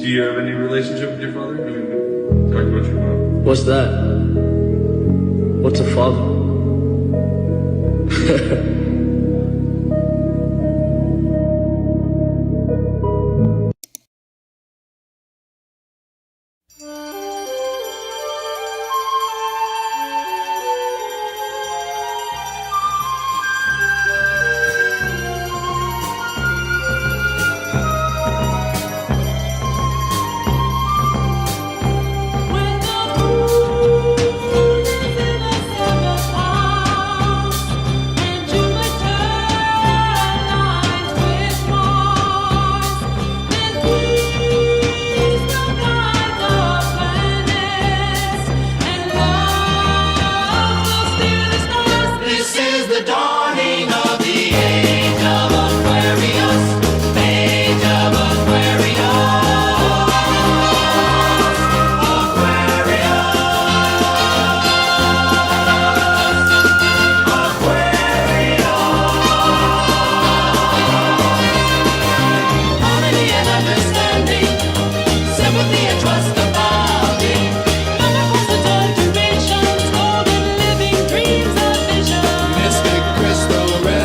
Do you have any relationship with your father? I mean, talk about your mom. What's that? What's a father? Mystic crystal red.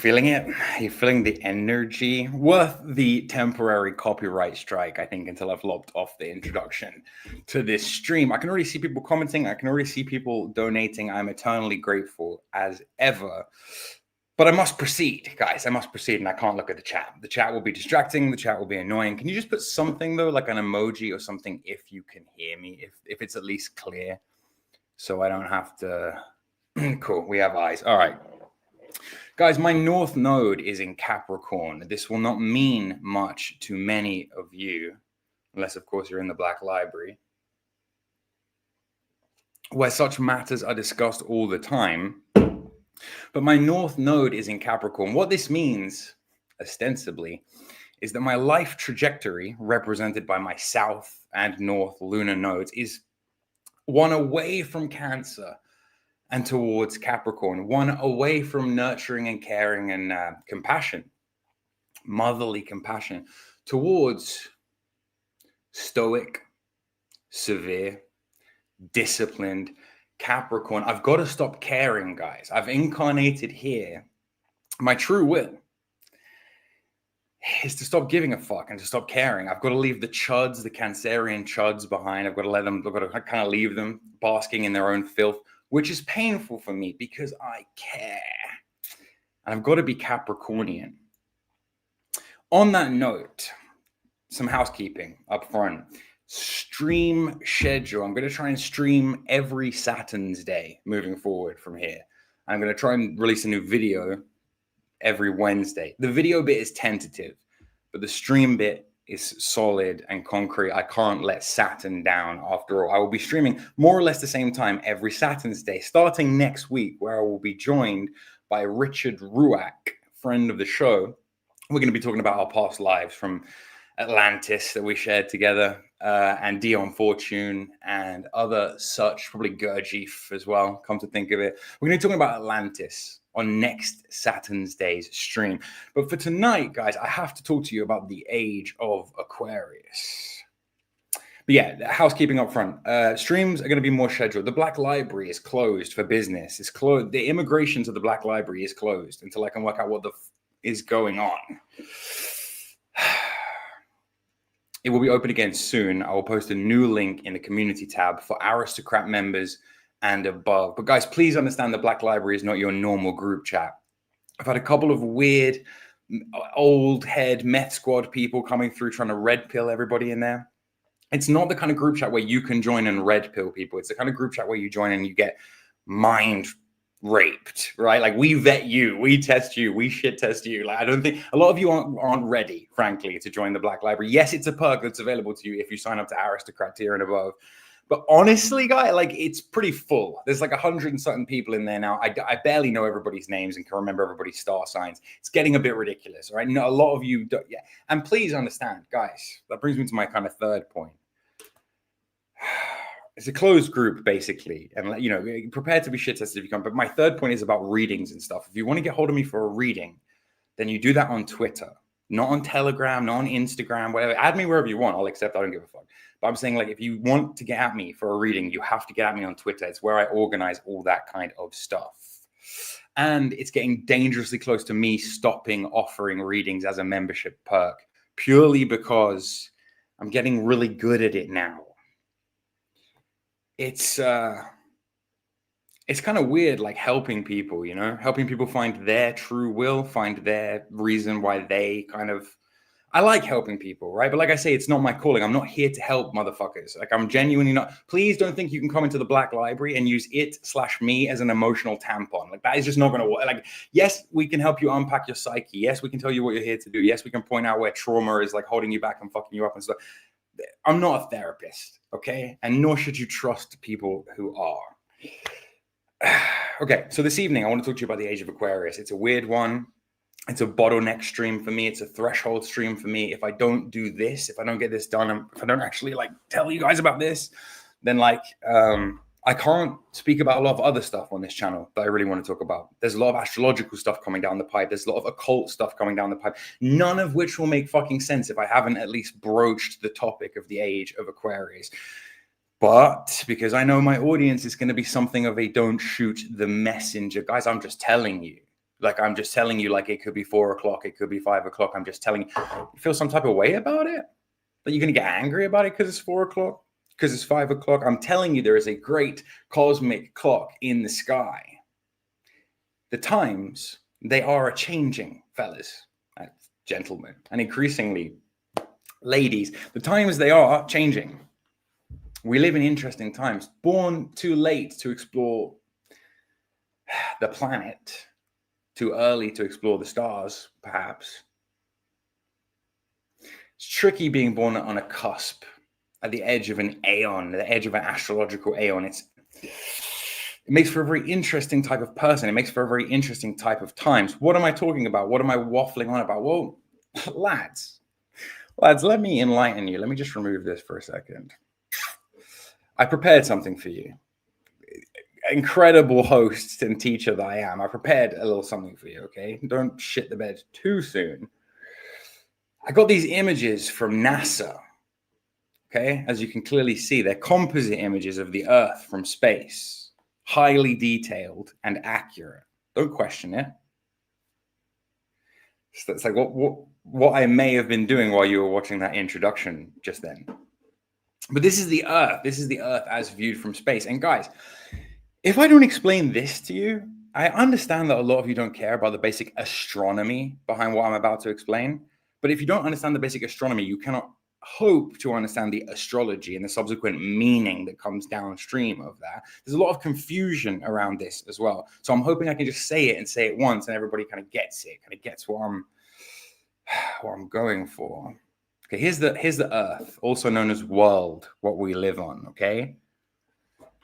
feeling it? Are you feeling the energy? Worth the temporary copyright strike, I think, until I've lopped off the introduction to this stream. I can already see people commenting. I can already see people donating. I'm eternally grateful as ever. But I must proceed, guys. I must proceed, and I can't look at the chat. The chat will be distracting. The chat will be annoying. Can you just put something, though, like an emoji or something, if you can hear me, if it's at least clear, so I don't have to... Cool, we have eyes. All right. Guys, my North Node is in Capricorn. This will not mean much to many of you, unless, of course, you're in the Black Library, where such matters are discussed all the time. But my North Node is in Capricorn. What this means, ostensibly, is that my life trajectory, represented by my South and North lunar nodes, is one away from Cancer and towards Capricorn, one away from nurturing and caring and compassion, motherly compassion, towards stoic, severe, disciplined Capricorn. I've got to stop caring, guys. I've incarnated here. My true will is to stop giving a fuck and to stop caring. I've got to leave the chuds, the Cancerian chuds behind. I've got to kind of leave them basking in their own filth, which is painful for me because I care. And I've got to be Capricornian. On that note, some housekeeping up front. Stream schedule. I'm going to try and stream every Saturn's day moving forward from here. I'm going to try and release a new video every Wednesday. The video bit is tentative, but the stream bit is solid and concrete. I can't let Saturn down after all. I will be streaming more or less the same time every Saturn's day, starting next week, where I will be joined by Richard Ruack, friend of the show. We're going to be talking about our past lives from Atlantis that we shared together, and Dion Fortune and other such, probably Gurdjieff as well, come to think of it. We're going to be talking about Atlantis on next Saturn's Day's stream. But for tonight, guys, I have to talk to you about the Age of Aquarius. But yeah, housekeeping up front. Streams are going to be more scheduled. The Black Library is closed for business. It's closed. The immigration to the Black Library is closed until I can work out what the is going on. It will be open again soon. I will post a new link in the community tab for aristocrat members and above. But guys, please understand the Black Library is not your normal group chat. I've had a couple of weird old head meth squad people coming through trying to red pill everybody in there. It's not the kind of group chat where you can join and red pill people. It's the kind of group chat where you join and you get mind raped, right? Like, we vet you, we test you, we shit test you. Like, I don't think a lot of you aren't ready, frankly, to join the Black Library. Yes, it's a perk that's available to you if you sign up to aristocrat tier and above. But honestly, guy, like, it's pretty full. There's like 100 and something people in there now. I barely know everybody's names and can remember everybody's star signs. It's getting a bit ridiculous, right? No, a lot of you don't. Yeah. And please understand, guys, that brings me to my kind of third point. It's a closed group, basically. And, you know, prepare to be shit tested if you come. But my third point is about readings and stuff. If you want to get hold of me for a reading, then you do that on Twitter, not on Telegram, not on Instagram, whatever. Add me wherever you want. I'll accept. I don't give a fuck. But I'm saying, like, if you want to get at me for a reading, you have to get at me on Twitter. It's where I organize all that kind of stuff. And it's getting dangerously close to me stopping offering readings as a membership perk, purely because I'm getting really good at it now. It's kind of weird, like, helping people, you know, helping people find their true will, find their reason why they kind of, I like helping people, right? But like I say, it's not my calling. I'm not here to help motherfuckers. Like, I'm genuinely not. Please don't think you can come into the Black Library and use it/me as an emotional tampon. Like, that is just not going to work. Like, yes, we can help you unpack your psyche. Yes, we can tell you what you're here to do. Yes, we can point out where trauma is, like, holding you back and fucking you up and stuff. I'm not a therapist, okay? And nor should you trust people who are. Okay, so this evening, I want to talk to you about the Age of Aquarius. It's a weird one. It's a bottleneck stream for me. It's a threshold stream for me. If I don't do this, if I don't get this done, if I don't actually, like, tell you guys about this, then, like, I can't speak about a lot of other stuff on this channel that I really want to talk about. There's a lot of astrological stuff coming down the pipe. There's a lot of occult stuff coming down the pipe, none of which will make fucking sense if I haven't at least broached the topic of the Age of Aquarius. But because I know my audience is going to be something of a don't shoot the messenger, guys, I'm just telling you. Like I'm just telling you, like it could be 4 o'clock, it could be 5 o'clock. I'm just telling you, you feel some type of way about it? That you're going to get angry about it because it's 4 o'clock, because it's 5 o'clock? I'm telling you, there is a great cosmic clock in the sky. The times, they are a changing, fellas, gentlemen, and increasingly ladies. The times, they are changing. We live in interesting times. Born too late to explore the planet, too early to explore the stars, perhaps. It's tricky being born on a cusp, at the edge of an aeon, the edge of an astrological aeon. It makes for a very interesting type of person. It makes for a very interesting type of times. What am I talking about? What am I waffling on about? Well, lads, let me enlighten you. Let me just remove this for a second. I prepared something for you. Incredible host and teacher that I am. I prepared a little something for you, okay? Don't shit the bed too soon. I got these images from NASA, okay? As you can clearly see, they're composite images of the Earth from space, highly detailed and accurate. Don't question it. So it's like what I may have been doing while you were watching that introduction just then. But this is the Earth. This is the Earth as viewed from space. And guys, if I don't explain this to you, I understand that a lot of you don't care about the basic astronomy behind what I'm about to explain. But if you don't understand the basic astronomy, you cannot hope to understand the astrology and the subsequent meaning that comes downstream of that. There's a lot of confusion around this as well. So I'm hoping I can just say it and say it once and everybody kind of gets it, kind of gets what I'm going for. Okay, here's the Earth, also known as world, what we live on, okay?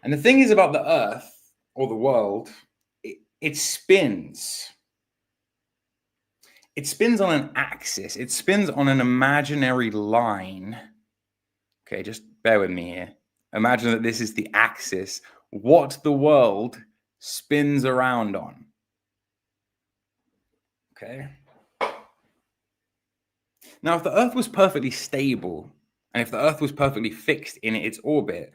And the thing is about the Earth, or the world, it spins. It spins on an axis. It spins on an imaginary line. Okay, just bear with me here. Imagine that this is the axis, what the world spins around on. Okay? Now, if the Earth was perfectly stable, and if the Earth was perfectly fixed in its orbit,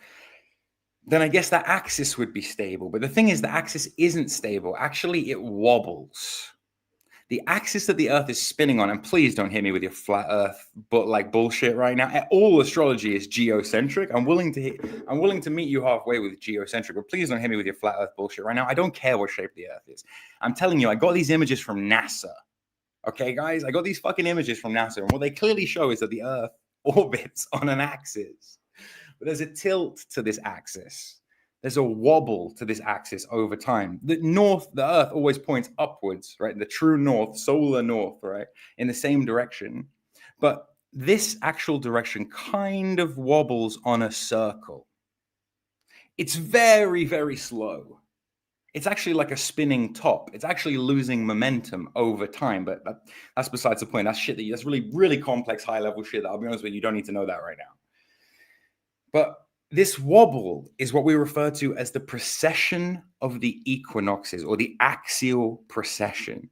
then I guess that axis would be stable. But the thing is, the axis isn't stable. Actually, it wobbles. The axis that the Earth is spinning on, and please don't hit me with your flat Earth but like bullshit right now. All astrology is geocentric. I'm willing to meet you halfway with geocentric, but please don't hit me with your flat Earth bullshit right now. I don't care what shape the Earth is. I'm telling you, I got these images from NASA. Okay, guys, I got these fucking images from NASA, and what they clearly show is that the Earth orbits on an axis. But there's a tilt to this axis. There's a wobble to this axis over time. The Earth always points upwards, right? The true north, solar north, right? In the same direction. But this actual direction kind of wobbles on a circle. It's very, very slow. It's actually like a spinning top. It's actually losing momentum over time, but that's besides the point. That's shit that's really, really complex, high-level shit that I'll be honest with you, you don't need to know that right now. But this wobble is what we refer to as the precession of the equinoxes, or the axial precession.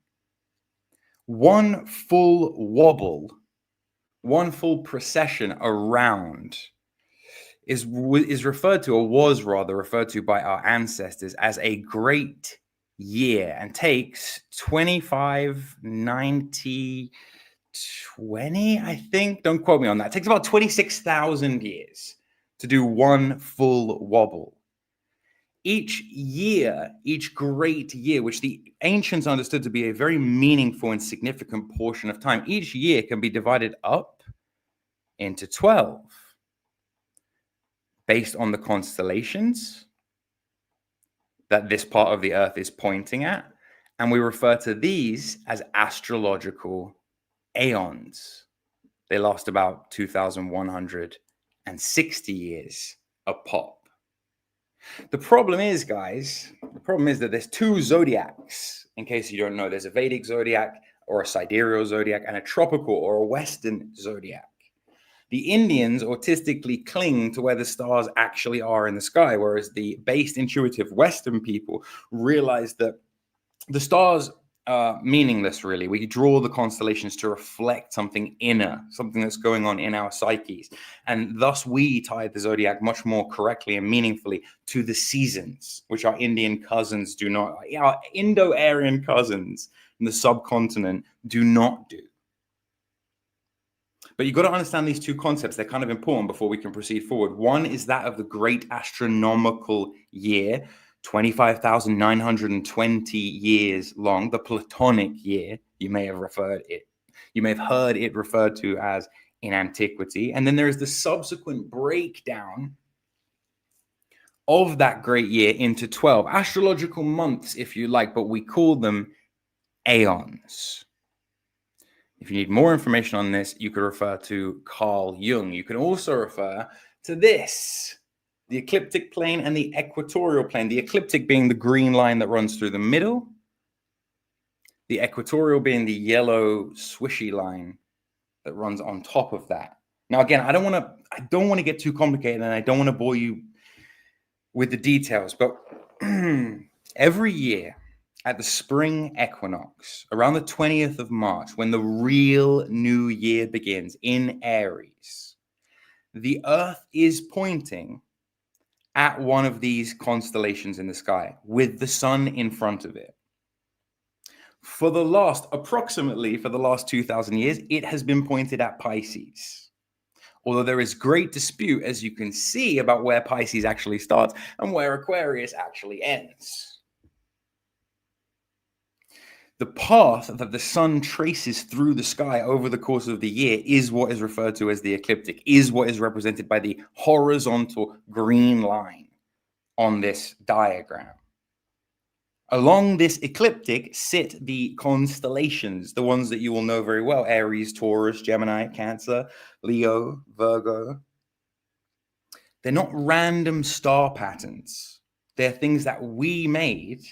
One full wobble, one full precession around is referred to, or was rather referred to by our ancestors as a great year, and takes 25, 90, 20, I think. Don't quote me on that. It takes about 26,000 years to do one full wobble. Each year, each great year, which the ancients understood to be a very meaningful and significant portion of time, each year can be divided up into 12 based on the constellations that this part of the Earth is pointing at. And we refer to these as astrological aeons. They last about 2,160 years a pop. The problem is, guys, that there's two zodiacs. In case you don't know, there's a Vedic zodiac or a sidereal zodiac and a tropical or a Western zodiac. The Indians autistically cling to where the stars actually are in the sky, whereas the based, intuitive Western people realize that the stars meaningless, really. We draw the constellations to reflect something inner, something that's going on in our psyches. And thus we tie the zodiac much more correctly and meaningfully to the seasons, which our Indian cousins do not, our Indo-Aryan cousins in the subcontinent do not do. But you've got to understand these two concepts. They're kind of important before we can proceed forward. One is that of the great astronomical year, 25,920 years long, the Platonic year. You may have heard it referred to as in antiquity. And then there is the subsequent breakdown of that great year into 12 astrological months, if you like, but we call them aeons. If you need more information on this, you could refer to Carl Jung. You can also refer to this, the ecliptic plane and the equatorial plane. The ecliptic being the green line that runs through the middle, the equatorial being the yellow swishy line that runs on top of that. Now, again, I don't want to get too complicated, and I don't want to bore you with the details, but every year at the spring equinox, around the 20th of March, when the real new year begins in Aries, the Earth is pointing at one of these constellations in the sky with the sun in front of it. Approximately for the last 2,000 years, it has been pointed at Pisces. Although there is great dispute, as you can see, about where Pisces actually starts and where Aquarius actually ends. The path that the sun traces through the sky over the course of the year is what is referred to as the ecliptic, is what is represented by the horizontal green line on this diagram. Along this ecliptic sit the constellations, the ones that you will know very well: Aries, Taurus, Gemini, Cancer, Leo, Virgo. They're not random star patterns. They're things that we made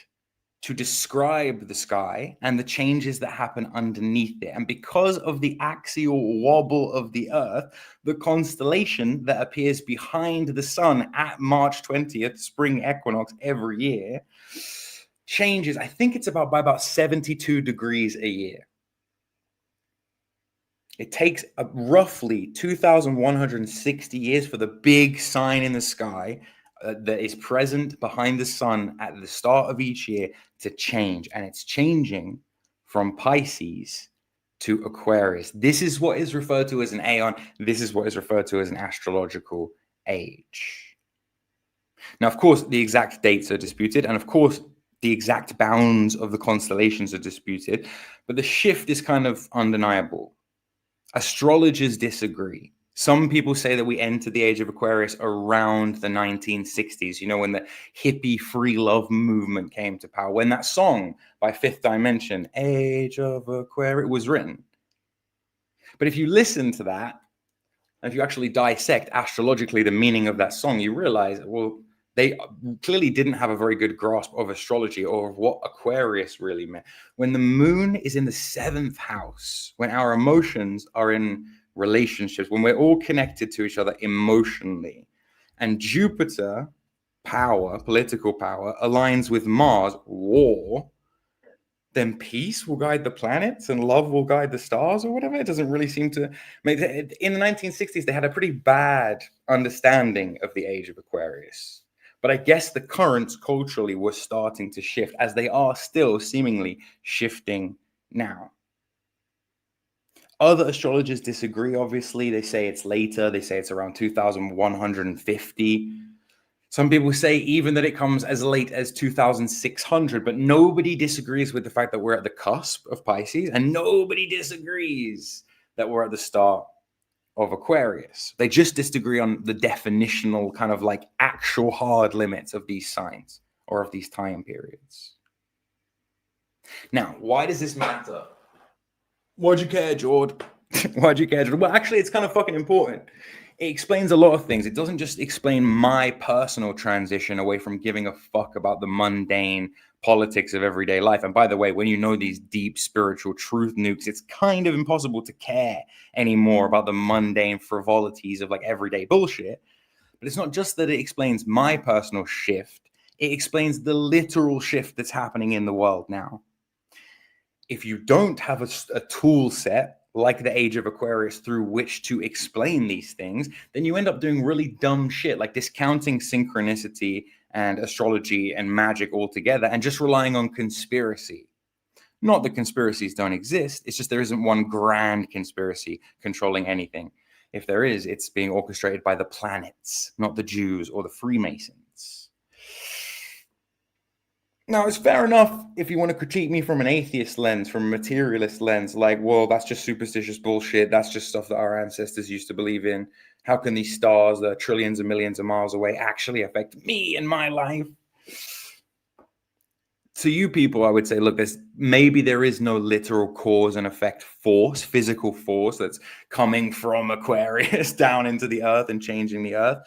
to describe the sky and the changes that happen underneath it. And because of the axial wobble of the Earth, the constellation that appears behind the sun at March 20th, spring equinox every year, changes. I think it's by about 72 degrees a year. It takes roughly 2,160 years for the big sign in the sky that is present behind the sun at the start of each year to change. And it's changing from Pisces to Aquarius. This is what is referred to as an aeon. This is what is referred to as an astrological age. Now, of course, the exact dates are disputed. And of course, the exact bounds of the constellations are disputed. But the shift is kind of undeniable. Astrologers disagree. Some people say that we enter the age of Aquarius around the 1960s, when the hippie free love movement came to power, when that song by Fifth Dimension, Age of Aquarius, was written. But if you listen to that, and if you actually dissect astrologically the meaning of that song, you realize, well, they clearly didn't have a very good grasp of astrology or of what Aquarius really meant. When the moon is in the 7th house, when our emotions are in relationships, when we're all connected to each other emotionally, and Jupiter, power, political power, aligns with Mars, war, then peace will guide the planets and love will guide the stars or whatever. It doesn't really seem to make it. In the 1960s, they had a pretty bad understanding of the age of Aquarius. But I guess the currents culturally were starting to shift, as they are still seemingly shifting now. Other astrologers disagree, obviously. They say it's later. They say it's around 2150. Some people say even that it comes as late as 2600, but nobody disagrees with the fact that we're at the cusp of Pisces, and nobody disagrees that we're at the start of Aquarius. They just disagree on the definitional kind of like actual hard limits of these signs or of these time periods. Now, why does this matter? Why'd you care, Jord? Why'd you care, Jord? Well, actually, it's kind of fucking important. It explains a lot of things. It doesn't just explain my personal transition away from giving a fuck about the mundane politics of everyday life. And by the way, when you know these deep spiritual truth nukes, it's kind of impossible to care anymore about the mundane frivolities of like everyday bullshit. But it's not just that it explains my personal shift. It explains the literal shift that's happening in the world now. if you don't have a tool set like the Age of Aquarius through which to explain these things, then you end up doing really dumb shit like discounting synchronicity and astrology and magic altogether and just relying on conspiracy. Not that conspiracies don't exist, it's just there isn't one grand conspiracy controlling anything. If there is, it's being orchestrated by the planets, not the Jews or the Freemasons. Now, it's fair enough if you want to critique me from an atheist lens, from a materialist lens, like, well, that's just superstitious bullshit. That's just stuff that our ancestors used to believe in. How can these stars that are trillions and millions of miles away actually affect me and my life? To you people, I would say, look, maybe there is no literal cause and effect force, physical force that's coming from Aquarius down into the earth and changing the earth.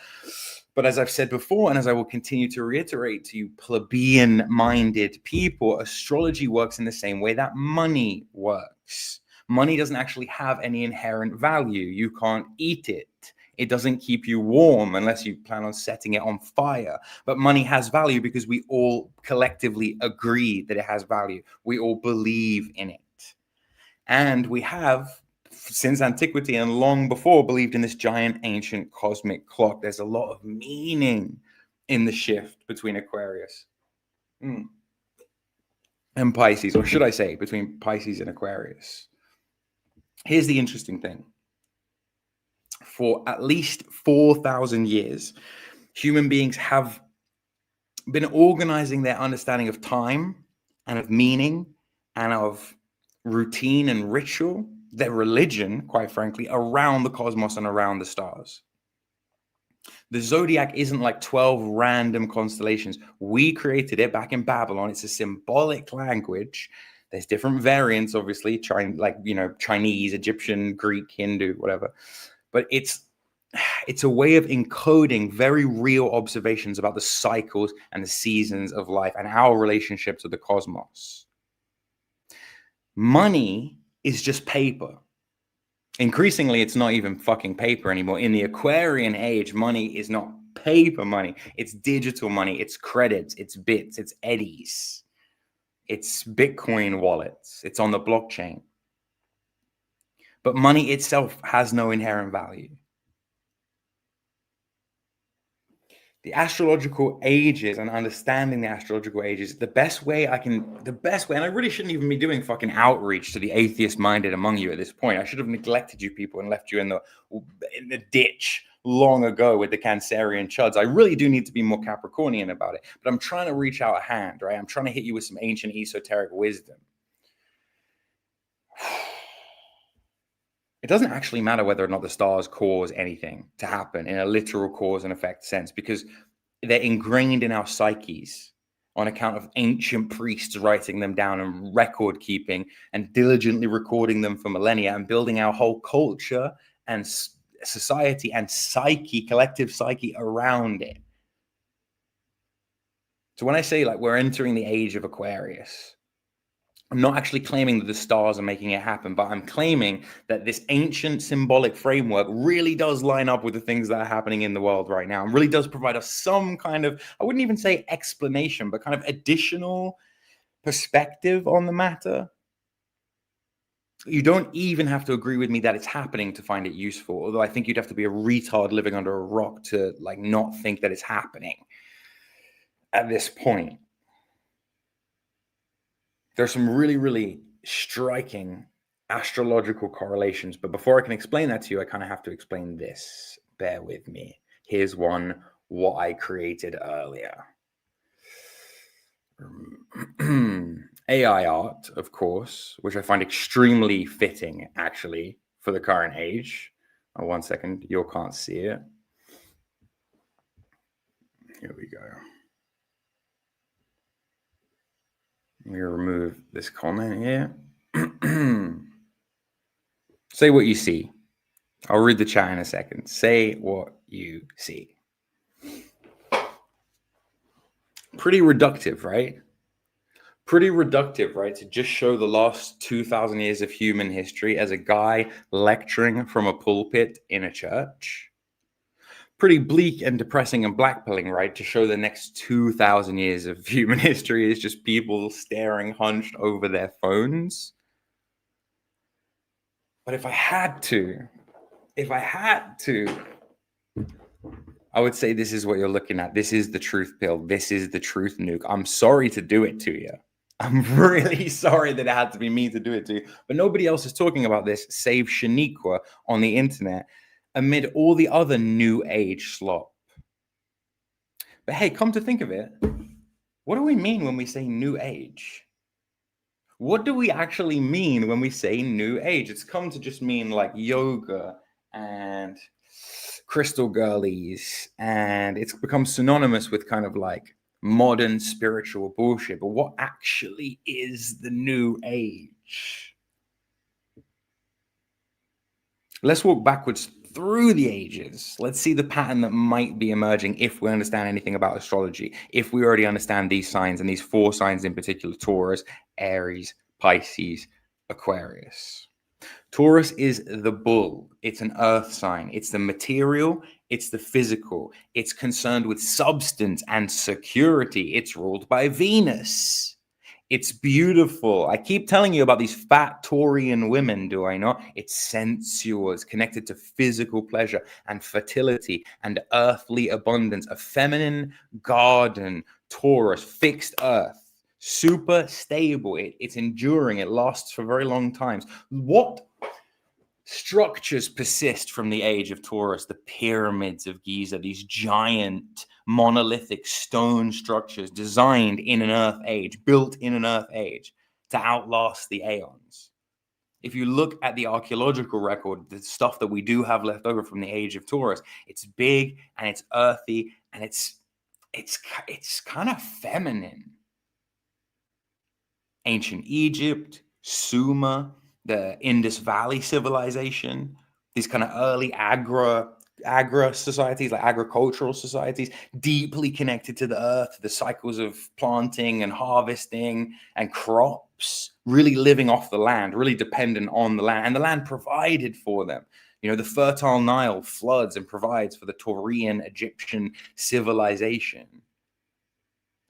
But as I've said before, and as I will continue to reiterate to you plebeian-minded people, astrology works in the same way that money works. Money doesn't actually have any inherent value. You can't eat it. It doesn't keep you warm unless you plan on setting it on fire. But money has value because we all collectively agree that it has value. We all believe in it. And we have, since antiquity and long before, believed in this giant ancient cosmic clock. There's a lot of meaning in the shift between Aquarius and Pisces, or should I say between Pisces and Aquarius. Here's the interesting thing. For at least 4,000 years, human beings have been organizing their understanding of time and of meaning and of routine and ritual, their religion, quite frankly, around the cosmos and around the stars. The zodiac isn't like 12 random constellations. We created it back in Babylon. It's a symbolic language. There's different variants, obviously, Chinese, Egyptian, Greek, Hindu, whatever. But it's a way of encoding very real observations about the cycles and the seasons of life and our relationship to the cosmos. Money is just paper. Increasingly, it's not even fucking paper anymore. In the Aquarian age, money is not paper money. It's digital money. It's credits. It's bits. It's eddies. It's Bitcoin wallets. It's on the blockchain. But money itself has no inherent value. The astrological ages and understanding the astrological ages, the best way, and I really shouldn't even be doing fucking outreach to the atheist minded among you at this point. I should have neglected you people and left you in the ditch long ago with the Cancerian chuds. I really do need to be more Capricornian about it, but I'm trying to reach out a hand, right? I'm trying to hit you with some ancient esoteric wisdom. It doesn't actually matter whether or not the stars cause anything to happen in a literal cause and effect sense, because they're ingrained in our psyches on account of ancient priests writing them down and record keeping and diligently recording them for millennia and building our whole culture and society and psyche, collective psyche around it. So when I say like we're entering the age of Aquarius, I'm not actually claiming that the stars are making it happen, but I'm claiming that this ancient symbolic framework really does line up with the things that are happening in the world right now and really does provide us some kind of, I wouldn't even say explanation, but kind of additional perspective on the matter. You don't even have to agree with me that it's happening to find it useful, although I think you'd have to be a retard living under a rock to like not think that it's happening at this point. There's some really, really striking astrological correlations. But before I can explain that to you, I kind of have to explain this. Bear with me. Here's one, what I created earlier. AI art, of course, which I find extremely fitting, actually, for the current age. Oh, 1 second. You can't see it. Here we go. Let me remove this comment here. Say what you see. I'll read the chat in a second. Say what you see. Pretty reductive, right? Pretty reductive, right? To just show the last 2,000 years of human history as a guy lecturing from a pulpit in a church. pretty bleak and depressing and blackpilling, right? To show the next 2,000 years of human history is just people staring hunched over their phones. But if I had to, I would say this is what you're looking at. This is the truth pill. This is the truth nuke. I'm sorry to do it to you. I'm really sorry that it had to be me to do it to you. But nobody else is talking about this save Shaniqua on the internet amid all the other new age slop. But hey, come to think of it, what do we mean when we say new age? What do we actually mean when we say new age? It's come to just mean like yoga and crystal girlies, and it's become synonymous with kind of like modern spiritual bullshit. But what actually is the new age? Let's walk backwards through the ages. Let's see the pattern that might be emerging if we understand anything about astrology, if we already understand these signs, and these 4 signs in particular: Taurus, Aries, Pisces, Aquarius. Taurus is the bull. It's an earth sign. It's the material. It's the physical. It's concerned with substance and security. It's ruled by Venus. It's beautiful. I keep telling you about these fat Taurian women, do I not? It's sensual. It's connected to physical pleasure and fertility and earthly abundance. A feminine garden, Taurus, fixed earth. Super stable. It's enduring. It lasts for very long times. What structures persist from the age of Taurus? The pyramids of Giza, these giant monolithic stone structures designed in an earth age, built in an earth age to outlast the aeons. If you look at the archaeological record, the stuff that we do have left over from the age of Taurus, it's big and it's earthy and it's kind of feminine. Ancient Egypt, Sumer, the Indus Valley civilization, these kind of early agri societies, like agricultural societies, deeply connected to the earth, the cycles of planting and harvesting and crops, really living off the land, really dependent on the land, and the land provided for them. You know, the fertile Nile floods and provides for the Taurian Egyptian civilization.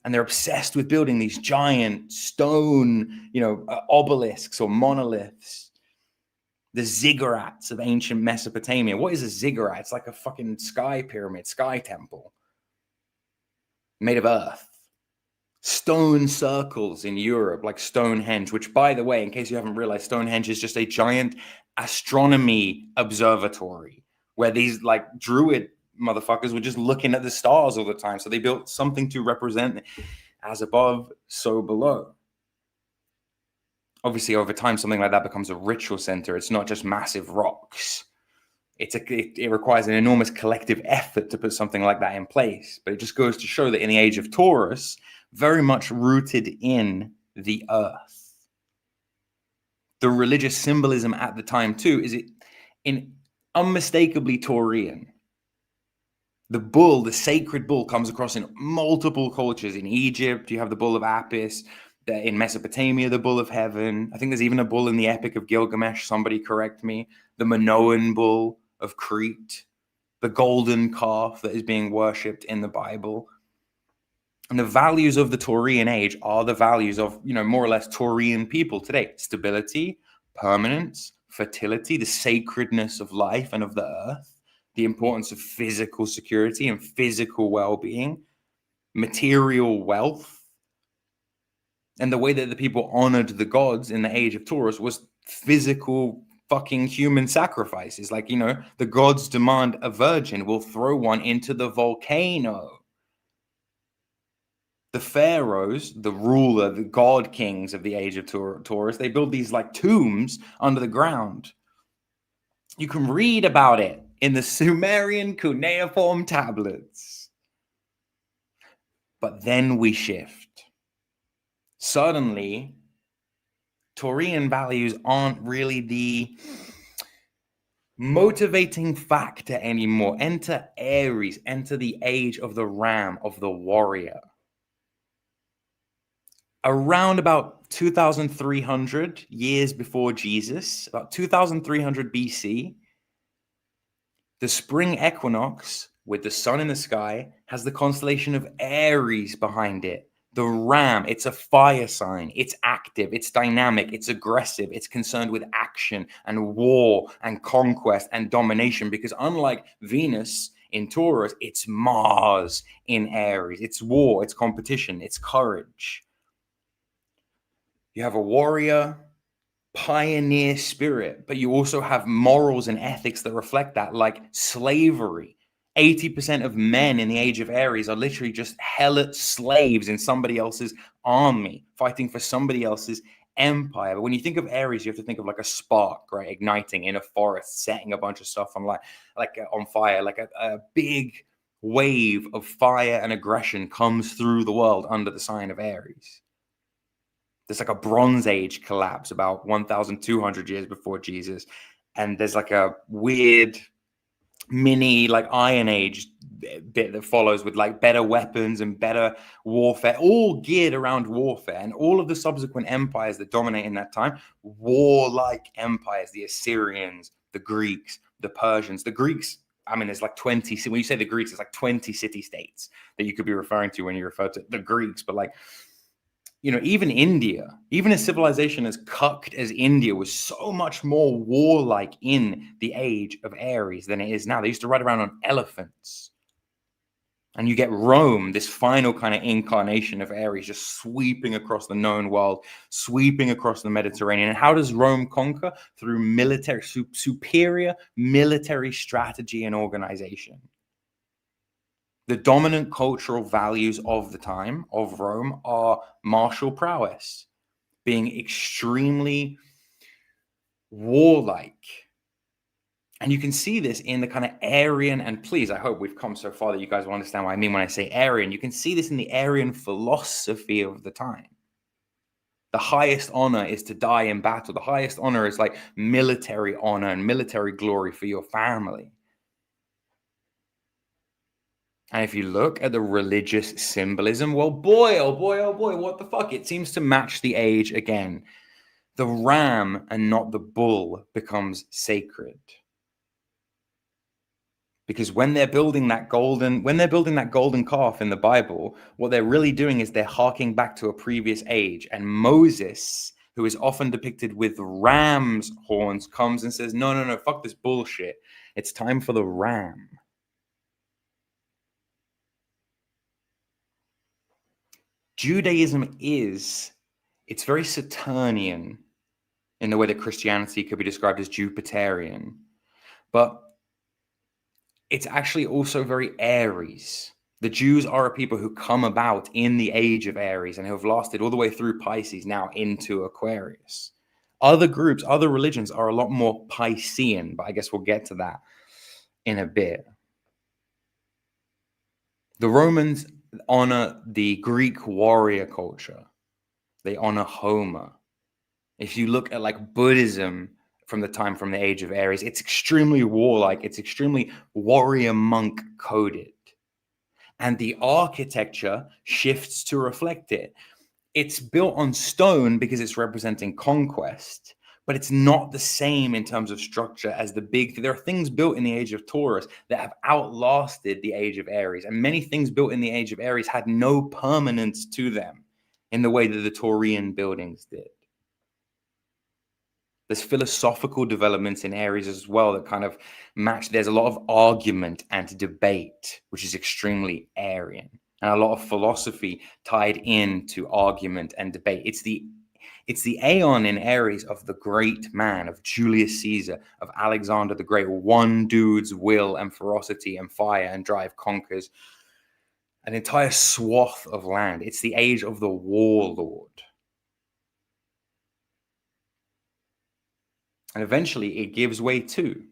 And they're obsessed with building these giant stone, obelisks or monoliths. The ziggurats of ancient Mesopotamia. What is a ziggurat? It's like a fucking sky pyramid, sky temple made of earth. Stone circles in Europe, like Stonehenge, which, by the way, in case you haven't realized, Stonehenge is just a giant astronomy observatory where these like druid motherfuckers were just looking at the stars all the time. So they built something to represent as above, so below. Obviously, over time, something like that becomes a ritual center. It's not just massive rocks. It requires an enormous collective effort to put something like that in place. But it just goes to show that in the age of Taurus, very much rooted in the earth. The religious symbolism at the time, too, is unmistakably Taurian. The bull, the sacred bull, comes across in multiple cultures. In Egypt, you have the bull of Apis. In Mesopotamia, the bull of heaven. I think there's even a bull in the Epic of Gilgamesh. Somebody correct me. The Minoan bull of Crete. The golden calf that is being worshipped in the Bible. And the values of the Taurian age are the values of, more or less Taurian people today. Stability, permanence, fertility, the sacredness of life and of the earth. The importance of physical security and physical well-being, material wealth, and the way that the people honored the gods in the age of Taurus was physical fucking human sacrifices. Like, the gods demand a virgin, will throw one into the volcano. The pharaohs, the ruler, the god kings of the age of Taurus, they build these like tombs under the ground. You can read about it in the Sumerian cuneiform tablets. But then we shift. Suddenly, Taurian values aren't really the motivating factor anymore. Enter Aries, enter the age of the ram, of the warrior. Around about 2,300 years before Jesus, about 2,300 BC, the spring equinox with the sun in the sky, has the constellation of Aries behind it. The ram, it's a fire sign. It's active, it's dynamic, it's aggressive, it's concerned with action and war and conquest and domination, because unlike Venus in Taurus, it's Mars in Aries. It's war, it's competition, it's courage. You have a warrior, pioneer spirit, but you also have morals and ethics that reflect that, like slavery. 80% of men in the age of Aries are literally just helot slaves in somebody else's army, fighting for somebody else's empire. But when you think of Aries, you have to think of like a spark, right? Igniting in a forest, setting a bunch of stuff on on fire, like a big wave of fire and aggression comes through the world under the sign of Aries. There's like a Bronze Age collapse about 1,200 years before Jesus. And there's like a weird mini like Iron Age bit that follows with like better weapons and better warfare, all geared around warfare. And all of the subsequent empires that dominate in that time, warlike empires, the Assyrians, the Greeks, the Persians. The Greeks, I mean, there's like 20, when you say the Greeks, it's like 20 city-states that you could be referring to when you refer to the Greeks. But like, you know, even India, even a civilization as cucked as India was so much more warlike in the age of Aries than it is now. They used to ride around on elephants. And you get Rome, this final kind of incarnation of Aries, just sweeping across the known world, sweeping across the Mediterranean. And how does Rome conquer? Through military, superior military strategy and organization. The dominant cultural values of the time of Rome are martial prowess, being extremely warlike. And you can see this in the kind of Aryan, and please, I hope we've come so far that you guys will understand what I mean when I say Aryan. You can see this in the Aryan philosophy of the time. The highest honor is to die in battle. The highest honor is like military honor and military glory for your family. And if you look at the religious symbolism, well, boy, oh boy, oh boy, what the fuck? It seems to match the age again. The ram and not the bull becomes sacred. Because when they're building that golden calf in the Bible, what they're really doing is they're harking back to a previous age. And Moses, who is often depicted with ram's horns, comes and says, no, fuck this bullshit. It's time for the ram. Judaism it's very Saturnian in the way that Christianity could be described as Jupiterian, but it's actually also very Aries. The Jews are a people who come about in the age of Aries and who have lasted all the way through Pisces, now into Aquarius. Other groups, other religions are a lot more Piscean, but I guess we'll get to that in a bit. The Romans honor the Greek warrior culture. They honor Homer. If you look at like Buddhism from the age of Aries, it's extremely warlike. It's extremely warrior monk coded. And the architecture shifts to reflect it. It's built on stone because it's representing conquest, but it's not the same in terms of structure as there are things built in the age of Taurus that have outlasted the age of Aries. And many things built in the age of Aries had no permanence to them in the way that the Taurian buildings did. There's philosophical developments in Aries as well that kind of match. There's a lot of argument and debate, which is extremely Aryan, and a lot of philosophy tied into argument and debate. It's the aeon in Aries of the great man, of Julius Caesar, of Alexander the Great. One dude's will and ferocity and fire and drive conquers an entire swath of land. It's the age of the warlord. And eventually it gives way to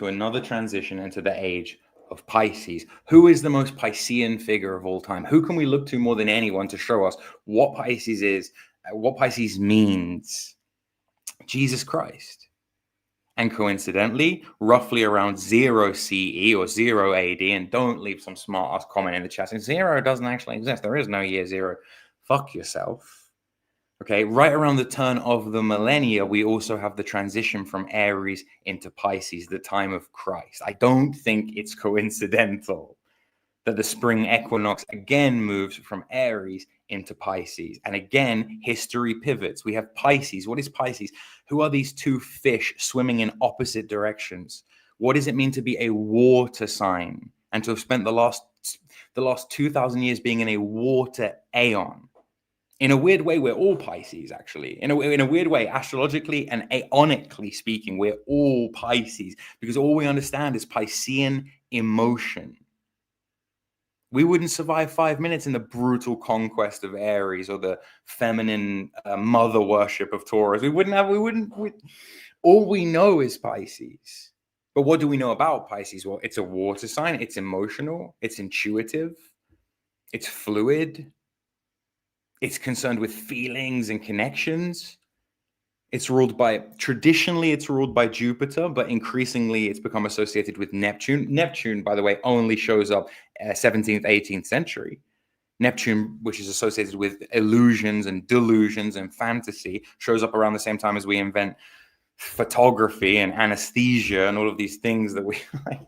another transition into the age of Pisces. Who is the most Piscean figure of all time? Who can we look to more than anyone to show us what Pisces is, what Pisces means? Jesus Christ. And coincidentally, roughly around 0 CE or 0 AD, and don't leave some smart ass comment in the chat saying 0 doesn't actually exist. There is no year 0. Fuck yourself. Okay, right around the turn of the millennia, we also have the transition from Aries into Pisces, the time of Christ. I don't think it's coincidental that the spring equinox again moves from Aries into Pisces. And again, history pivots. We have Pisces. What is Pisces? Who are these two fish swimming in opposite directions? What does it mean to be a water sign and to have spent the last 2,000 years being in a water aeon? In a weird way, we're all Pisces, actually. In a weird way, astrologically and aeonically speaking, we're all Pisces because all we understand is Piscean emotion. We wouldn't survive 5 minutes in the brutal conquest of Aries or the feminine mother worship of Taurus. All we know is Pisces. But what do we know about Pisces? Well, it's a water sign. It's emotional. It's intuitive. It's fluid. It's concerned with feelings and connections. Traditionally, it's ruled by Jupiter, but increasingly it's become associated with Neptune. Neptune, by the way, only shows up 17th, 18th century. Neptune, which is associated with illusions and delusions and fantasy, shows up around the same time as we invent photography and anesthesia and all of these things that we like.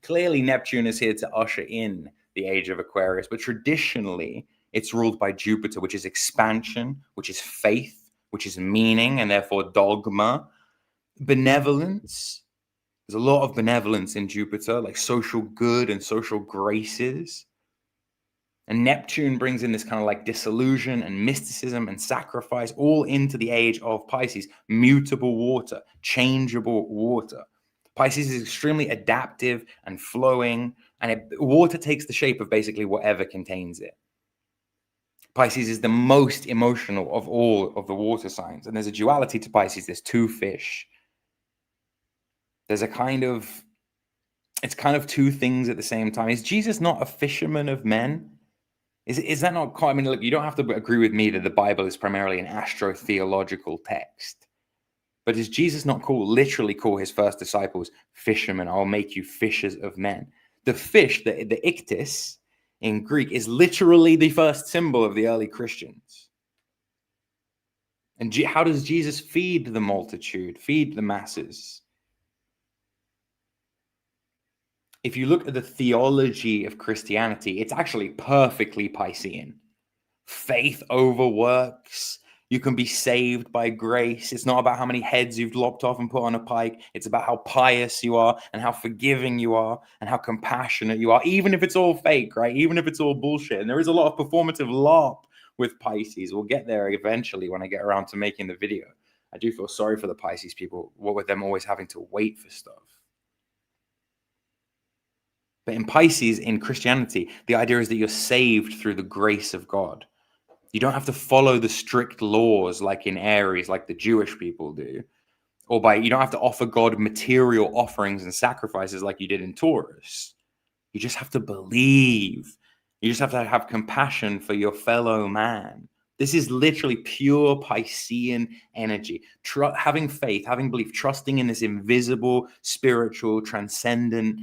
Clearly, Neptune is here to usher in the age of Aquarius, but traditionally, it's ruled by Jupiter, which is expansion, which is faith, which is meaning, and therefore dogma, benevolence. There's a lot of benevolence in Jupiter, like social good and social graces. And Neptune brings in this kind of like disillusion and mysticism and sacrifice all into the age of Pisces. Mutable water, changeable water. Pisces is extremely adaptive and flowing, and water takes the shape of basically whatever contains it. Pisces is the most emotional of all of the water signs. And there's a duality to Pisces. There's two fish. It's kind of two things at the same time. Is Jesus not a fisherman of men? Is that not quite? I mean, look, you don't have to agree with me that the Bible is primarily an astrotheological text. But does Jesus not literally call his first disciples fishermen? I'll make you fishers of men. The fish, the ichthys in Greek, is literally the first symbol of the early Christians. And how does Jesus feed the multitude, feed the masses? If you look at the theology of Christianity, it's actually perfectly Piscean. Faith over works. You can be saved by grace. It's not about how many heads you've lopped off and put on a pike. It's about how pious you are and how forgiving you are and how compassionate you are, even if it's all fake, right? Even if it's all bullshit. And there is a lot of performative LARP with Pisces. We'll get there eventually when I get around to making the video. I do feel sorry for the Pisces people, what with them always having to wait for stuff. But in Pisces, in Christianity, the idea is that you're saved through the grace of God. You don't have to follow the strict laws like in Aries, like the Jewish people do. You don't have to offer God material offerings and sacrifices like you did in Taurus. You just have to believe. You just have to have compassion for your fellow man. This is literally pure Piscean energy. Having faith, having belief, trusting in this invisible, spiritual, transcendent,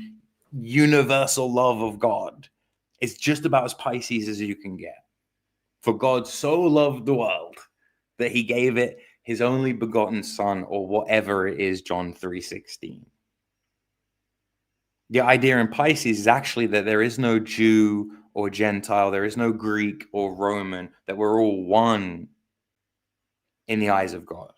universal love of God. It's just about as Pisces as you can get. For God so loved the world that he gave it his only begotten son, or whatever it is, John 3:16. The idea in Pisces is actually that there is no Jew or Gentile, there is no Greek or Roman, that we're all one in the eyes of God.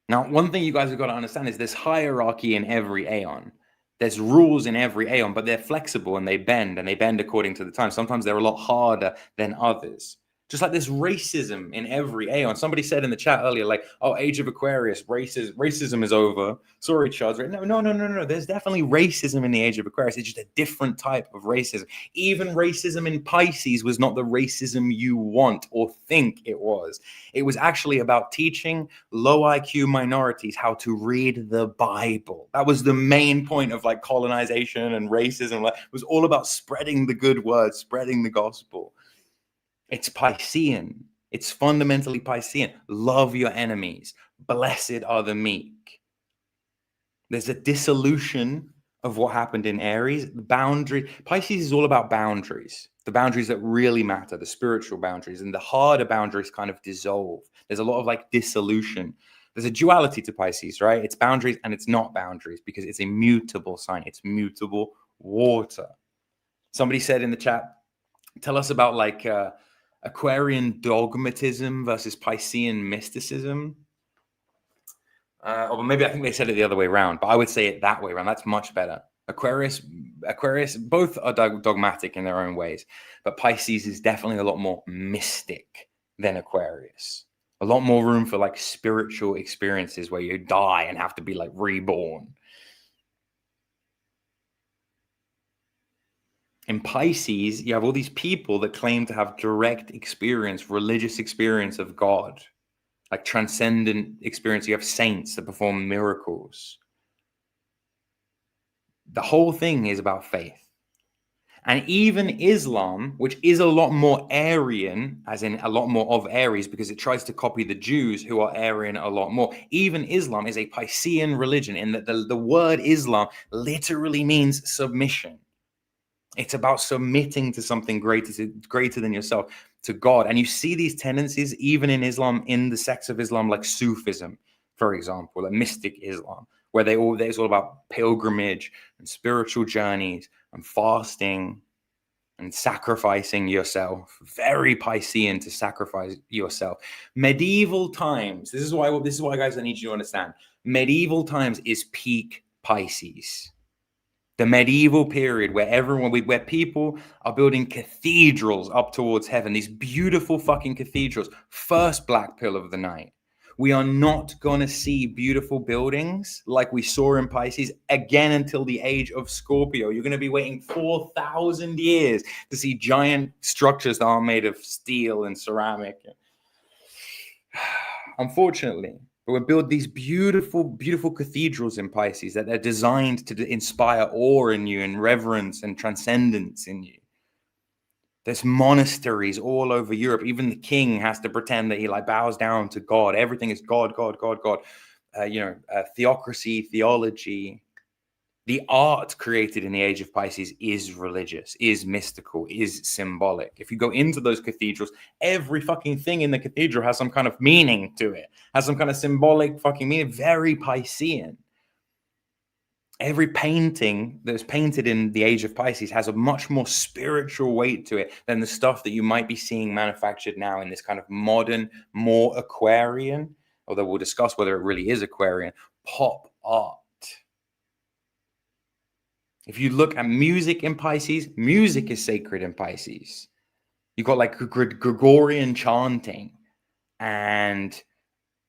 Now, one thing you guys have got to understand is there's hierarchy in every aeon. There's rules in every aeon, but they're flexible and they bend according to the time. Sometimes they're a lot harder than others. Just like there's racism in every aeon. Somebody said in the chat earlier, like, oh, Age of Aquarius, racism is over. Sorry, Charles. No. There's definitely racism in the Age of Aquarius. It's just a different type of racism. Even racism in Pisces was not the racism you want or think it was. It was actually about teaching low IQ minorities how to read the Bible. That was the main point of like colonization and racism. It was all about spreading the good word, spreading the gospel. It's Piscean. It's fundamentally Piscean. Love your enemies. Blessed are the meek. There's a dissolution of what happened in Aries. Pisces is all about boundaries. the boundaries that really matter, the spiritual boundaries, and the harder boundaries kind of dissolve. There's a lot of like dissolution. There's a duality to Pisces, right? It's boundaries and it's not boundaries because it's a mutable sign. It's mutable water. Somebody said in the chat, tell us about like Aquarian dogmatism versus Piscean mysticism. Or maybe I think they said it the other way around, but I would say it that way around. That's much better. Aquarius, both are dogmatic in their own ways, but Pisces is definitely a lot more mystic than Aquarius. A lot more room for like spiritual experiences where you die and have to be like reborn. In Pisces, you have all these people that claim to have direct experience, religious experience of God, like transcendent experience. You have saints that perform miracles. The whole thing is about faith. And even Islam, which is a lot more Aryan, as in a lot more of Aries, because it tries to copy the Jews who are Aryan a lot more. Even Islam is a Piscean religion in that the word Islam literally means submission. It's about submitting to something greater than yourself, to God. And you see these tendencies even in Islam, in the sects of Islam, like Sufism, for example, like mystic Islam, where it's all about pilgrimage and spiritual journeys and fasting and sacrificing yourself. Very Piscean to sacrifice yourself. Medieval times. This is why, guys, I need you to understand. Medieval times is peak Pisces. The medieval period where people are building cathedrals up towards heaven, these beautiful fucking cathedrals. First black pill of the night. We are not going to see beautiful buildings like we saw in Pisces again until the age of Scorpio. You're going to be waiting 4,000 years to see giant structures that are made of steel and ceramic. Unfortunately. But we build these beautiful, beautiful cathedrals in Pisces that are designed to inspire awe in you and reverence and transcendence in you. There's monasteries all over Europe. Even the king has to pretend that he like bows down to God. Everything is God, God, God, God. Theocracy, theology. The art created in the age of Pisces is religious, is mystical, is symbolic. If you go into those cathedrals, every fucking thing in the cathedral has some kind of meaning to it, has some kind of symbolic fucking meaning, very Piscean. Every painting that was painted in the age of Pisces has a much more spiritual weight to it than the stuff that you might be seeing manufactured now in this kind of modern, more Aquarian, although we'll discuss whether it really is Aquarian, pop art. If you look at music in Pisces, music is sacred in Pisces. You've got like Gregorian chanting and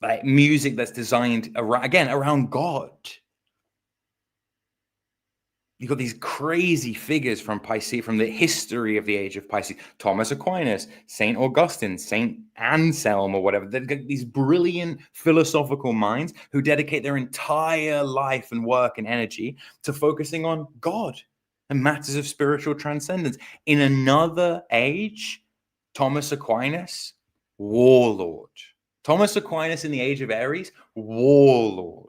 like music that's designed around God. You've got these crazy figures from Pisces, from the history of the age of Pisces. Thomas Aquinas, St. Augustine, St. Anselm, or whatever. They've got these brilliant philosophical minds who dedicate their entire life and work and energy to focusing on God and matters of spiritual transcendence. In another age, Thomas Aquinas, warlord. Thomas Aquinas in the age of Aries, warlord.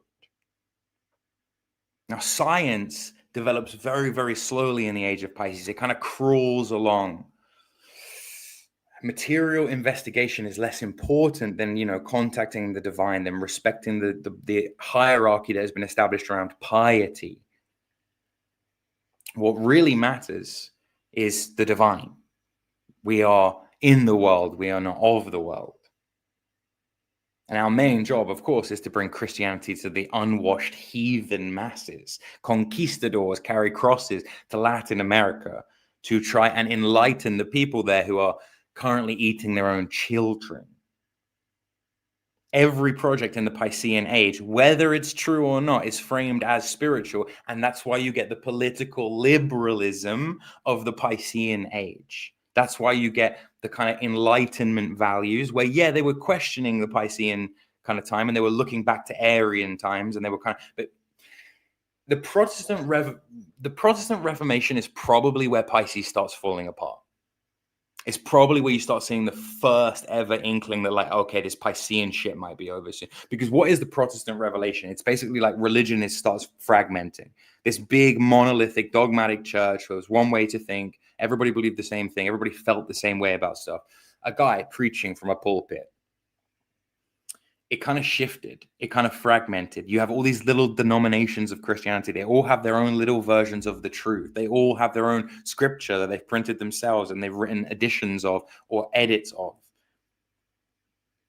Now, science develops very, very slowly in the age of Pisces. It kind of crawls along. Material investigation is less important than, contacting the divine, than respecting the hierarchy that has been established around piety. What really matters is the divine. We are in the world. We are not of the world. And our main job, of course, is to bring Christianity to the unwashed heathen masses. Conquistadors carry crosses to Latin America to try and enlighten the people there who are currently eating their own children. Every project in the Piscean age, whether it's true or not, is framed as spiritual. And that's why you get the political liberalism of the Piscean age. That's why you get the kind of Enlightenment values where, they were questioning the Piscean kind of time and they were looking back to Aryan times and they were but the Protestant Reformation is probably where Pisces starts falling apart. It's probably where you start seeing the first ever inkling that like, okay, this Piscean shit might be over soon. Because what is the Protestant Revelation? It's basically like religion starts fragmenting. This big monolithic dogmatic church where there's one way to think Everybody believed the same thing. Everybody felt the same way about stuff. A guy preaching from a pulpit, it kind of shifted. It kind of fragmented. You have all these little denominations of Christianity. They all have their own little versions of the truth. They all have their own scripture that they've printed themselves and they've written editions of or edits of.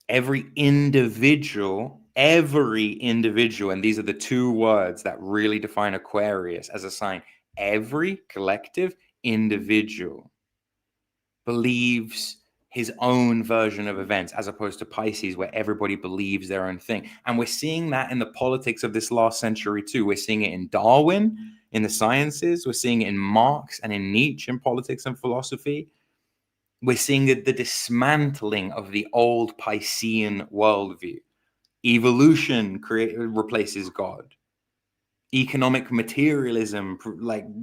Every individual, and these are the two words that really define Aquarius as a sign. Every collective individual believes his own version of events, as opposed to Pisces, where everybody believes their own thing. And we're seeing that in the politics of this last century too. We're seeing it in Darwin, in the sciences. We're seeing it in Marx and in Nietzsche in politics and philosophy. We're seeing the dismantling of the old Piscean worldview. Evolution replaces God. Economic materialism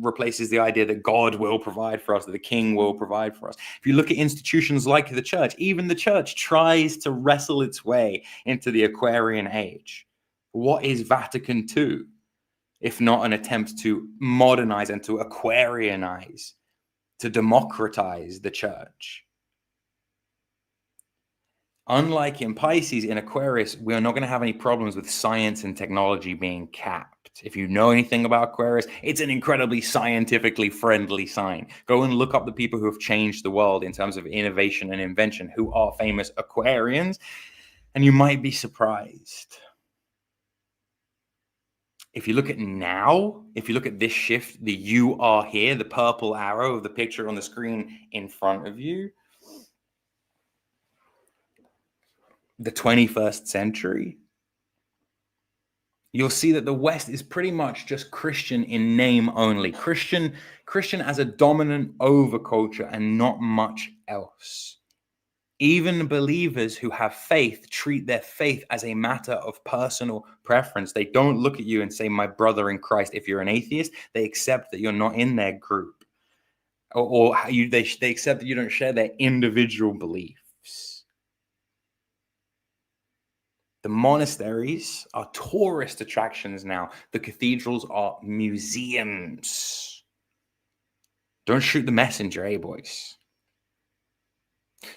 replaces the idea that God will provide for us, that the king will provide for us. If you look at institutions like the church, even the church tries to wrestle its way into the Aquarian age. What is Vatican II, if not an attempt to modernize and to Aquarianize, to democratize the church? Unlike in Pisces, in Aquarius, we are not going to have any problems with science and technology being capped. If you know anything about Aquarius, it's an incredibly scientifically friendly sign. Go and look up the people who have changed the world in terms of innovation and invention, who are famous Aquarians, and you might be surprised. If you look at now, if you look at this shift, the "you are here," the purple arrow of the picture on the screen in front of you, the 21st century, you'll see that the West is pretty much just Christian in name only. Christian as a dominant overculture and not much else. Even believers who have faith treat their faith as a matter of personal preference. They don't look at you and say, "My brother in Christ." If you're an atheist, they accept that you're not in their group. They accept that you don't share their individual beliefs. The monasteries are tourist attractions now. The cathedrals are museums. Don't shoot the messenger, eh, boys?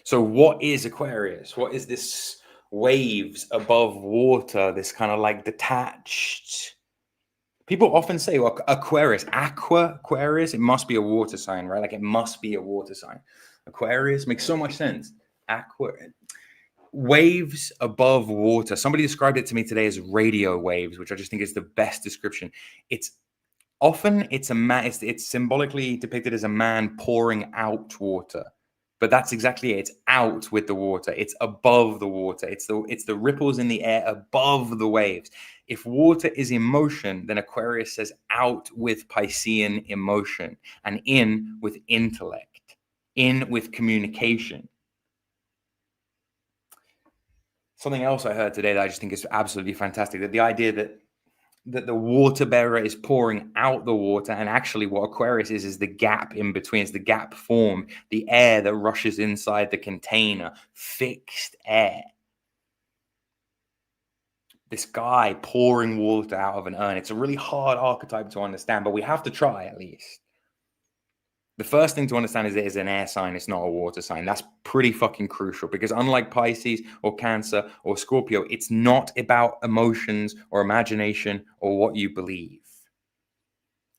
So what is Aquarius? What is this waves above water, this kind of like detached? People often say, well, Aquarius, Aquarius, it must be a water sign, right? Like it must be a water sign. Aquarius makes so much sense. Waves above water. Somebody described it to me today as radio waves, which I just think is the best description. It's symbolically depicted as a man pouring out water, but that's exactly it. It's out with the water. It's above the water. It's the ripples in the air above the waves. If water is emotion, then Aquarius says out with Piscean emotion and in with intellect, in with communication. Something else I heard today that I just think is absolutely fantastic, that the idea that the water bearer is pouring out the water, and actually what Aquarius is the gap in between. It's the gap form, the air that rushes inside the container, fixed air. This guy pouring water out of an urn. It's a really hard archetype to understand, but we have to try at least. The first thing to understand is it is an air sign. It's not a water sign. That's pretty fucking crucial, because unlike Pisces or Cancer or Scorpio, it's not about emotions or imagination or what you believe.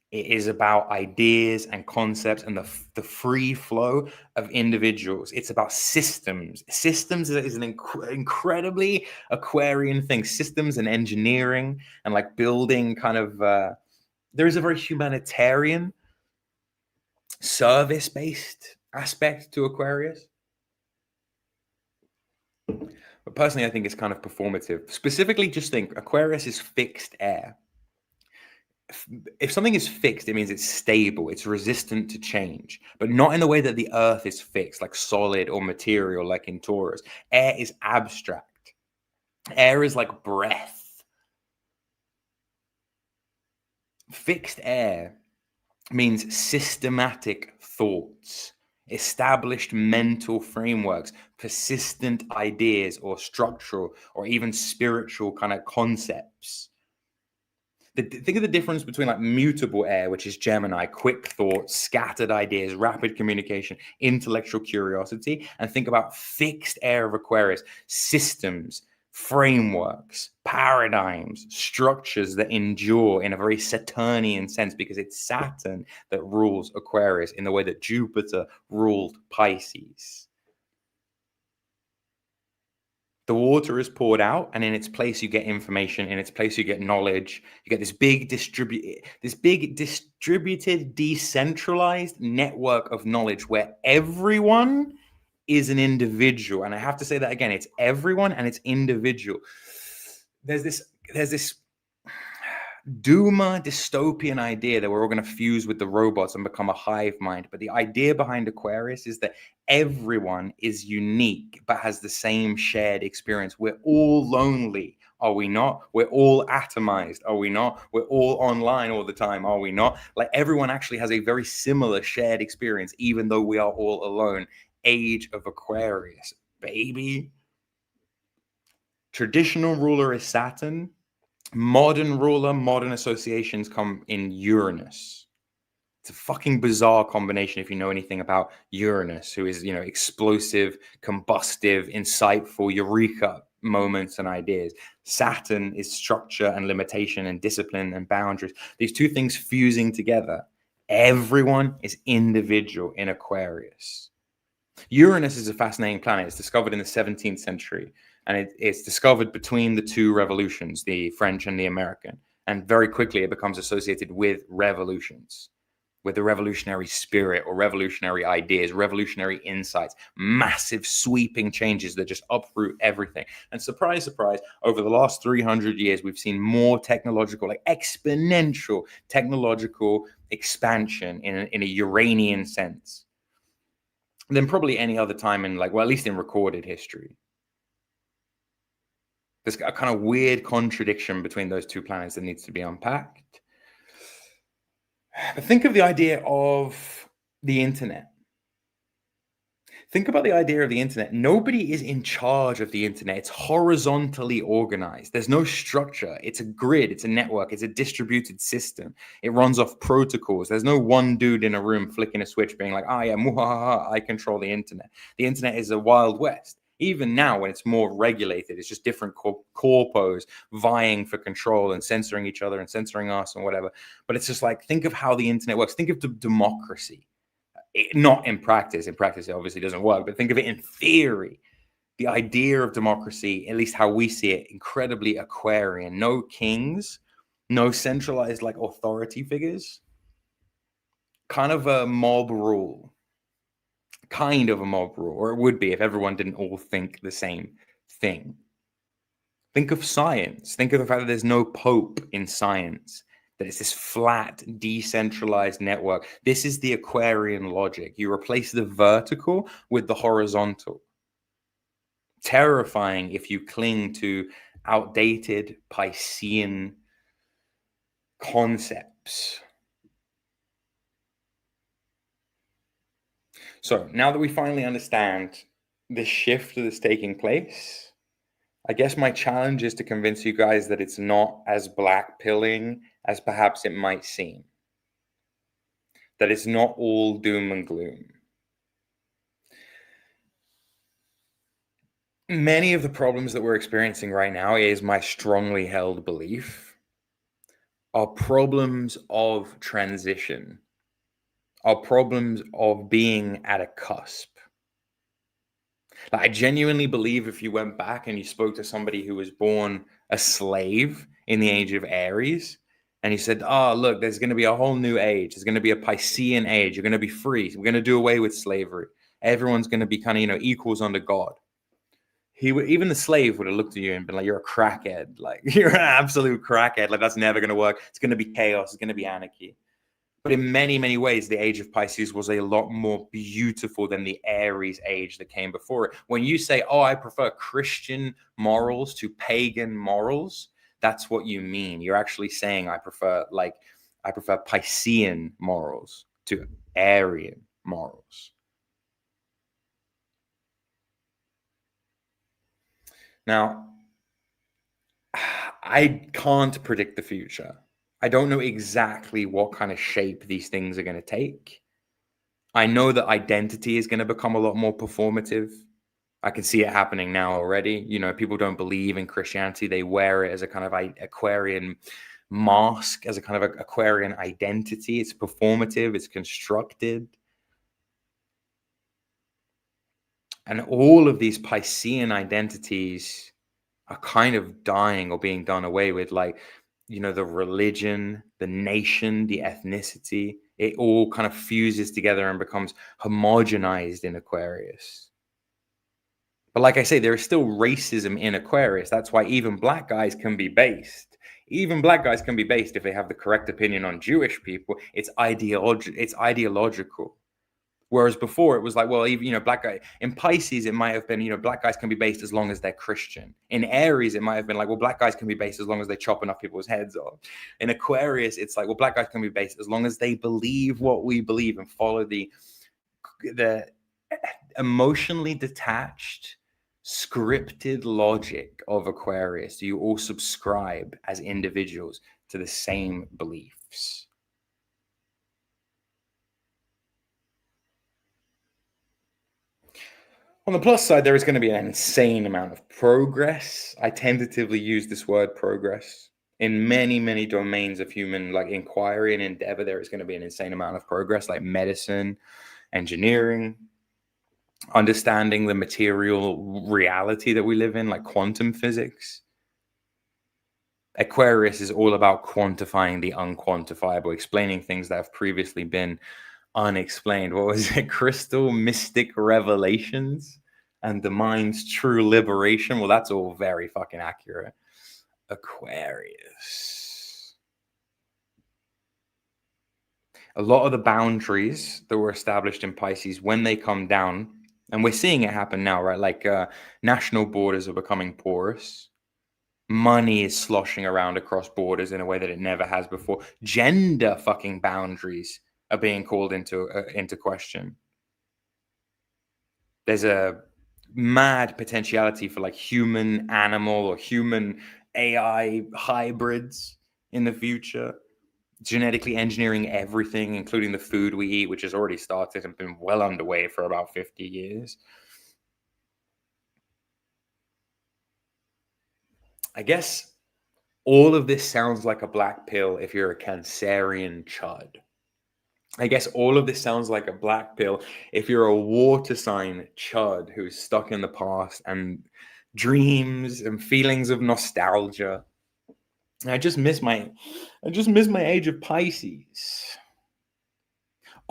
It is about ideas and concepts and the free flow of individuals. It's about systems. Systems is an incredibly Aquarian thing. Systems and engineering and like building kind of, there is a very humanitarian, service-based aspect to Aquarius. But personally, I think it's kind of performative. Specifically, just think Aquarius is fixed air. If something is fixed, it means it's stable, it's resistant to change, but not in the way that the earth is fixed, like solid or material, like in Taurus. Air is abstract. Air is like breath. Fixed air means systematic thoughts, established mental frameworks, persistent ideas, or structural or even spiritual kind of concepts. Think of the difference between like mutable air, which is Gemini, quick thought, scattered ideas, rapid communication, intellectual curiosity, and think about fixed air of Aquarius, systems, frameworks, paradigms, structures that endure in a very Saturnian sense, because it's Saturn that rules Aquarius in the way that Jupiter ruled Pisces. The water is poured out, and in its place you get information. In its place you get knowledge. You get this big distributed, decentralized network of knowledge where everyone is an individual. And I have to say that again: it's everyone and it's individual. There's this doomer dystopian idea that we're all going to fuse with the robots and become a hive mind. But the idea behind Aquarius is that everyone is unique but has the same shared experience. We're all lonely, are we not? We're all atomized, are we not? We're all online all the time, are we not? Like, everyone actually has a very similar shared experience, even though we are all alone. Age of Aquarius, baby. Traditional ruler is Saturn. Modern ruler, modern associations come in Uranus. It's a fucking bizarre combination if you know anything about Uranus, who is, explosive, combustive, insightful, eureka moments and ideas. Saturn is structure and limitation and discipline and boundaries. These two things fusing together. Everyone is individual in Aquarius. Uranus is a fascinating planet. It's discovered in the 17th century, and it's discovered between the two revolutions, the French and the American. And very quickly it becomes associated with revolutions, with the revolutionary spirit or revolutionary ideas, revolutionary insights, massive sweeping changes that just uproot everything. And surprise, surprise, over the last 300 years, we've seen more technological, like exponential technological expansion in a Uranian sense than probably any other time in, at least in recorded history. There's a kind of weird contradiction between those two planets that needs to be unpacked. But think of the idea of the internet. Think about the idea of the internet. Nobody is in charge of the internet. It's horizontally organized. There's no structure. It's a grid. It's a network. It's a distributed system. It runs off protocols. There's no one dude in a room flicking a switch being like, yeah, muhahaha, I control the internet. The internet is a wild west. Even now, when it's more regulated, it's just different corpos vying for control and censoring each other and censoring us and whatever. But it's just like, think of how the internet works. Think of democracy. Not in practice. In practice, it obviously doesn't work. But think of it in theory. The idea of democracy, at least how we see it, incredibly Aquarian. No kings, no centralized authority figures. Kind of a mob rule. Kind of a mob rule, or it would be if everyone didn't all think the same thing. Think of science. Think of the fact that there's no pope in science, that it's this flat, decentralized network. This is the Aquarian logic. You replace the vertical with the horizontal. Terrifying if you cling to outdated Piscean concepts. So now that we finally understand this shift that is taking place, I guess my challenge is to convince you guys that it's not as black-pilling as perhaps it might seem. That it's not all doom and gloom. Many of the problems that we're experiencing right now, is my strongly held belief, are problems of transition, are problems of being at a cusp. I genuinely believe if you went back and you spoke to somebody who was born a slave in the age of Aries, and you said, look, there's going to be a whole new age. There's going to be a Piscean age. You're going to be free. We're going to do away with slavery. Everyone's going to be kind of, equals under God. Even the slave would have looked at you and been like, you're a crackhead. Like, you're an absolute crackhead. Like, that's never going to work. It's going to be chaos. It's going to be anarchy. But in many, many ways, the age of Pisces was a lot more beautiful than the Aries age that came before it. When you say, I prefer Christian morals to pagan morals, that's what you mean. You're actually saying I prefer Piscean morals to Aryan morals. Now, I can't predict the future. I don't know exactly what kind of shape these things are going to take. I know that identity is going to become a lot more performative. I can see it happening now already. People don't believe in Christianity. They wear it as a kind of Aquarian mask, as a kind of Aquarian identity. It's performative, it's constructed. And all of these Piscean identities are kind of dying or being done away with. Like, the religion, the nation, the ethnicity, it all kind of fuses together and becomes homogenized in Aquarius. But like I say, there is still racism in Aquarius. That's why even black guys can be based. Even black guys can be based if they have the correct opinion on Jewish people. It's ideological. Whereas before it was like, well, even, black guy in Pisces, it might have been, black guys can be based as long as they're Christian. In Aries, it might have been like, well, black guys can be based as long as they chop enough people's heads off. In Aquarius, it's like, well, black guys can be based as long as they believe what we believe and follow the emotionally detached, scripted logic of Aquarius. You all subscribe as individuals to the same beliefs. On the plus side, there is going to be an insane amount of progress. I tentatively use this word progress. In many, many domains of human inquiry and endeavor, there is going to be an insane amount of progress, like medicine, engineering, understanding the material reality that we live in, like quantum physics. Aquarius is all about quantifying the unquantifiable, explaining things that have previously been unexplained. What was it? Crystal mystic revelations and the mind's true liberation. Well, that's all very fucking accurate. Aquarius. A lot of the boundaries that were established in Pisces, when they come down, and we're seeing it happen now, right? Like national borders are becoming porous. Money is sloshing around across borders in a way that it never has before. Gender fucking boundaries are being called into question. There's a mad potentiality for human animal or human AI hybrids in the future. Genetically engineering everything, including the food we eat, which has already started and been well underway for about 50 years. I guess all of this sounds like a black pill if you're a Cancerian chud. I guess all of this sounds like a black pill if you're a water sign chud who's stuck in the past and dreams and feelings of nostalgia. I just miss my age of Pisces.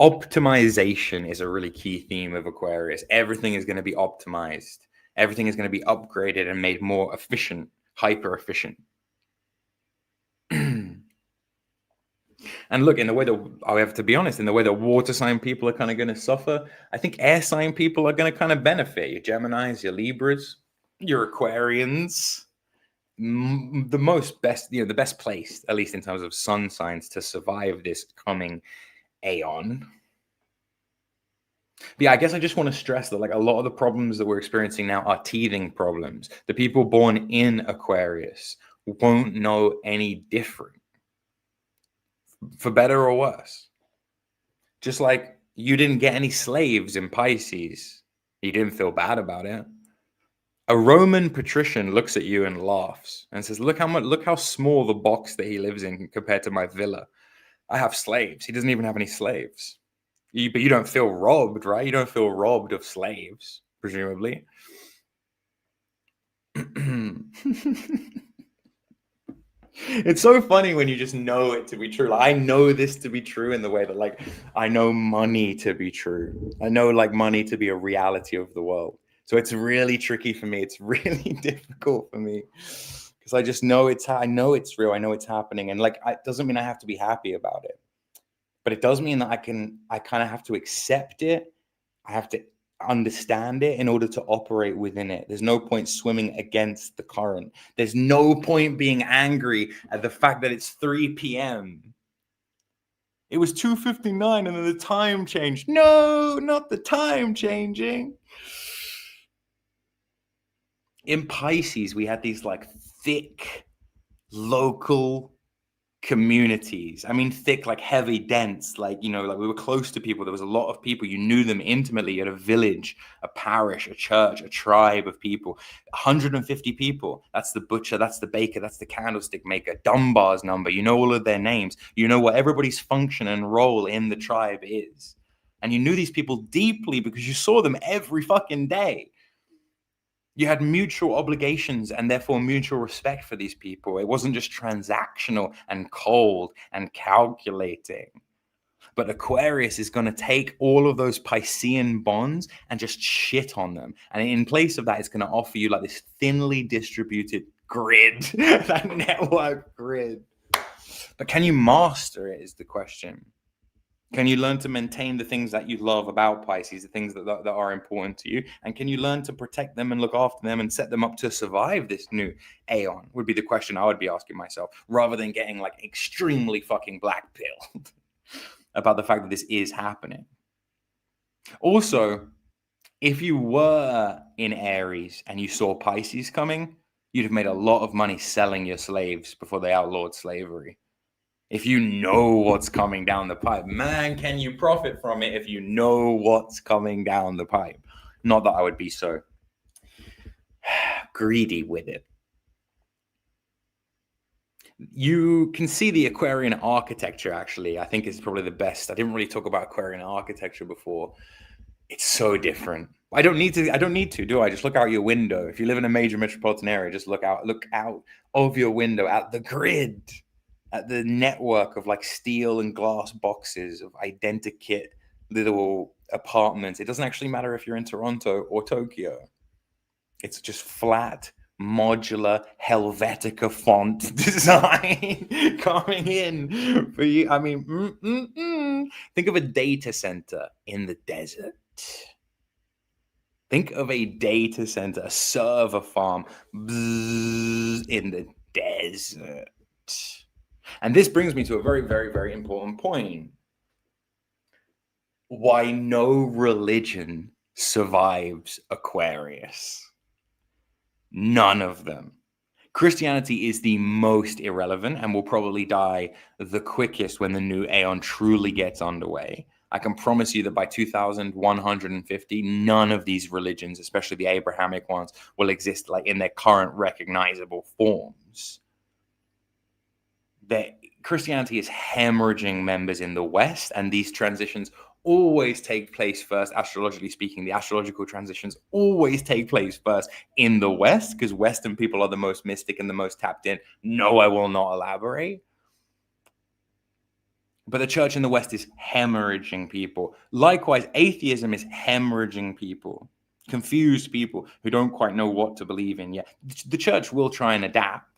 Optimization is a really key theme of Aquarius. Everything is going to be optimized. Everything is going to be upgraded and made more efficient, hyper efficient. And look, in the way that I have to be honest, in the way that water sign people are kind of going to suffer, I think air sign people are going to kind of benefit. Your Geminis, your Libras, your Aquarians, the best place, at least in terms of sun signs, to survive this coming aeon. But yeah, I guess I just want to stress that a lot of the problems that we're experiencing now are teething problems. The people born in Aquarius won't know any different, for better or worse. Just like you didn't get any slaves in Pisces, you didn't feel bad about it. A Roman patrician looks at you and laughs and says, look how small the box that he lives in compared to my villa. I have slaves. He doesn't even have any slaves. But you don't feel robbed, right? You don't feel robbed of slaves, presumably. It's so funny when you just know it to be true. I know this to be true in the way that I know money to be true. I know money to be a reality of the world. So it's really tricky for me. It's really difficult for me because I just know I know it's real. I know it's happening. And it doesn't mean I have to be happy about it. But it does mean that I kind of have to accept it. I have to understand it in order to operate within it. There's no point swimming against the current. There's no point being angry at the fact that it's 3 p.m. It was 2:59 and then the time changed. No, not the time changing. In Pisces, we had these thick local communities. I mean, thick, like heavy, dense, like, like we were close to people. There was a lot of people. You knew them intimately. You had a village, a parish, a church, a tribe of people. 150 people. That's the butcher, that's the baker, that's the candlestick maker, Dunbar's number. You know all of their names. You know what everybody's function and role in the tribe is. And you knew these people deeply because you saw them every fucking day. You had mutual obligations and therefore mutual respect for these people. It wasn't just transactional and cold and calculating. But Aquarius is going to take all of those Piscean bonds and just shit on them. And in place of that, it's going to offer you like this thinly distributed grid, that network grid. But can you master it is the question. Can you learn to maintain the things that you love about Pisces, the things that are important to you? And can you learn to protect them and look after them and set them up to survive this new aeon? Would be the question I would be asking myself, rather than getting like extremely fucking black-pilled about the fact that this is happening. Also, if you were in Aries and you saw Pisces coming, you'd have made a lot of money selling your slaves before they outlawed slavery. If you know what's coming down the pipe, man, can you profit from it if you know what's coming down the pipe? Not that I would be so greedy with it. You can see the Aquarian architecture, actually. I think is probably the best. I didn't really talk about Aquarian architecture before. It's so different. I don't need to, do I? Just look out your window. If you live in a major metropolitan area, just look out of your window at the grid, at the network of like steel and glass boxes of identikit little apartments. It doesn't actually matter if you're in Toronto or Tokyo. It's just flat, modular, Helvetica font design coming in for you. I mean, think of a data center in the desert. Think of a data center, a server farm in the desert. And this brings me to a very, very, very important point. Why no religion survives Aquarius. None of them. Christianity is the most irrelevant and will probably die the quickest when the new aeon truly gets underway. I can promise you that by 2150, none of these religions, especially the Abrahamic ones, will exist like in their current recognizable forms. Christianity is hemorrhaging members in the West, and these transitions always take place first, astrologically speaking. The astrological transitions always take place first in the West, because Western people are the most mystic and the most tapped in. No, I will not elaborate. But the church in the West is hemorrhaging people. Likewise, atheism is hemorrhaging people, confused people who don't quite know what to believe in yet. The church will try and adapt.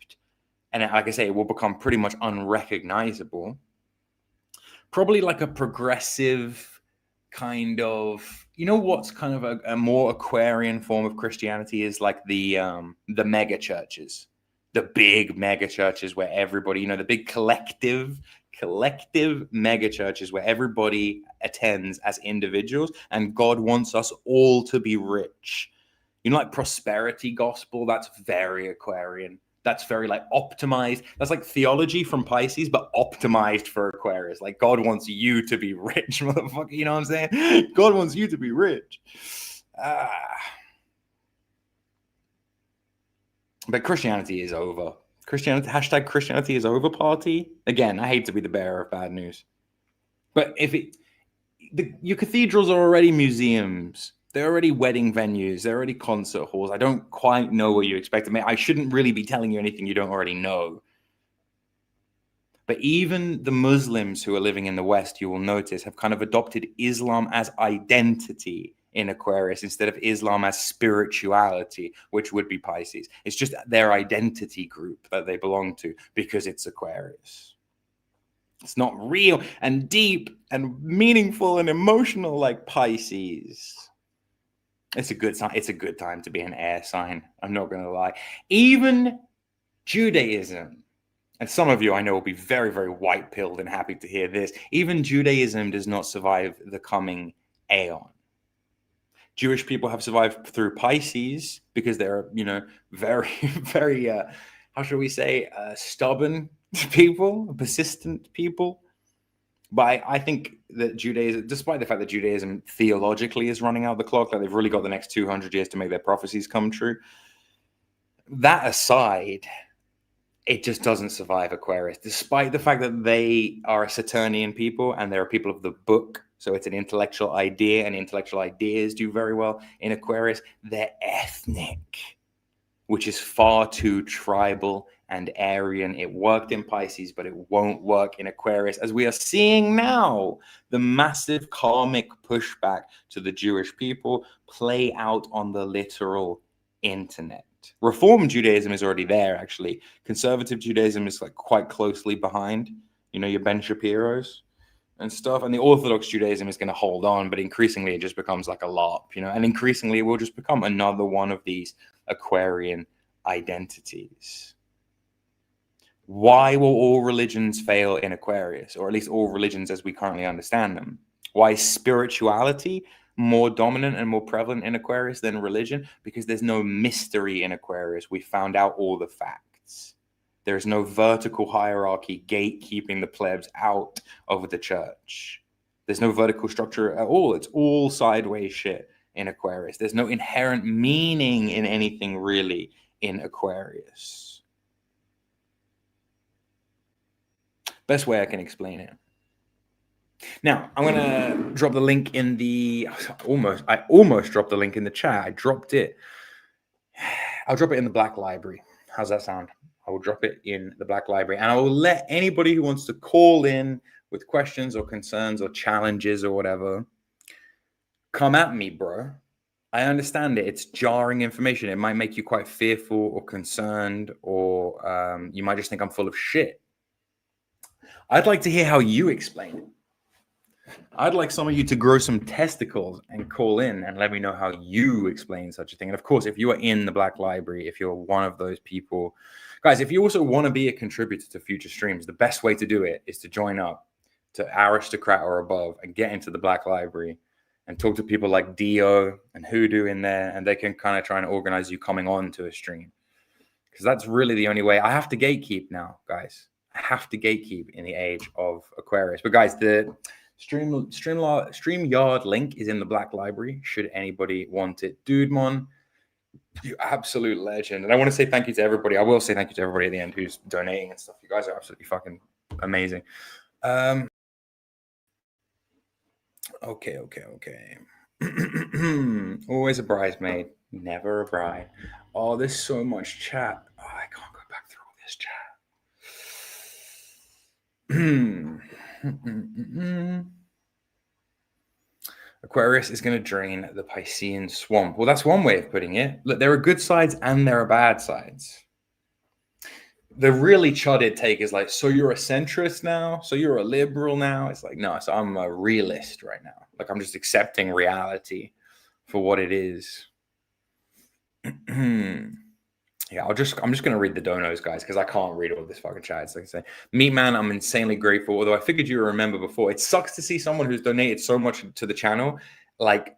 And like I say, it will become pretty much unrecognizable. Probably like a progressive kind of, what's kind of a more Aquarian form of Christianity is like the mega churches, the big mega churches where everybody, the big collective mega churches where everybody attends as individuals, and God wants us all to be rich. Like prosperity gospel, that's very Aquarian. That's very like optimized. That's like theology from Pisces, but optimized for Aquarius. Like God wants you to be rich, motherfucker. You know what I'm saying? God wants you to be rich. But Christianity is over. Christianity is over party. Again, I hate to be the bearer of bad news. But your cathedrals are already museums. They're already wedding venues. They're already concert halls. I don't quite know what you expect of me. I shouldn't really be telling you anything you don't already know. But even the Muslims who are living in the West, you will notice, have kind of adopted Islam as identity in Aquarius instead of Islam as spirituality, which would be Pisces. It's just their identity group that they belong to because it's Aquarius. It's not real and deep and meaningful and emotional like Pisces. It's a good sign. It's a good time to be an air sign. I'm not going to lie. Even Judaism, and some of you I know will be very, very white-pilled and happy to hear this. Even Judaism does not survive the coming aeon. Jewish people have survived through Pisces because they're, very, very how should we say, stubborn people, persistent people. But I think that Judaism, despite the fact that Judaism theologically is running out the clock, like they've really got the next 200 years to make their prophecies come true. That aside, it just doesn't survive Aquarius, despite the fact that they are a Saturnian people and they're people of the book. So it's an intellectual idea, and intellectual ideas do very well in Aquarius. They're ethnic, which is far too tribal and Aryan. It worked in Pisces, but it won't work in Aquarius, as we are seeing now. The massive karmic pushback to the Jewish people play out on the literal internet. Reform Judaism is already there, actually. Conservative Judaism is like quite closely behind, your Ben Shapiro's and stuff. And the Orthodox Judaism is going to hold on, but increasingly it just becomes like a LARP, and increasingly it will just become another one of these Aquarian identities. Why will all religions fail in Aquarius, or at least all religions as we currently understand them? Why is spirituality more dominant and more prevalent in Aquarius than religion? Because there's no mystery in Aquarius. We found out all the facts. There's no vertical hierarchy gatekeeping the plebs out of the church. There's no vertical structure at all. It's all sideways shit in Aquarius. There's no inherent meaning in anything really in Aquarius. Best way I can explain it. Now, I'm going to drop the link in the... I almost dropped the link in the chat. I dropped it. I'll drop it in the Black Library. How's that sound? I will drop it in the Black Library. And I will let anybody who wants to call in with questions or concerns or challenges or whatever, come at me, bro. I understand it. It's jarring information. It might make you quite fearful or concerned, or you might just think I'm full of shit. I'd like to hear how you explain it. I'd like some of you to grow some testicles and call in and let me know how you explain such a thing. And of course, if you are in the Black Library, if you're one of those people, guys, if you also want to be a contributor to future streams, the best way to do it is to join up to Aristocrat or above and get into the Black Library and talk to people like Dio and Hoodoo in there, and they can kind of try and organize you coming on to a stream. Because that's really the only way. I have to gatekeep now, guys. I have to gatekeep in the age of Aquarius. But guys, the StreamYard link is in the Black Library, should anybody want it. Dude, Mon, you absolute legend. And I want to say thank you to everybody. I will say thank you to everybody at the end who's donating and stuff. You guys are absolutely fucking amazing. Okay. Always a bridesmaid, never a bride. Oh, there's so much chat. Oh, I can't go back through all this chat. Aquarius is going to drain the Piscean swamp. Well, that's one way of putting it. Look, there are good sides and there are bad sides. The really chudded take is like, so you're a centrist now? So you're a liberal now? It's like, no, so I'm a realist right now. Like, I'm just accepting reality for what it is. Yeah, I'm just going to read the donos, guys, because I can't read all this fucking chat. It's like I say, Meat Man, I'm insanely grateful. Although I figured you remember before. It sucks to see someone who's donated so much to the channel, like,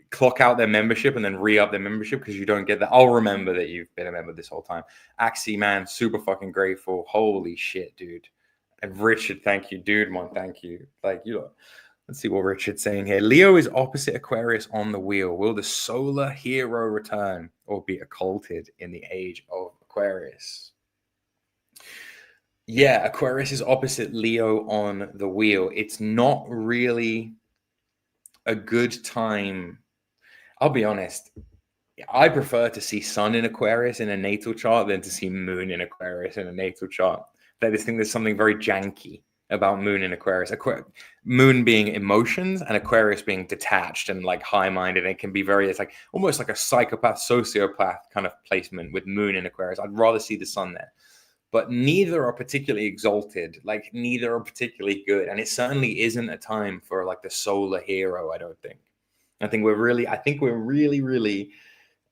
clock out their membership and then re-up their membership because you don't get that. I'll remember that you've been a member this whole time. Axie Man, super fucking grateful. Holy shit, dude. And Richard, thank you. Dude, man, thank you. Like, let's see what Richard's saying here. Leo is opposite Aquarius on the wheel. Will the solar hero return or be occulted in the age of Aquarius? Yeah, Aquarius is opposite Leo on the wheel. It's not really a good time. I'll be honest. I prefer to see Sun in Aquarius in a natal chart than to see Moon in Aquarius in a natal chart. I just think there's something very janky about Moon in Aquarius. Moon being emotions and Aquarius being detached and like high-minded. It can be it's like almost like a psychopath, sociopath kind of placement with Moon in Aquarius. I'd rather see the Sun there. But neither are particularly exalted. Like, neither are particularly good. And it certainly isn't a time for like the solar hero, I don't think. I think we're really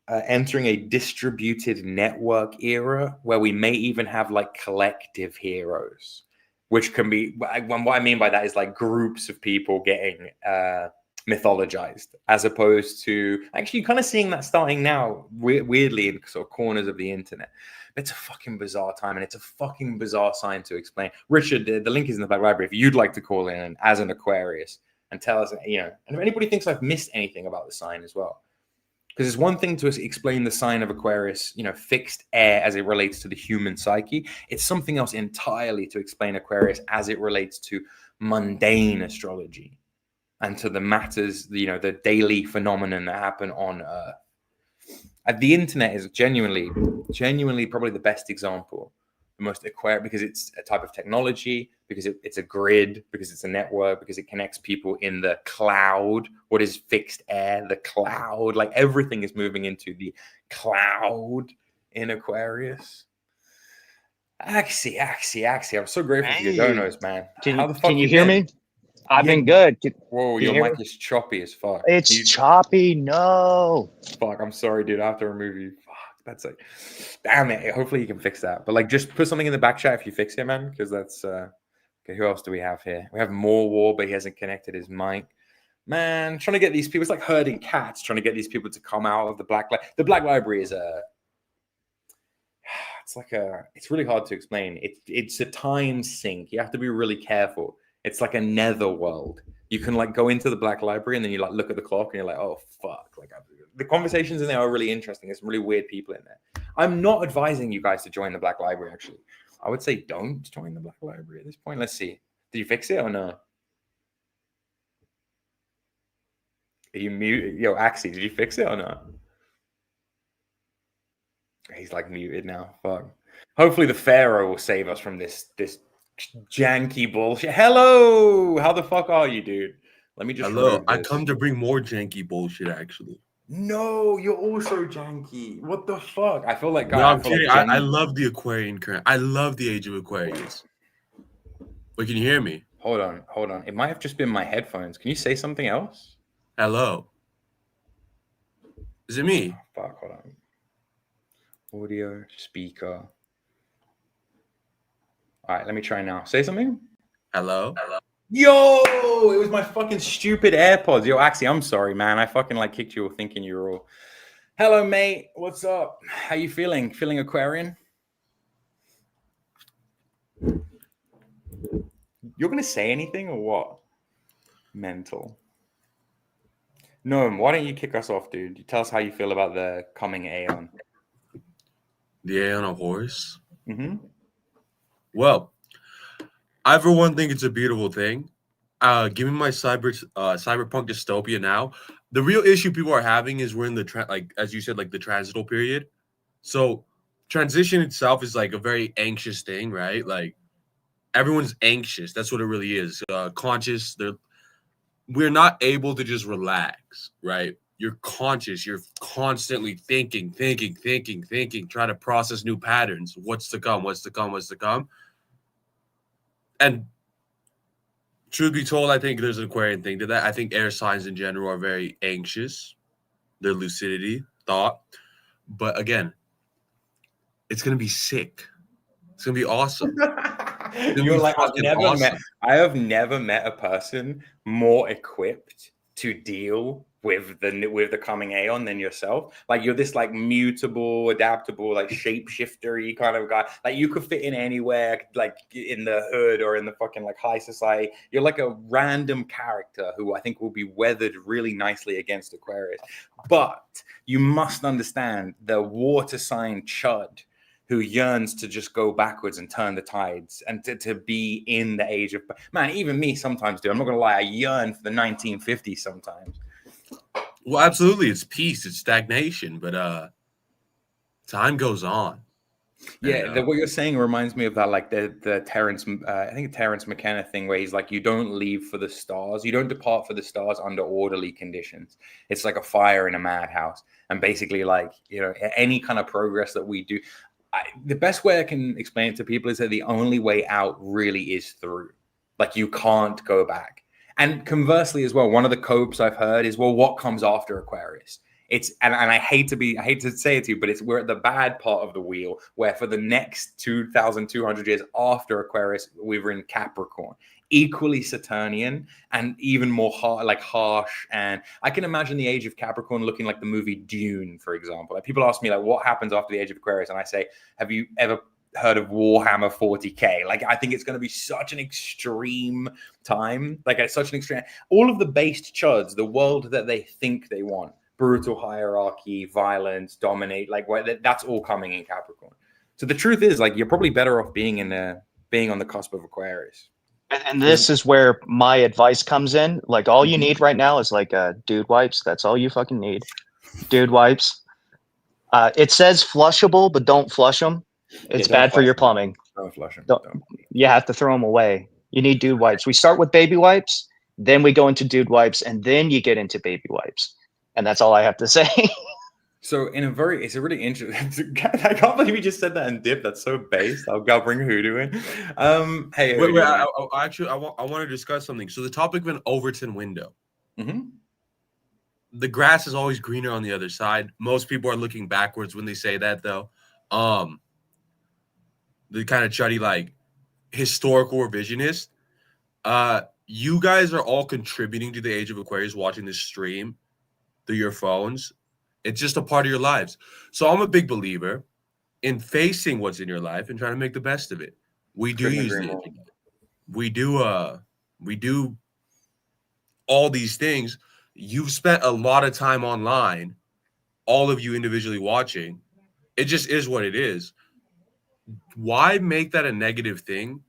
entering a distributed network era where we may even have like collective heroes, which can be, what I mean by that is like groups of people getting mythologized, as opposed to, actually kind of seeing that starting now weirdly in sort of corners of the internet. It's a fucking bizarre time, and it's a fucking bizarre sign to explain. Richard, the link is in the back library if you'd like to call in as an Aquarius and tell us, and if anybody thinks I've missed anything about the sign as well. Because it's one thing to explain the sign of Aquarius, fixed air as it relates to the human psyche. It's something else entirely to explain Aquarius as it relates to mundane astrology and to the matters, the daily phenomenon that happen on Earth. The internet is genuinely probably the best example, the most Aquarius, because it's a type of technology, because it's a grid, because it's a network, because it connects people in the cloud. What is fixed air? The cloud. Like everything is moving into the cloud in Aquarius. Axie. I'm so grateful for your donos, man. How the fuck can you hear me? I've been good. Whoa, your mic is choppy as fuck. It's choppy. No. Fuck, I'm sorry, dude. I have to remove you. Fuck, that's like, damn it. Hopefully you can fix that. But like, just put something in the back chat if you fix it, man. Because that's okay. Who else do we have here? We have More War, but he hasn't connected his mic. Man, trying to get these people. It's like herding cats. Trying to get these people to come out of the Black Library. The Black Library is it's really hard to explain. It's a time sink. You have to be really careful. It's like a netherworld. You can like go into the Black Library and then you like look at the clock and you're like, oh fuck. Like the conversations in there are really interesting. There's some really weird people in there. I'm not advising you guys to join the Black Library, actually. I would say don't join the Black Library at this point. Let's see. Did you fix it or no? Are you muted? Yo, Axie, did you fix it or not? He's like muted now. Fuck. Hopefully the Pharaoh will save us from this janky bullshit. Hello, how the fuck are you, dude? Let me just. Hello, I come to bring more janky bullshit. Actually, no, you're also janky. What the fuck? I feel like. No, I'm kidding. I love the Aquarian current. I love the Age of Aquarius. Wait, can you hear me? Hold on. It might have just been my headphones. Can you say something else? Hello. Is it me? Oh, fuck. Hold on. Audio speaker. All right, let me try now. Say something. Hello. Yo, it was my fucking stupid AirPods. Yo, Axie, I'm sorry, man. I fucking like kicked you thinking you were all. Hello, mate. What's up? How you feeling? Feeling Aquarian? You're gonna say anything or what? Mental. Noam, why don't you kick us off, dude? You tell us how you feel about the coming Aeon. The Aeon of Horus. Mm-hmm. Well, I for one think it's a beautiful thing. Give me my cyberpunk dystopia now. The real issue people are having is we're in the as you said, like the transital period. So transition itself is like a very anxious thing, right? Like everyone's anxious. That's what it really is. Conscious. We're not able to just relax, right? You're conscious. You're constantly thinking, trying to process new patterns. What's to come? And truth be told, I think there's an Aquarian thing to that. I think air signs in general are very anxious. Their lucidity, thought. But again, it's going to be sick. It's going to be awesome. You're like, I have never met a person more equipped to deal with the coming Aeon than yourself. Like you're this like mutable, adaptable, like shapeshifter-y kind of guy. Like you could fit in anywhere, like in the hood or in the fucking like high society. You're like a random character who I think will be weathered really nicely against Aquarius. But you must understand the water sign chud who yearns to just go backwards and turn the tides and to be in the age of... Man, even me sometimes do. I'm not going to lie. I yearn for the 1950s sometimes. Well, absolutely. It's peace. It's stagnation. But time goes on. Yeah, what you're saying reminds me of that, like the Terrence, I think Terrence McKenna thing where he's like, you don't leave for the stars. You don't depart for the stars under orderly conditions. It's like a fire in a madhouse. And basically like, any kind of progress that we do... the best way I can explain it to people is that the only way out really is through. Like you can't go back. And conversely as well, one of the copes I've heard is, well, what comes after Aquarius? And I hate to say it to you, but we're at the bad part of the wheel, where for the next 2,200 years after Aquarius, we were in Capricorn, equally Saturnian and even more harsh. And I can imagine the age of Capricorn looking like the movie Dune, for example. Like, people ask me, like, what happens after the age of Aquarius? And I say, have you ever heard of Warhammer 40K? Like, I think it's going to be such an extreme time. Like, it's such an extreme. All of the based chuds, the world that they think they want, brutal hierarchy, violence, dominate, like, that's all coming in Capricorn. So the truth is, like, you're probably better off being on the cusp of Aquarius. And this is where my advice comes in. Like, all you need right now is like dude wipes. That's all you fucking need. Dude wipes. It says flushable, but don't flush them. It's bad for your plumbing. Don't flush them. You have to throw them away. You need dude wipes. We start with baby wipes, then we go into dude wipes, and then you get into baby wipes. And that's all I have to say. So it's a really interesting. I can't believe you just said that in dip. That's so base. I'll bring Hoodoo in. Hey, wait. I want to discuss something. So the topic of an Overton window. Mm-hmm. The grass is always greener on the other side. Most people are looking backwards when they say that, though. The kind of chuddy, like, historical revisionist. You guys are all contributing to the Age of Aquarius watching this stream through your phones. It's just a part of your lives. So I'm a big believer in facing what's in your life and trying to make the best of it. We do use the internet. We do all these things. You've spent a lot of time online, all of you individually watching. It just is what it is. Why make that a negative thing?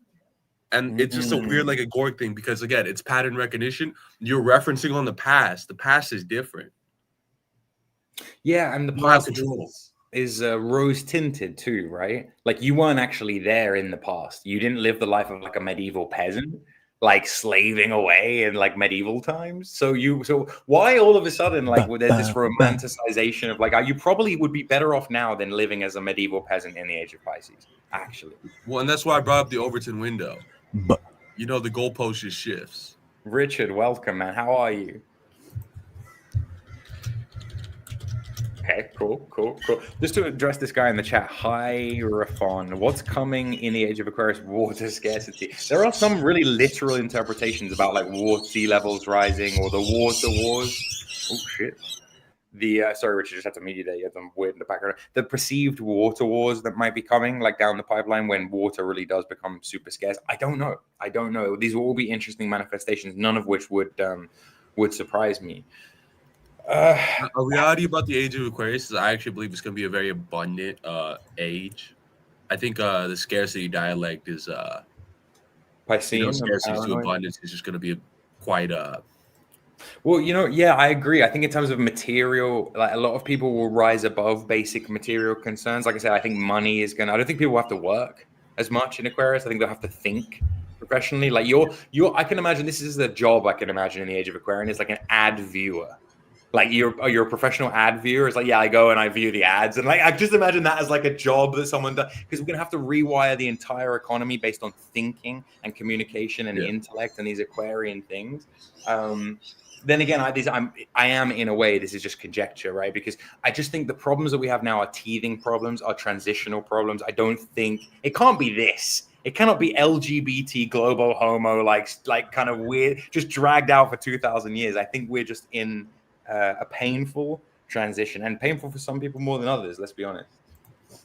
And it's just a weird, like, agoric thing, because, again, it's pattern recognition. You're referencing on the past. The past is different. Yeah, and the past is rose tinted too, right? Like, you weren't actually there in the past. You didn't live the life of, like, a medieval peasant, like, slaving away in, like, medieval times. So why all of a sudden, like, there's this romanticization of, like, you probably would be better off now than living as a medieval peasant in the Age of Pisces, actually. Well, and that's why I brought up the Overton window. But the goalpost just shifts. Richard, welcome, man. How are you? Okay, cool. Just to address this guy in the chat, Hierophon, what's coming in the Age of Aquarius? Water scarcity. There are some really literal interpretations about, like, sea levels rising or the water wars. Oh, shit. Sorry, Richard, just had to mute you there. You had some weird in the background. The perceived water wars that might be coming, like, down the pipeline, when water really does become super scarce. I don't know. These will all be interesting manifestations, none of which would surprise me. A reality about the Age of Aquarius is I actually believe it's going to be a very abundant age. I think the scarcity dialect is Piscean. Scarcity to abundance is just going to be quite Well, yeah, I agree. I think in terms of material, like, a lot of people will rise above basic material concerns. Like I said, I think money is I don't think people have to work as much in Aquarius. I think they'll have to think professionally. Like, I can imagine this is the job I can imagine in the Age of Aquarius. It's like an ad viewer. Like, you're a professional ad viewer. It's like, yeah, I go and I view the ads. And, like, I just imagine that as, like, a job that someone does. Because we're going to have to rewire the entire economy based on thinking and communication and intellect and these Aquarian things. Then again, I am, in a way, this is just conjecture, right? Because I just think the problems that we have now are teething problems, are transitional problems. I don't think it can't be this. It cannot be LGBT, global homo, like kind of weird, just dragged out for 2,000 years. I think we're just in a painful transition, and painful for some people more than others. Let's be honest.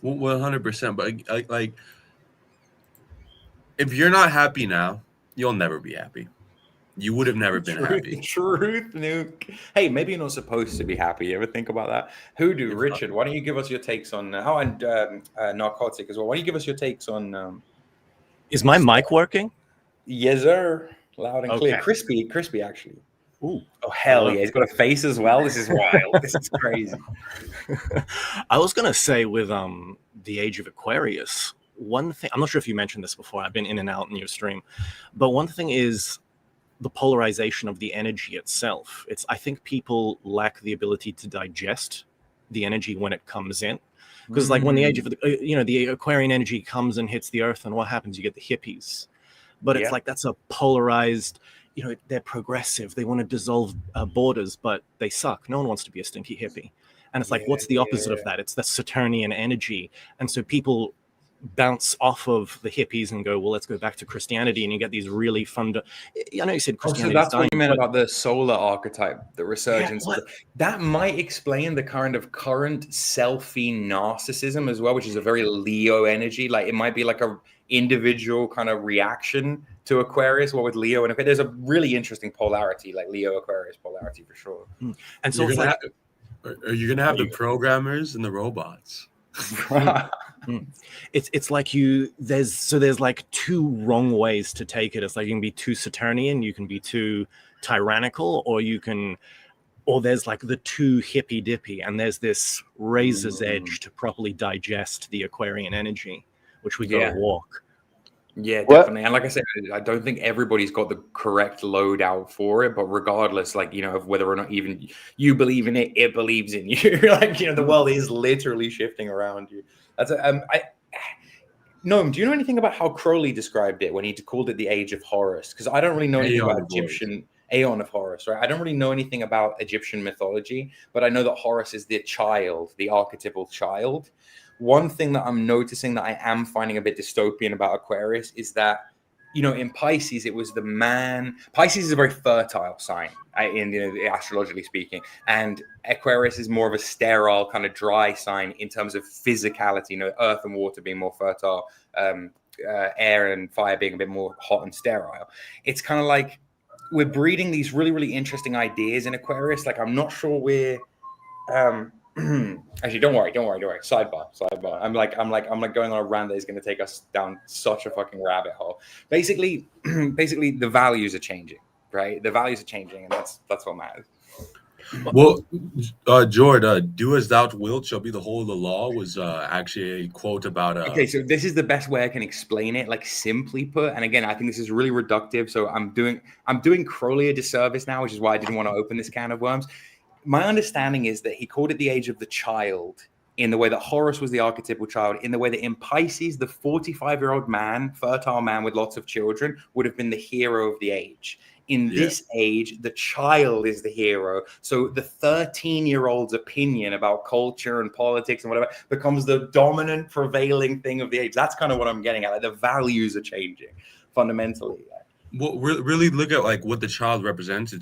100%. But like, if you're not happy now, you'll never be happy. You would have never been happy. Truth, Nuke. Hey, maybe you're not supposed to be happy. You ever think about that? Hoodoo, Richard, why don't you give us your takes on and Narcotic as well? Why don't you give us your takes on? Is my mic working? Yes, sir. Loud and clear. Crispy, actually. Ooh. Oh, hell yeah. He's got a face as well. This is wild. This is crazy. I was going to say with the Age of Aquarius, one thing, I'm not sure if you mentioned this before. I've been in and out in your stream. But one thing is the polarization of the energy itself. I think people lack the ability to digest the energy when it comes in. Because like when the Age of, the Aquarian energy comes and hits the earth, and what happens? You get the hippies. But it's like, that's a polarized, you know, they're progressive. They want to dissolve borders, but they suck. No one wants to be a stinky hippie. And it's like, what's the opposite of that? It's the Saturnian energy. And so people bounce off of the hippies and go, well, let's go back to Christianity. And you get these really fun. I know you said Christianity. So that's what you meant about the solar archetype, the resurgence. That might explain the kind of current selfie narcissism as well, which is a very Leo energy. Like it might be like a individual kind of reaction to Aquarius, what with Leo and there's a really interesting polarity, like Leo Aquarius polarity for sure. And so are you gonna have the programmers and the robots? It's like there's like two wrong ways to take it. It's like you can be too Saturnian, you can be too tyrannical, or there's like the too hippy dippy, and there's this razor's edge to properly digest the Aquarian energy, which we gotta walk. Yeah, definitely. And like I said, I don't think everybody's got the correct loadout for it, but regardless, like, you know, of whether or not even you believe in it, it believes in you. Like, you know, the world is literally shifting around you. That's Noam, do you know anything about how Crowley described it when he called it the Age of Horus? Because I don't really know anything about Egyptian Aeon of Horus, right? I don't really know anything about Egyptian mythology, but I know that Horus is the child, the archetypal child. One thing that I'm noticing that I am finding a bit dystopian about Aquarius is that, you know, in Pisces, it was the man. Pisces is a very fertile sign, astrologically speaking. And Aquarius is more of a sterile, kind of dry sign in terms of physicality, you know, earth and water being more fertile, air and fire being a bit more hot and sterile. It's kind of like we're breeding these really, really interesting ideas in Aquarius. Like, I'm not sure we're... actually, don't worry. Sidebar. I'm like going on a rant that is going to take us down such a fucking rabbit hole. Basically, the values are changing, right? The values are changing, and that's what matters. Well, Jord, do as thou wilt shall be the whole of the law was actually a quote about. Okay, so this is the best way I can explain it, like simply put. And again, I think this is really reductive. So I'm doing Crowley a disservice now, which is why I didn't want to open this can of worms. My understanding is that he called it the age of the child in the way that Horus was the archetypal child, in the way that in Pisces, the 45-year-old man, fertile man with lots of children, would have been the hero of the age. In this age, the child is the hero. So the 13-year-old's opinion about culture and politics and whatever becomes the dominant prevailing thing of the age. That's kind of what I'm getting at. Like, the values are changing fundamentally. Well, really look at like what the child represents.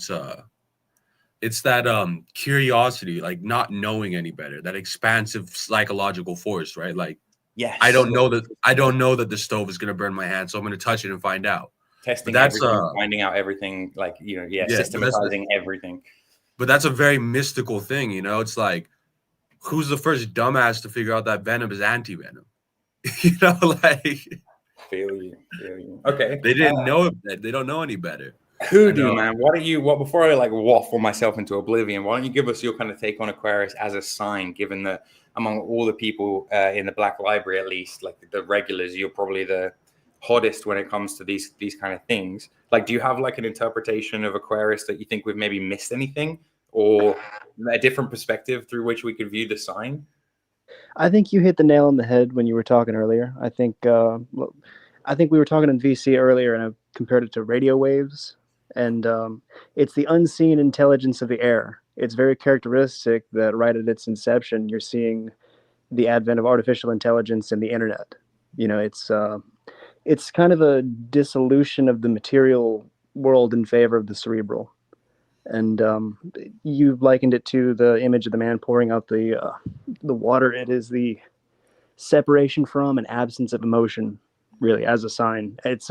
It's that curiosity, like not knowing any better, that expansive psychological force, right? Like, yes, I don't know that the stove is going to burn my hand, so I'm going to touch it and find out. Testing everything, finding out everything, like, you know, systematizing everything. But that's a very mystical thing, you know? It's like, who's the first dumbass to figure out that venom is anti-venom? You know, like... Feel you. Okay. They didn't know it. They don't know any better. Hoodoo, man. Before I like waffle myself into oblivion, why don't you give us your kind of take on Aquarius as a sign, given that among all the people in the Black Library, at least, like the regulars, you're probably the hottest when it comes to these kind of things. Like, do you have like an interpretation of Aquarius that you think we've maybe missed anything, or a different perspective through which we could view the sign? I think you hit the nail on the head when you were talking earlier. I think we were talking in VC earlier, and I compared it to radio waves. And it's the unseen intelligence of the air. It's very characteristic that right at its inception, you're seeing the advent of artificial intelligence and the internet. You know, it's kind of a dissolution of the material world in favor of the cerebral. And you likened it to the image of the man pouring out the water. It is the separation from and absence of emotion, really, as a sign. It's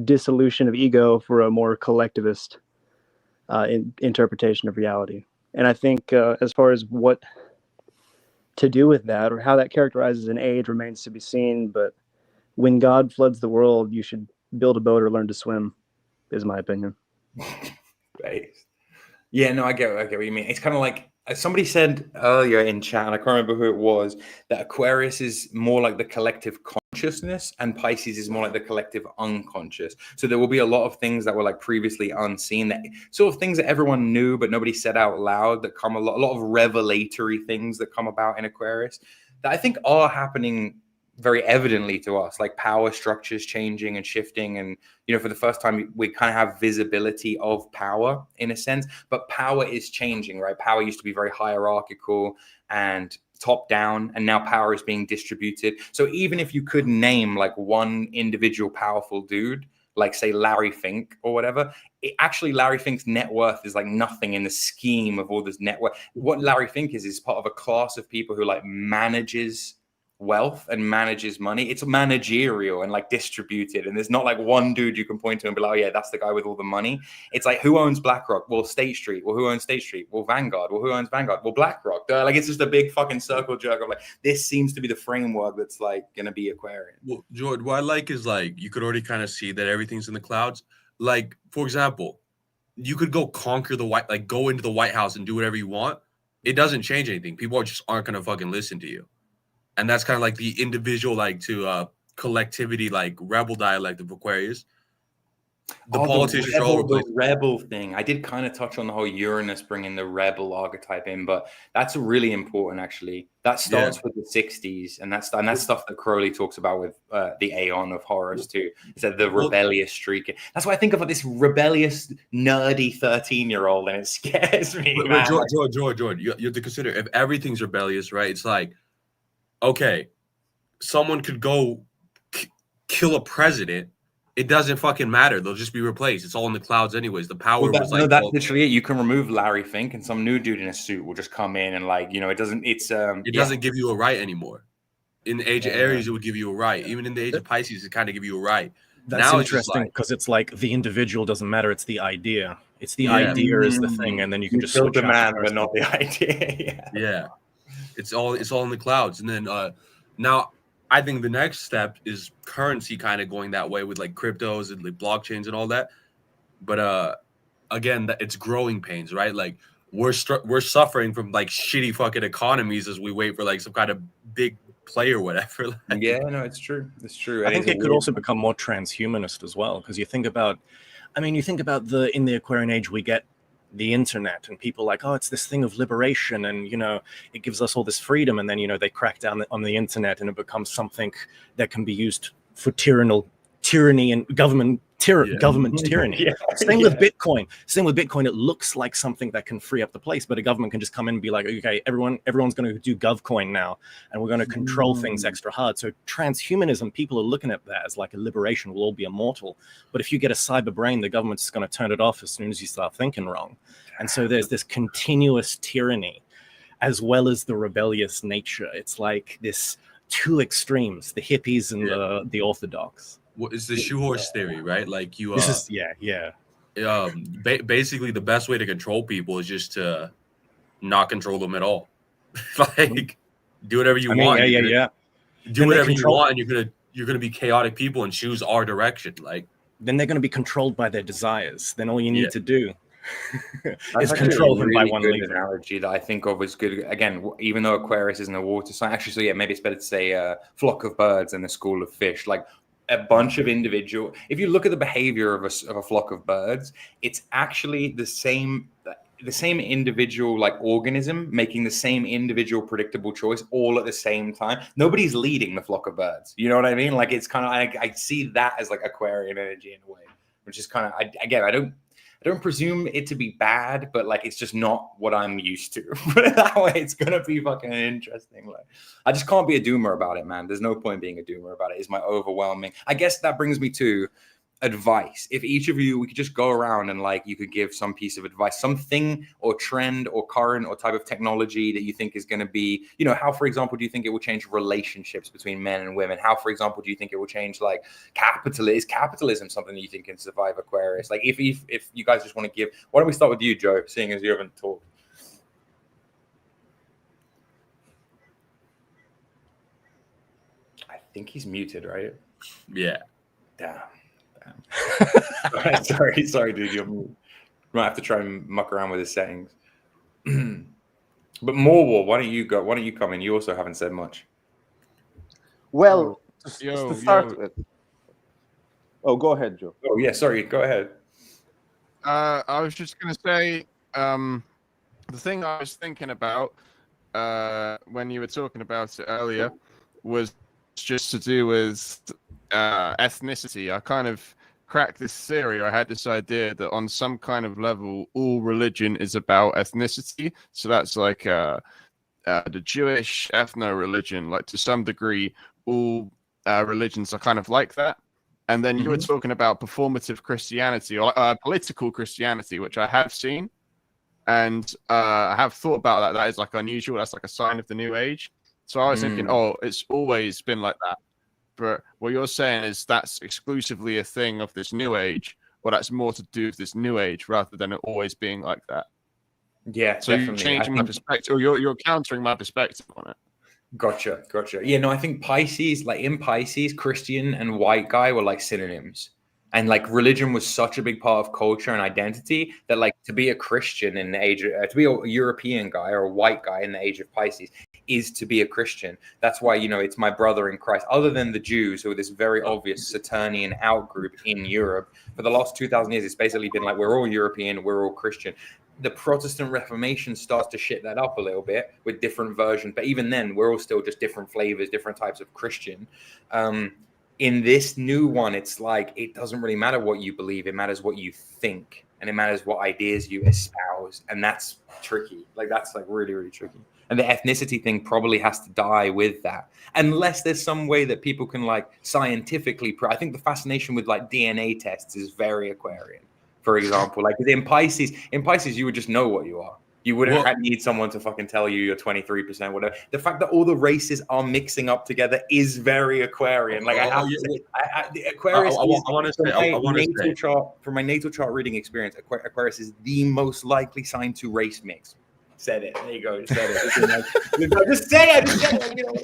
dissolution of ego for a more collectivist interpretation of reality. And I think as far as what to do with that or how that characterizes an age remains to be seen. But when God floods the world, you should build a boat or learn to swim, is my opinion. Right. Yeah, no, I get what you mean. It's kind of like somebody said earlier in chat, and I can't remember who it was, that Aquarius is more like the collective consciousness and Pisces is more like the collective unconscious. So there will be a lot of things that were like previously unseen, that sort of things that everyone knew but nobody said out loud, that come a lot of revelatory things that come about in Aquarius that I think are happening very evidently to us, like power structures changing and shifting. And, for the first time, we kind of have visibility of power in a sense, but power is changing, right? Power used to be very hierarchical and top down, and now power is being distributed. So even if you could name like one individual powerful dude, like say Larry Fink or whatever, Larry Fink's net worth is like nothing in the scheme of all this net worth. What Larry Fink is part of a class of people who like manages wealth and manages money. It's managerial and like distributed, and there's not like one dude you can point to and be like, oh yeah, that's the guy with all the money. It's like, who owns BlackRock? Well, State Street. Well, who owns State Street? Well, Vanguard. Well, who owns Vanguard? Well, BlackRock. Like, it's just a big fucking circle jerk of like, this seems to be the framework that's like gonna be Aquarian. Well, George, what I like is like you could already kind of see that everything's in the clouds. Like, for example, you could go conquer go into the White House and do whatever you want. It doesn't change anything. People just aren't gonna fucking listen to you. And that's kind of like the individual, like to collectivity, like rebel dialect of Aquarius. The politicians are all over the place. The rebel thing. I did kind of touch on the whole Uranus bringing the rebel archetype in, but that's really important actually. That starts with the 60s, and that's stuff that Crowley talks about with the Aeon of Horus too. It's like the rebellious streak. That's why I think of this rebellious, nerdy 13-year-old, and it scares me. George, you have to consider if everything's rebellious, right? It's like, okay, someone could go kill a president. It doesn't fucking matter. They'll just be replaced. It's all in the clouds anyways. The power was like... No, that's literally it. You can remove Larry Fink and some new dude in a suit will just come in and like, it doesn't... It doesn't give you a right anymore. In the Age of Aries, it would give you a right. Even in the Age of Pisces, it kind of give you a right. That's now interesting because it's like the individual doesn't matter. It's the idea. It's the idea is the thing, and then you can just switch the man, but not the idea. Yeah. It's all in the clouds. And then now... I think the next step is currency kind of going that way with like cryptos and like blockchains and all that. But again, it's growing pains, right? Like we're suffering from like shitty fucking economies as we wait for like some kind of big play or whatever. Like, yeah, no, it's true. It's true. I think it could also become more transhumanist as well, because you think about in the Aquarian age we get the internet and people like, oh, it's this thing of liberation and it gives us all this freedom, and then they crack down on the internet and it becomes something that can be used for tyranny and government tyranny. Same with Bitcoin. It looks like something that can free up the place, but a government can just come in and be like, okay, everyone's going to do GovCoin now, and we're going to control things extra hard. So transhumanism, people are looking at that as like a liberation. We'll all be immortal. But if you get a cyber brain, the government's going to turn it off as soon as you start thinking wrong. And so there's this continuous tyranny as well as the rebellious nature. It's like this two extremes, the hippies and the orthodox. Well, it's the shoe horse theory, right? Like you this is basically the best way to control people is just to not control them at all. Like do whatever you want. Do whatever you want, and you're gonna be chaotic people and choose our direction. Like then they're gonna be controlled by their desires. Then all you need to do is control them by one lever. Analogy that I think of is good. Again, even though Aquarius isn't a water sign, actually, so maybe it's better to say flock of birds and a school of fish. Like a bunch of individual. If you look at the behavior of a flock of birds, it's actually the same individual like organism making the same individual predictable choice all at the same time. Nobody's leading the flock of birds. You know what I mean? Like it's kind of I see that as like Aquarian energy in a way, which is kind of I don't presume it to be bad, but like it's just not what I'm used to. Put it that way, it's gonna be fucking interesting. Like I just can't be a doomer about it, man. There's no point being a doomer about it. It's my overwhelming. I guess that brings me to advice. If each of you, we could just go around and like you could give some piece of advice, something or trend or current or type of technology that you think is going to be, how, for example, do you think it will change relationships between men and women? How, for example, do you think it will change like capitalism? Is capitalism something that you think can survive Aquarius? Like if you guys just want to give, why don't we start with you, Joe, seeing as you haven't talked? I think he's muted, right? Yeah. Damn. sorry, dude. You might have to try and muck around with his settings. But Morwar, why don't you go? Why don't you come in? You also haven't said much. Well, to start with. Oh, go ahead, Joe. Oh yeah, sorry. Go ahead. I was just going to say the thing I was thinking about when you were talking about it earlier was just to do with ethnicity. I kind of cracked this theory. I had this idea that on some kind of level, all religion is about ethnicity. So that's like the Jewish ethno-religion, like to some degree, all religions are kind of like that. And then you were talking about performative Christianity or political Christianity, which I have seen. And I have thought about that. That is like unusual. That's like a sign of the new age. So I was thinking, oh, it's always been like that. But what you're saying is that's exclusively a thing of this new age, or that's more to do with this new age rather than it always being like that. Yeah, so definitely. You're changing my perspective, or you're countering my perspective on it. Gotcha. Yeah, no, I think Pisces, like in Pisces, Christian and white guy were like synonyms. And like religion was such a big part of culture and identity that like to be a Christian in the age of, to be a European guy or a white guy in the age of Pisces is to be a Christian. That's why, you know, it's my brother in Christ. Other than the Jews, who are this very obvious Saturnian outgroup in Europe, for the last 2,000 years, it's basically been like, we're all European, we're all Christian. The Protestant Reformation starts to shit that up a little bit with different versions. But even then, we're all still just different flavors, different types of Christian. In this new one, it's like, it doesn't really matter what you believe. It matters what you think. And it matters what ideas you espouse. And that's tricky. Like, that's like really, really tricky. And the ethnicity thing probably has to die with that. Unless there's some way that people can like scientifically, I think the fascination with like DNA tests is very Aquarian. For example, like in Pisces, you would just know what you are. You wouldn't need someone to fucking tell you you're 23%, whatever. The fact that all the races are mixing up together is very Aquarian. Like I have to say, the Aquarius from my natal chart reading experience, Aquarius is the most likely sign to race mix. Said it. There you go. Said it. Just say it. You know?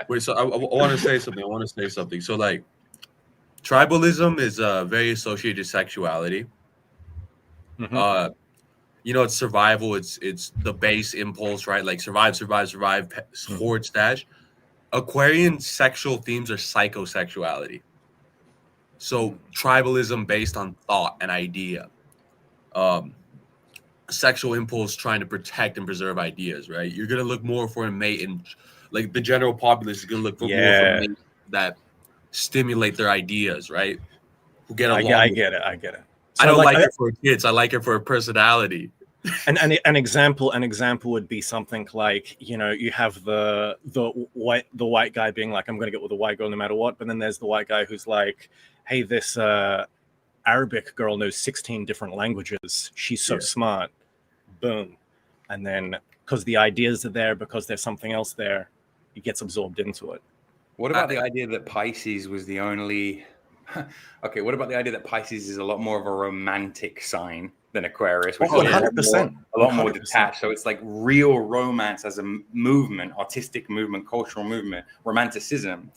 Wait, so I want to say something. So like, tribalism is very associated with sexuality. You know, it's survival. It's the base impulse, right? Like survive, hoard, stash. Aquarian sexual themes are psychosexuality. So tribalism based on thought and idea. Sexual impulse trying to protect and preserve ideas, right? You're gonna look more for a mate, and like the general populace is gonna look for more for a mate that stimulate their ideas, right? Who get along. I get it. So I don't like it for kids. I like it for a personality. And an example would be something like, you know, you have the white guy being like, I'm going to get with a white girl no matter what, but then there's the white guy who's like, hey, this Arabic girl knows 16 different languages. She's so smart. Boom. And then because the ideas are there, because there's something else there, he gets absorbed into it. What about the idea that Pisces was the only... Okay, what about the idea that Pisces is a lot more of a romantic sign than Aquarius, which is 100%. A lot more detached. So it's like real romance as a movement, artistic movement, cultural movement, romanticism,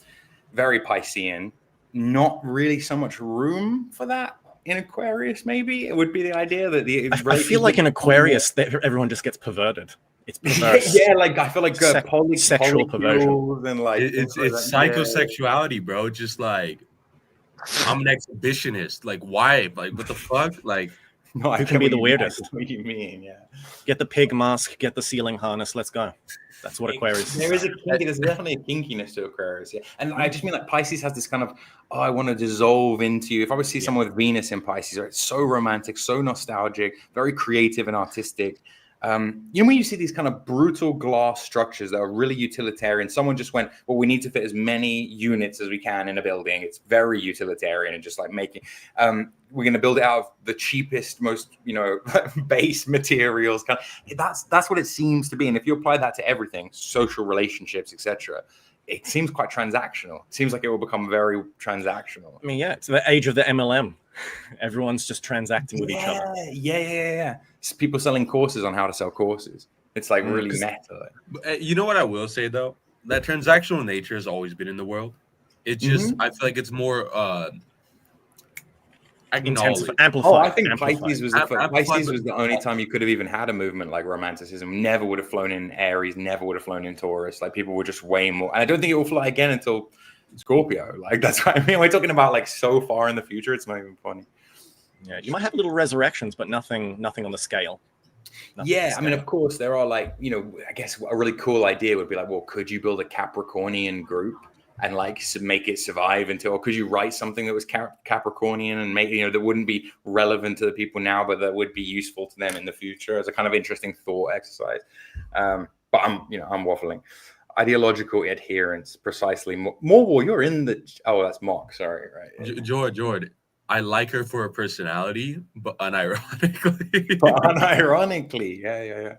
very Piscean. Not really so much room for that in Aquarius, maybe. It would be the idea that I feel like in Aquarius, everyone just gets perverted. It's perverse. Yeah, like I feel like sexual perversion. And like it's psychosexuality, bro. Just like, I'm an exhibitionist. Like, why? Like, what the fuck? Like, no, who can be the weirdest? What do you mean? Yeah. Get the pig mask. Get the ceiling harness. Let's go. That's what Aquarius is. There's definitely a kinkiness to Aquarius. Yeah, and I just mean like Pisces has this kind of, I want to dissolve into you. If I would see someone with Venus in Pisces, right, it's so romantic, so nostalgic, very creative and artistic. You know, when you see these kind of brutal glass structures that are really utilitarian, someone just went, well, we need to fit as many units as we can in a building. It's very utilitarian and just like making, we're going to build it out of the cheapest, most, you know, base materials. That's what it seems to be. And if you apply that to everything, social relationships, etc., it seems quite transactional. It seems like it will become very transactional. I mean, yeah, it's the age of the MLM. Everyone's just transacting with each other. Yeah. It's people selling courses on how to sell courses. It's like really meta. You know what I will say though? That transactional nature has always been in the world. It's just I feel like it's more amplified. Oh, I think Pisces was the only time you could have even had a movement like romanticism. Never would have flown in Aries, never would have flown in Taurus. Like people were just way more. And I don't think it will fly again until Scorpio. Like that's what I mean. We're talking about like so far in the future. It's not even funny. Yeah, you might have little resurrections, but nothing on the scale. I mean, of course, there are like, you know, I guess a really cool idea would be like, well, could you build a Capricornian group and like make it survive until, or could you write something that was Capricornian and make, that wouldn't be relevant to the people now, but that would be useful to them in the future as a kind of interesting thought exercise. But I'm waffling. Ideological adherence, precisely. More, you're in the. Oh, that's Mock. Sorry, right. George. I like her for her personality, but unironically. Yeah.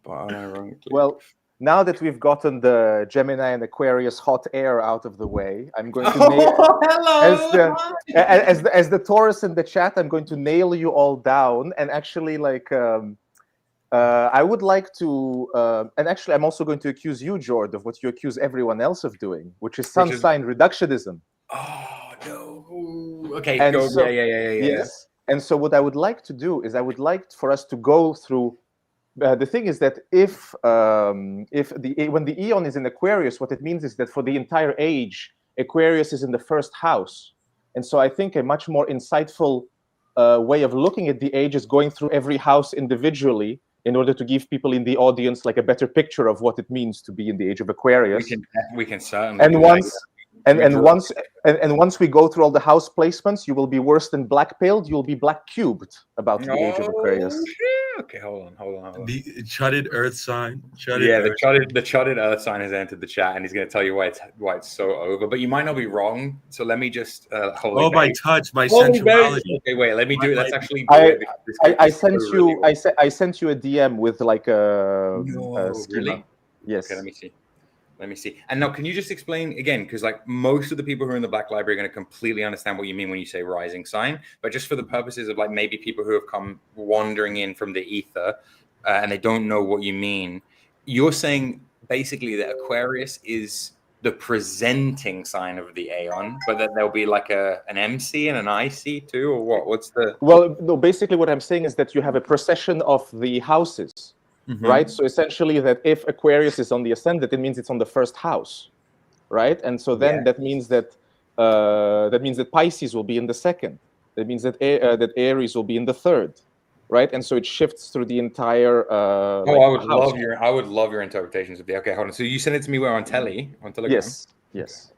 But unironically. Well, now that we've gotten the Gemini and Aquarius hot air out of the way, I'm going to nail as the Taurus in the chat. I'm going to nail you all down, and actually, I would like to, and actually, I'm also going to accuse you, Jord, of what you accuse everyone else of doing, which is sun sign reductionism. Oh no! Okay, and go. So, yeah. Yes. And so, what I would like to do is, I would like for us to go through. The thing is that when the Eon is in Aquarius, what it means is that for the entire age, Aquarius is in the first house, and so I think a much more insightful way of looking at the age is going through every house individually, in order to give people in the audience like a better picture of what it means to be in the age of Aquarius. We can certainly. And once we go through all the house placements, you will be worse than black-pilled. You'll be black-cubed about the age of Aquarius. Okay, hold on. The chutted Earth sign. The chutted Earth sign has entered the chat, and he's going to tell you why it's so over. But you might not be wrong. So let me just hold. My touch, my sensuality. Okay, wait. Let me do it. Let's actually. I sent you. I sent you a DM with like a. Really? Yes. Okay, let me see. And now, can you just explain again? Because like most of the people who are in the Black Library are going to completely understand what you mean when you say rising sign. But just for the purposes of like maybe people who have come wandering in from the ether and they don't know what you mean, you're saying basically that Aquarius is the presenting sign of the Aeon, but that there'll be like an MC and an IC too, or what? What's the? Well, no. Basically, what I'm saying is that you have a procession of the houses. Mm-hmm. Right, so essentially, that if Aquarius is on the ascendant, it means it's on the first house, right? And so then that means that Pisces will be in the second. That means that Aries will be in the third, right? And so it shifts through the entire. I would love your interpretations of the. Okay, hold on. So you sent it to me where on Telegram? Yes.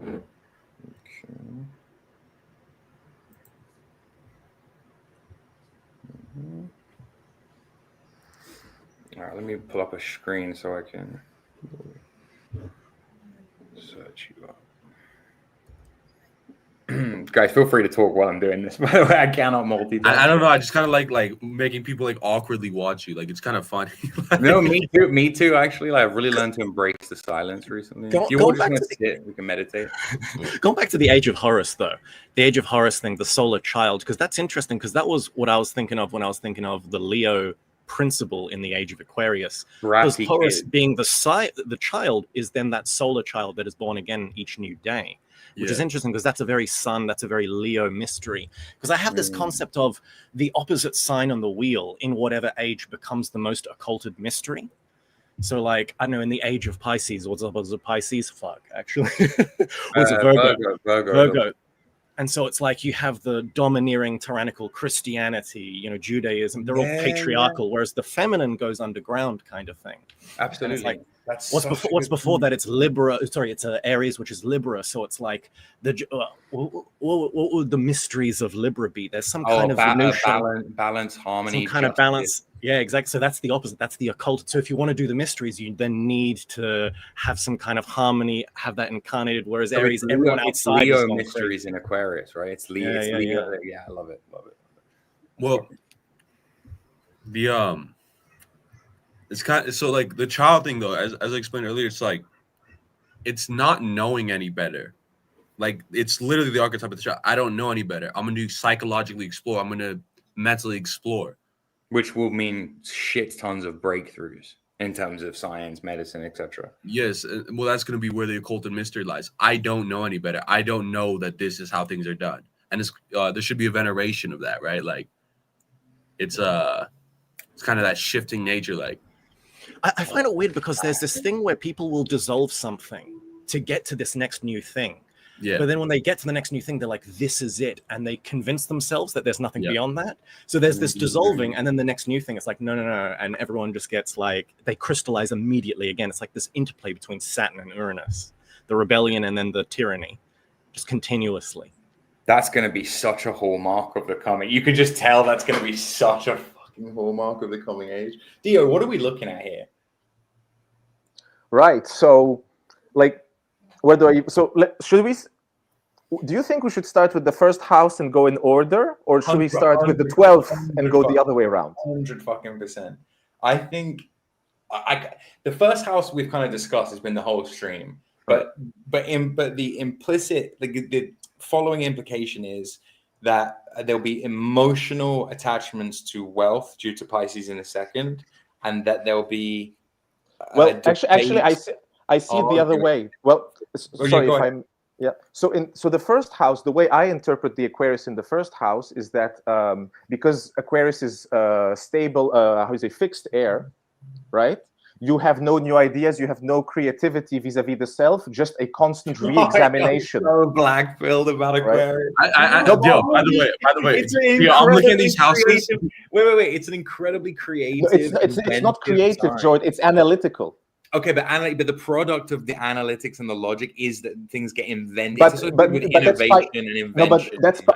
Okay. All right, let me pull up a screen so I can search you up. Guys, feel free to talk while I'm doing this. By the way, I cannot multitask. I don't know. I just kind of like making people like awkwardly watch you. Like it's kind of funny. No, me too. Actually, I've really learned to embrace the silence recently. We can meditate. Going back to the Age of Horus, though, the Age of Horus thing, the solar child, because that's interesting. Because that was what I was thinking of when I was thinking of the Leo principle in the Age of Aquarius. Because Horus being the child is then that solar child that is born again each new day. Which is interesting because that's a very Leo mystery. Because I have this concept of the opposite sign on the wheel in whatever age becomes the most occulted mystery. So, like, I don't know, in the Age of Pisces, what's the opposite of Pisces? Fuck, actually. What's it, Virgo. And so it's like you have the domineering, tyrannical Christianity, Judaism. They're all patriarchal, whereas the feminine goes underground kind of thing. Absolutely. It's like, what's before that? It's Libra. Sorry, it's Aries, which is Libra. So it's like what would the mysteries of Libra be? There's some kind of balance, harmony, some kind of balance. Yeah, exactly. So that's the opposite. That's the occult. So if you want to do the mysteries, you then need to have some kind of harmony, have that incarnated. Whereas Aries, everyone outside Leo is mysteries in Aquarius, right? It's Leo. Yeah, I love it. Well, it's kind of so like the child thing though, as I explained earlier, it's like it's not knowing any better. Like it's literally the archetype of the child. I don't know any better. I'm gonna psychologically explore. I'm gonna mentally explore. Which will mean shit tons of breakthroughs in terms of science, medicine, etc. Yes. Well, that's going to be where the occult and mystery lies. I don't know any better. I don't know that this is how things are done. And there should be a veneration of that, right? Like it's kind of that shifting nature. Like I find it weird because there's this thing where people will dissolve something to get to this next new thing. Yeah. But then when they get to the next new thing, they're like, this is it. And they convince themselves that there's nothing Yeah. beyond that. So there's this Mhm. dissolving, and then the next new thing, it's like, no. And everyone just gets like, they crystallize immediately again. It's like this interplay between Saturn and Uranus, the rebellion and then the tyranny, just continuously. That's going to be such a hallmark of the coming. You can just tell that's going to be such a fucking hallmark of the coming age. Dio, what are we looking at here? Right. So, like, where do I? So, should we? Do you think we should start with the first house and go in order, or should we start with the 12th and go the other way around? 100%. I think the first house we've kind of discussed has been the whole stream, but the implicit, the following implication is that there'll be emotional attachments to wealth due to Pisces in a second, and that there'll be well, actually, I see it the other way. Well, sorry if I'm. Yeah. So the first house, the way I interpret the Aquarius in the first house is that because Aquarius is stable, fixed air, right? You have no new ideas, you have no creativity vis-a-vis the self, just a constant re-examination. So black-pilled about Aquarius. Right? By the way, I'm looking at these houses. Wait. It's an incredibly creative. No, it's not creative, sign. Jordan. It's analytical. Okay, but the product of the analytics and the logic is that things get invented. But innovation and invention. No, but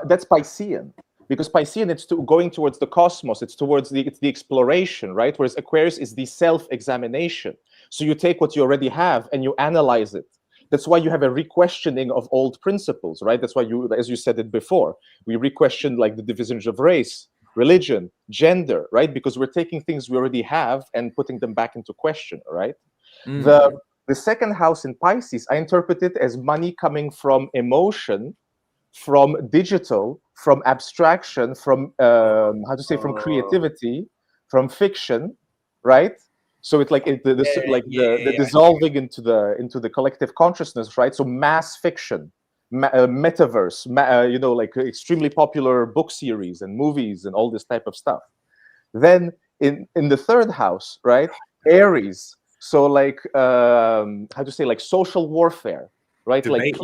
that's Piscean. Because Piscean, it's going towards the cosmos. It's towards the exploration, right? Whereas Aquarius is the self-examination. So you take what you already have and you analyze it. That's why you have a re-questioning of old principles, right? That's why as you said it before, we re-question like the divisions of race, religion, gender, right? Because we're taking things we already have and putting them back into question, right? The second house in Pisces, I interpret it as money coming from emotion, from digital, from abstraction, from from creativity, from fiction, right? So it's like the dissolving into the collective consciousness, right? So mass fiction, metaverse, like extremely popular book series and movies and all this type of stuff. Then in the third house, right, Aries. So like like social warfare, right? Debate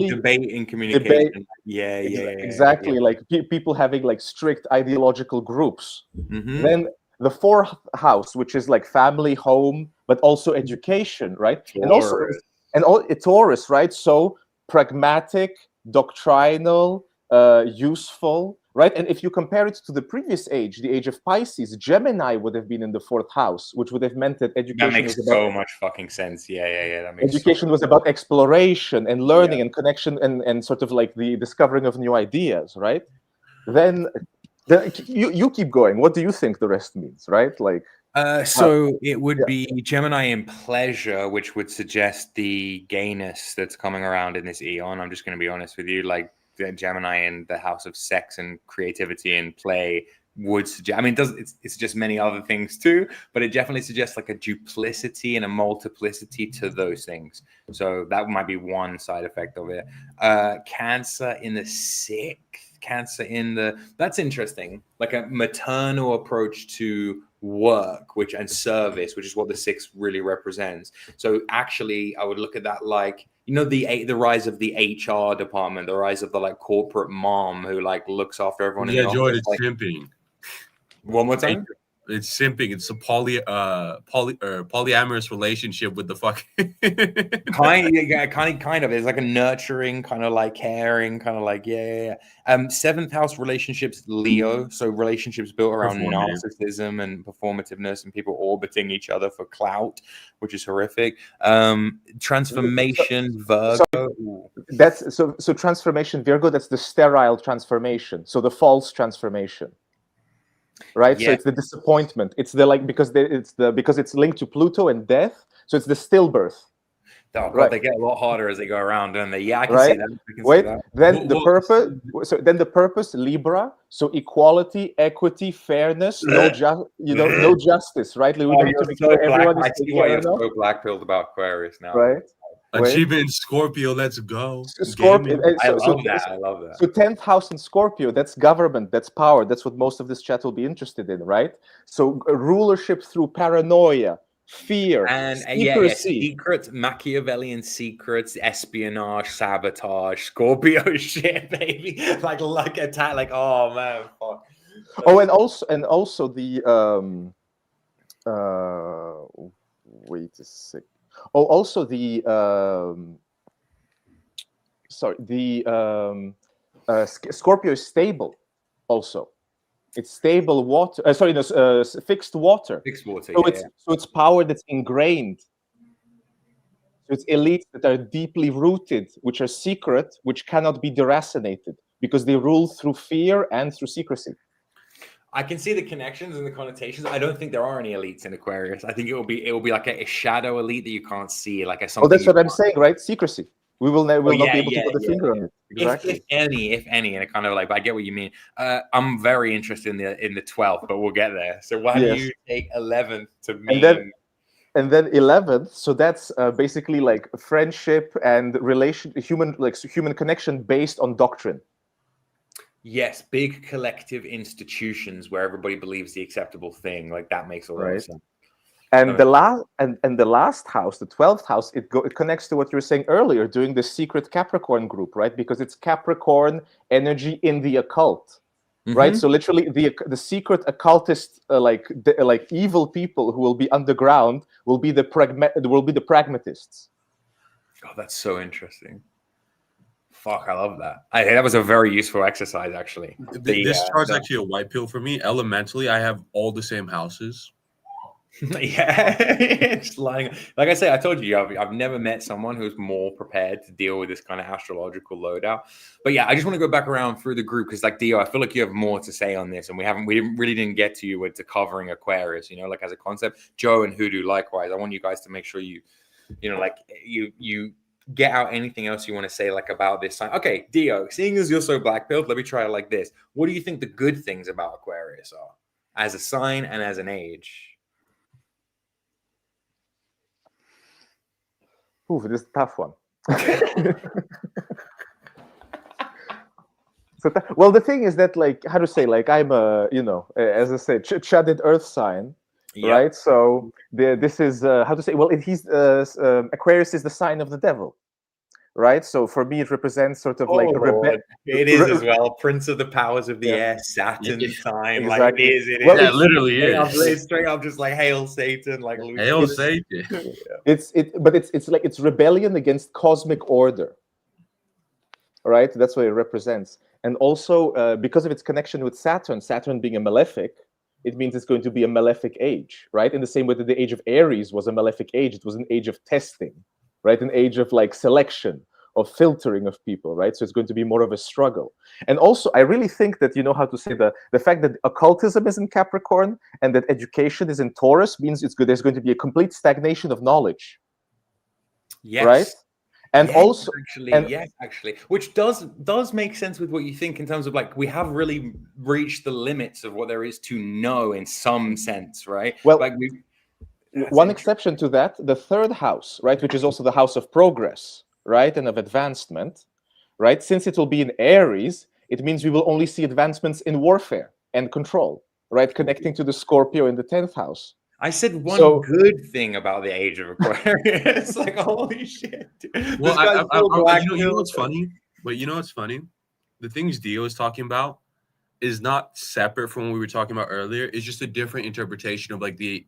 and communication. Exactly. Yeah. Like people having like strict ideological groups. Mm-hmm. Then the fourth house, which is like family, home, but also education, right? Taurus. And Taurus, right? So pragmatic, doctrinal, useful, right? And if you compare it to the previous age, the age of Pisces, Gemini would have been in the fourth house, which would have meant that education. That makes so much fucking sense. Yeah. That makes education was about exploration and learning and connection and sort of like the discovering of new ideas, right? Then you keep going. What do you think the rest means, right? Like. So it would be Gemini in pleasure, which would suggest the gayness that's coming around in this eon. I'm just going to be honest with you, like. Gemini in the house of sex and creativity and play would suggest. I mean, it suggests many other things too, but it definitely suggests like a duplicity and a multiplicity to those things. So that might be one side effect of it. Cancer in the sixth. That's interesting. Like a maternal approach to work, and service, which is what the sixth really represents. So actually, I would look at that like. The rise of the HR department, the rise of the like corporate mom who like looks after everyone. Yeah, Jordan, it's simping. One more time. It's simping. It's a polyamorous relationship with the fucking kind of. It's like a nurturing, kind of like caring, kind of like seventh house relationships, Leo. So relationships built around narcissism and performativeness, and people orbiting each other for clout, which is horrific. Transformation, Virgo. That's so transformation, Virgo. That's the sterile transformation. So the false transformation. Right, so it's the disappointment. It's the like because it's linked to Pluto and death. So it's the stillbirth. Oh, God, they get a lot harder as they go around, don't they? Yeah, I can see that. Then the purpose. So then the purpose, Libra. So equality, equity, fairness. No justice. Right? I see why you're so black-pilled about Aquarius now. Right. Achievement in Scorpio, let's go. Scorpio. I love that. So 10th house in Scorpio, that's government, that's power. That's what most of this chat will be interested in, right? So rulership through paranoia, fear, And secrecy. secrets, Machiavellian secrets, espionage, sabotage, Scorpio shit, baby. like attack, like oh man, fuck. Oh, and also the wait a sec. Oh, also the sorry, the Scorpio is stable. Also, it's stable water. Sorry, no, fixed water. Fixed water, So it's power that's ingrained. So it's elites that are deeply rooted, which are secret, which cannot be deracinated because they rule through fear and through secrecy. I can see the connections and the connotations. I don't think there are any elites in Aquarius. I think it will be like a shadow elite that you can't see, like a something. Oh, that's what I'm saying, right? Secrecy. We will not be able to put the finger on it. Exactly. Exactly. If any, and it kind of like. But I get what you mean. I'm very interested in the 12th, but we'll get there. So why do you take 11th to mean? And then 11th, so that's basically like friendship and human connection based on doctrine. Yes, big collective institutions where everybody believes the acceptable thing. Like that makes a lot of sense. And the last house, the 12th house, it connects to what you were saying earlier, doing the secret Capricorn group, right? Because it's Capricorn energy in the occult. Right, so literally the secret occultist, like evil people who will be underground, will be the pragmatists. Oh, that's so interesting. Fuck, I love that. That was a very useful exercise, actually. This chart's actually a white pill for me. Elementally, I have all the same houses. Yeah, just lying. Like I say, I told you, I've never met someone who's more prepared to deal with this kind of astrological loadout. But yeah, I just want to go back around through the group because, like Dio, I feel like you have more to say on this, and we really didn't get to you with covering Aquarius. You know, like as a concept. Joe and Hoodoo, likewise. I want you guys to make sure you get out anything else you want to say, like about this sign. Okay, Dio, seeing as you're so black-pilled, let me try it like this. What do you think the good things about Aquarius are as a sign and as an age? Ooh, this is a tough one. Well, the thing is that, like, how to say, like, I'm a, as I said, Chadid Earth sign, right? So this is how to say. Well, Aquarius is the sign of the devil, right? So for me, it represents sort of like it is as well. Prince of the powers of the air, Saturn sign. Exactly. Like it is. Well, it literally is. Straight up, just like hail Satan, like hail Satan. But it's like it's rebellion against cosmic order, right? That's what it represents. And also because of its connection with Saturn being a malefic, it means it's going to be a malefic age, right? In the same way that the age of Aries was a malefic age, it was an age of testing, right? An age of like selection, of filtering of people, right? So it's going to be more of a struggle. And also, I really think that, how to say, the fact that occultism is in Capricorn and that education is in Taurus means there's going to be a complete stagnation of knowledge. Yes. Right? And also, actually, which does make sense with what you think in terms of like we have really reached the limits of what there is to know in some sense, right? Well, like one exception to that, the third house, right, which is also the house of progress, right, and of advancement, right? Since it will be in Aries, it means we will only see advancements in warfare and control, right, connecting to the Scorpio in the 10th house. I said one good thing about the Age of Aquarius. Like, holy shit. Well, you know what's funny? But you know what's funny? The things Dio is talking about is not separate from what we were talking about earlier. It's just a different interpretation of like the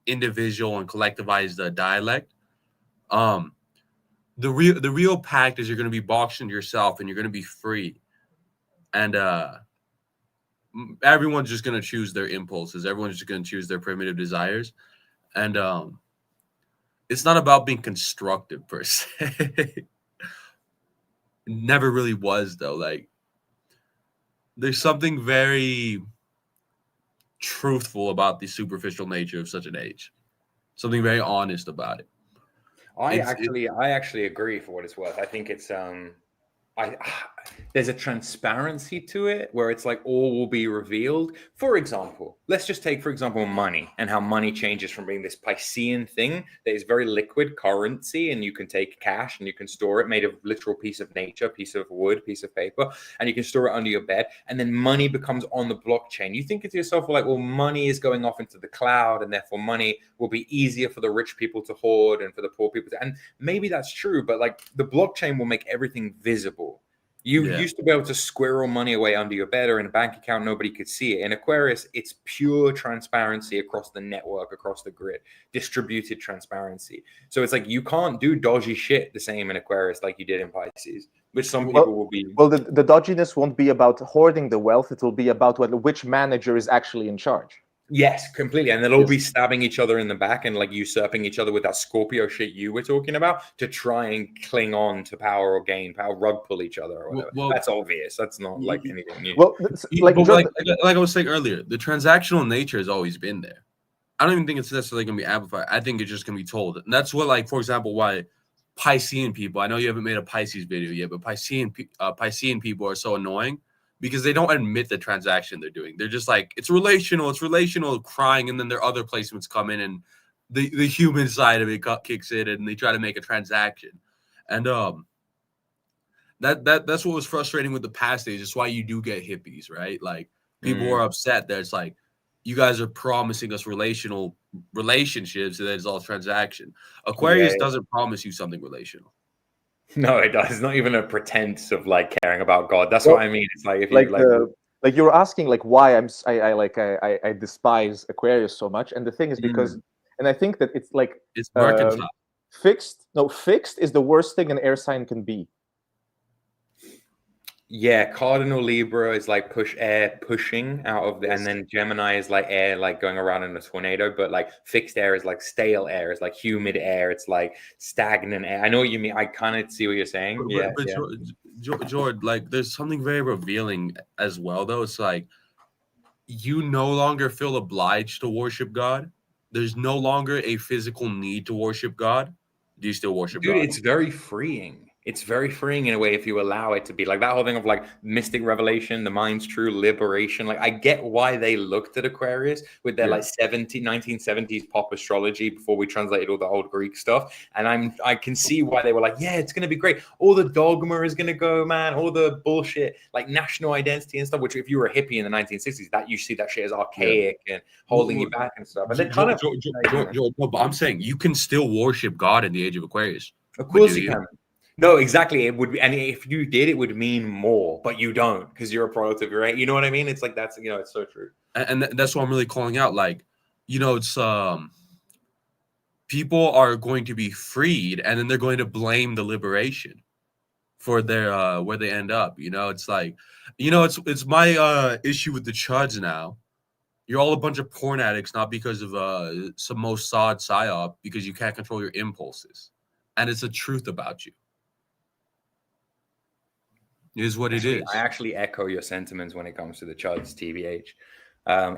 individual and collectivized dialect. The real pact is you're going to be boxed into yourself and you're going to be free. And everyone's just going to choose their impulses. Everyone's just going to choose their primitive desires. And it's not about being constructive per se. It never really was, though. Like, there's something very truthful about the superficial nature of such an age. Something very honest about it. I actually agree for what it's worth. I think it's there's a transparency to it where it's like all will be revealed. For example, let's just take, for example, money and how money changes from being this Piscean thing that is very liquid currency, and you can take cash and you can store it, made of literal piece of nature, piece of wood, piece of paper, and you can store it under your bed. And then money becomes on the blockchain. You think to yourself, like, well, money is going off into the cloud, and therefore money will be easier for the rich people to hoard and for the poor people to, and maybe that's true, but like the blockchain will make everything visible. You used to be able to squirrel money away under your bed or in a bank account. Nobody could see it. In Aquarius, it's pure transparency across the network, across the grid, distributed transparency. So it's like you can't do dodgy shit the same in Aquarius like you did in Pisces, which some people will be. Well, the dodginess won't be about hoarding the wealth. It will be about which manager is actually in charge. Yes, completely. And they'll all be stabbing each other in the back and like usurping each other with that Scorpio shit you were talking about to try and cling on to power or gain power, rug pull each other or whatever. Well, that's obvious. That's not like anything new. Well, like I was saying earlier, the transactional nature has always been there. I don't even think it's necessarily going to be amplified. I think it's just going to be told. And that's what, like, for example, why Piscean people, I know you haven't made a Pisces video yet, but Piscean people are so annoying because they don't admit the transaction they're doing. They're just like, it's relational, crying, and then their other placements come in and the human side of it kicks in and they try to make a transaction. And that's what was frustrating with the past days. It's why you do get hippies, right? Like people are upset that it's like, you guys are promising us relationships and then it's all transaction. Aquarius doesn't promise you something relational. No, it does. It's not even a pretense of like caring about God. That's what I mean. It's like if you like you're asking like why I despise Aquarius so much, and the thing is because, and I think that it's like it's mercantile. Fixed is the worst thing an air sign can be. Yeah, Cardinal Libra is like pushing out of the, and then Gemini is like air, like going around in a tornado. But like fixed air is like stale air, it's like humid air, it's like stagnant air. I know what you mean. I kind of see what you're saying. But George, like there's something very revealing as well, though. It's like you no longer feel obliged to worship God. There's no longer a physical need to worship God. Do you still worship God? Dude, it's very freeing. It's very freeing in a way if you allow it to be. Like that whole thing of like mystic revelation, the mind's true, liberation. Like I get why they looked at Aquarius with their like 1970s pop astrology before we translated all the old Greek stuff. And I can see why they were like, yeah, it's going to be great. All the dogma is going to go, man. All the bullshit, like national identity and stuff, which if you were a hippie in the 1960s, that you see that shit as archaic and holding you back and stuff. And they kind of... No, but I'm saying you can still worship God in the Age of Aquarius. Of course you can. No, exactly. It would be, and if you did, it would mean more, but you don't because you're a product of your age. You know what I mean? It's like that's it's so true. And that's what I'm really calling out. Like, it's people are going to be freed, and then they're going to blame the liberation for their where they end up. It's like, it's my issue with the chuds now. You're all a bunch of porn addicts, not because of some Mossad psyop, because you can't control your impulses, and it's the truth about you. Is what it is. I actually echo your sentiments when it comes to the chuds, TBH.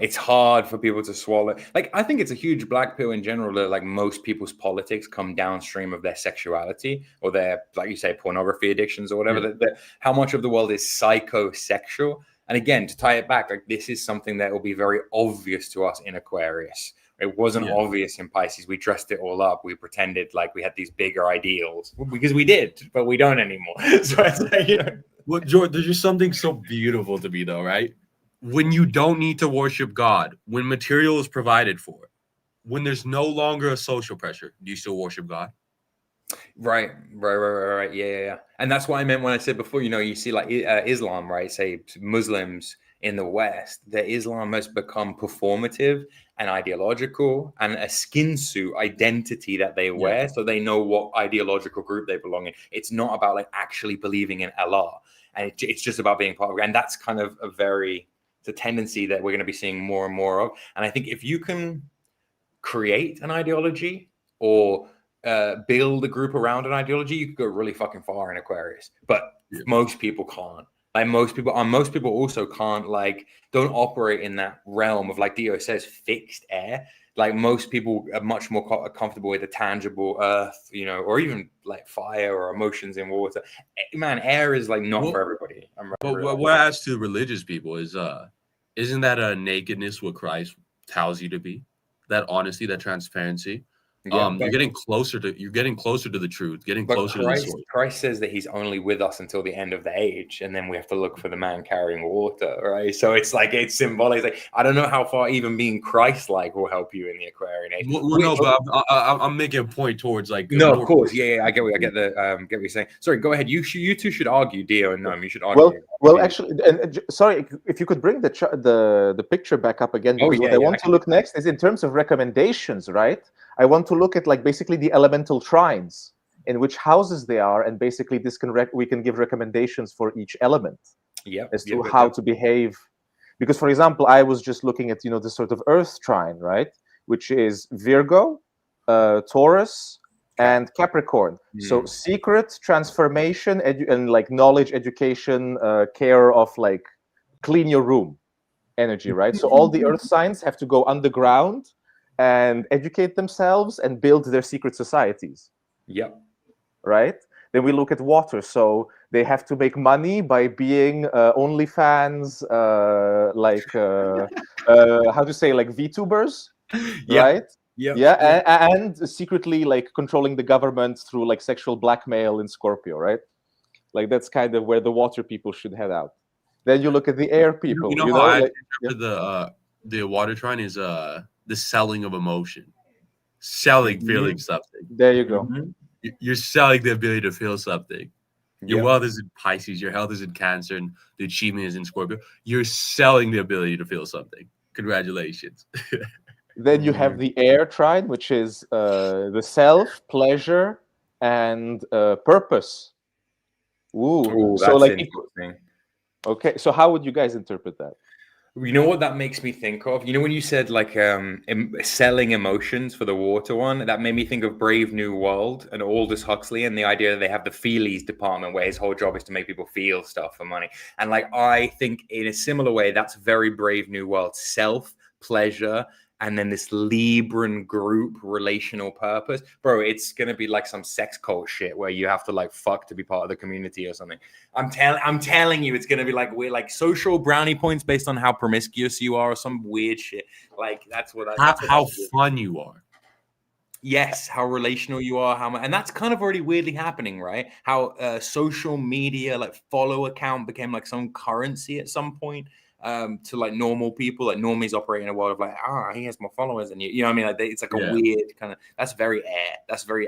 It's hard for people to swallow. Like, I think it's a huge black pill in general that like most people's politics come downstream of their sexuality or their, like you say, pornography addictions or whatever. That how much of the world is psychosexual. And again, to tie it back, like this is something that will be very obvious to us in Aquarius. It wasn't obvious in Pisces. We dressed it all up. We pretended like we had these bigger ideals because we did, but we don't anymore. So I say, Well, George, there's just something so beautiful to me, though, right? When you don't need to worship God, when material is provided for, when there's no longer a social pressure, do you still worship God? Right. Yeah. And that's what I meant when I said before, you see like Islam, right? Say Muslims in the West, that Islam has become performative and ideological and a skin suit identity that they wear so they know what ideological group they belong in. It's not about like actually believing in Allah. And it's just about being part of it. And that's kind of it's a tendency that we're going to be seeing more and more of. And I think if you can create an ideology or build a group around an ideology, you could go really fucking far in Aquarius. But most people can't. Like most people also can't don't operate in that realm of, like Dio says, fixed air. Like most people are much more comfortable with the tangible earth, or even like fire or emotions in water. Man, air is like not for everybody. But what I ask to religious people is, isn't that a nakedness what Christ tells you to be? That honesty, that transparency. Yeah, you're getting closer to the truth, getting but closer to the source. Christ says that he's only with us until the end of the age, and then we have to look for the man carrying water, right? So it's symbolic. It's like, I don't know how far even being Christ-like will help you in the Aquarian age. Well, no, but I'm making a point towards no, of course, yeah, I get what you're saying. Sorry, go ahead. You two should argue, Dio and Noam. You should argue. Well, actually, and sorry, if you could bring the picture back up again, because what I want to look next is in terms of recommendations, right? I want to look at basically the elemental trines, in which houses they are, and basically we can give recommendations for each element as to how to behave. Because, for example, I was just looking at the sort of Earth trine, right, which is Virgo, Taurus, and Capricorn. So secret, transformation, and knowledge, education, care of clean your room energy, right? So all the Earth signs have to go underground and educate themselves and build their secret societies. Yep. Right? Then we look at water. So they have to make money by being OnlyFans, how to say, VTubers, right? And secretly controlling the government through sexual blackmail in Scorpio, right? That's kind of where the water people should head out. Then you look at the air people. How I interpret the water trine is the selling of emotion, feeling something. There you go. You're selling the ability to feel something. Your wealth is in Pisces, your health is in Cancer, and the achievement is in Scorpio. You're selling the ability to feel something. Congratulations. Then you have the air trine, which is the self, pleasure, and purpose. Ooh, that's interesting. Okay, so how would you guys interpret that? You know what that makes me think of? When you said selling emotions for the water one, that made me think of Brave New World and Aldous Huxley and the idea that they have the feelies department where his whole job is to make people feel stuff for money. And I think in a similar way, that's very Brave New World. Self, pleasure, and then this Libran group relational purpose. Bro, it's going to be like some sex cult shit where you have to fuck to be part of the community or something. I'm telling you, it's going to be weird, social brownie points based on how promiscuous you are or some weird shit. That's what how fun you are. Yes, how relational you are, and that's kind of already weirdly happening, right? How social media, follow account became some currency at some point. To normal people, normies operate in a world of he has more followers than you. You know what I mean? It's a weird kind of, that's very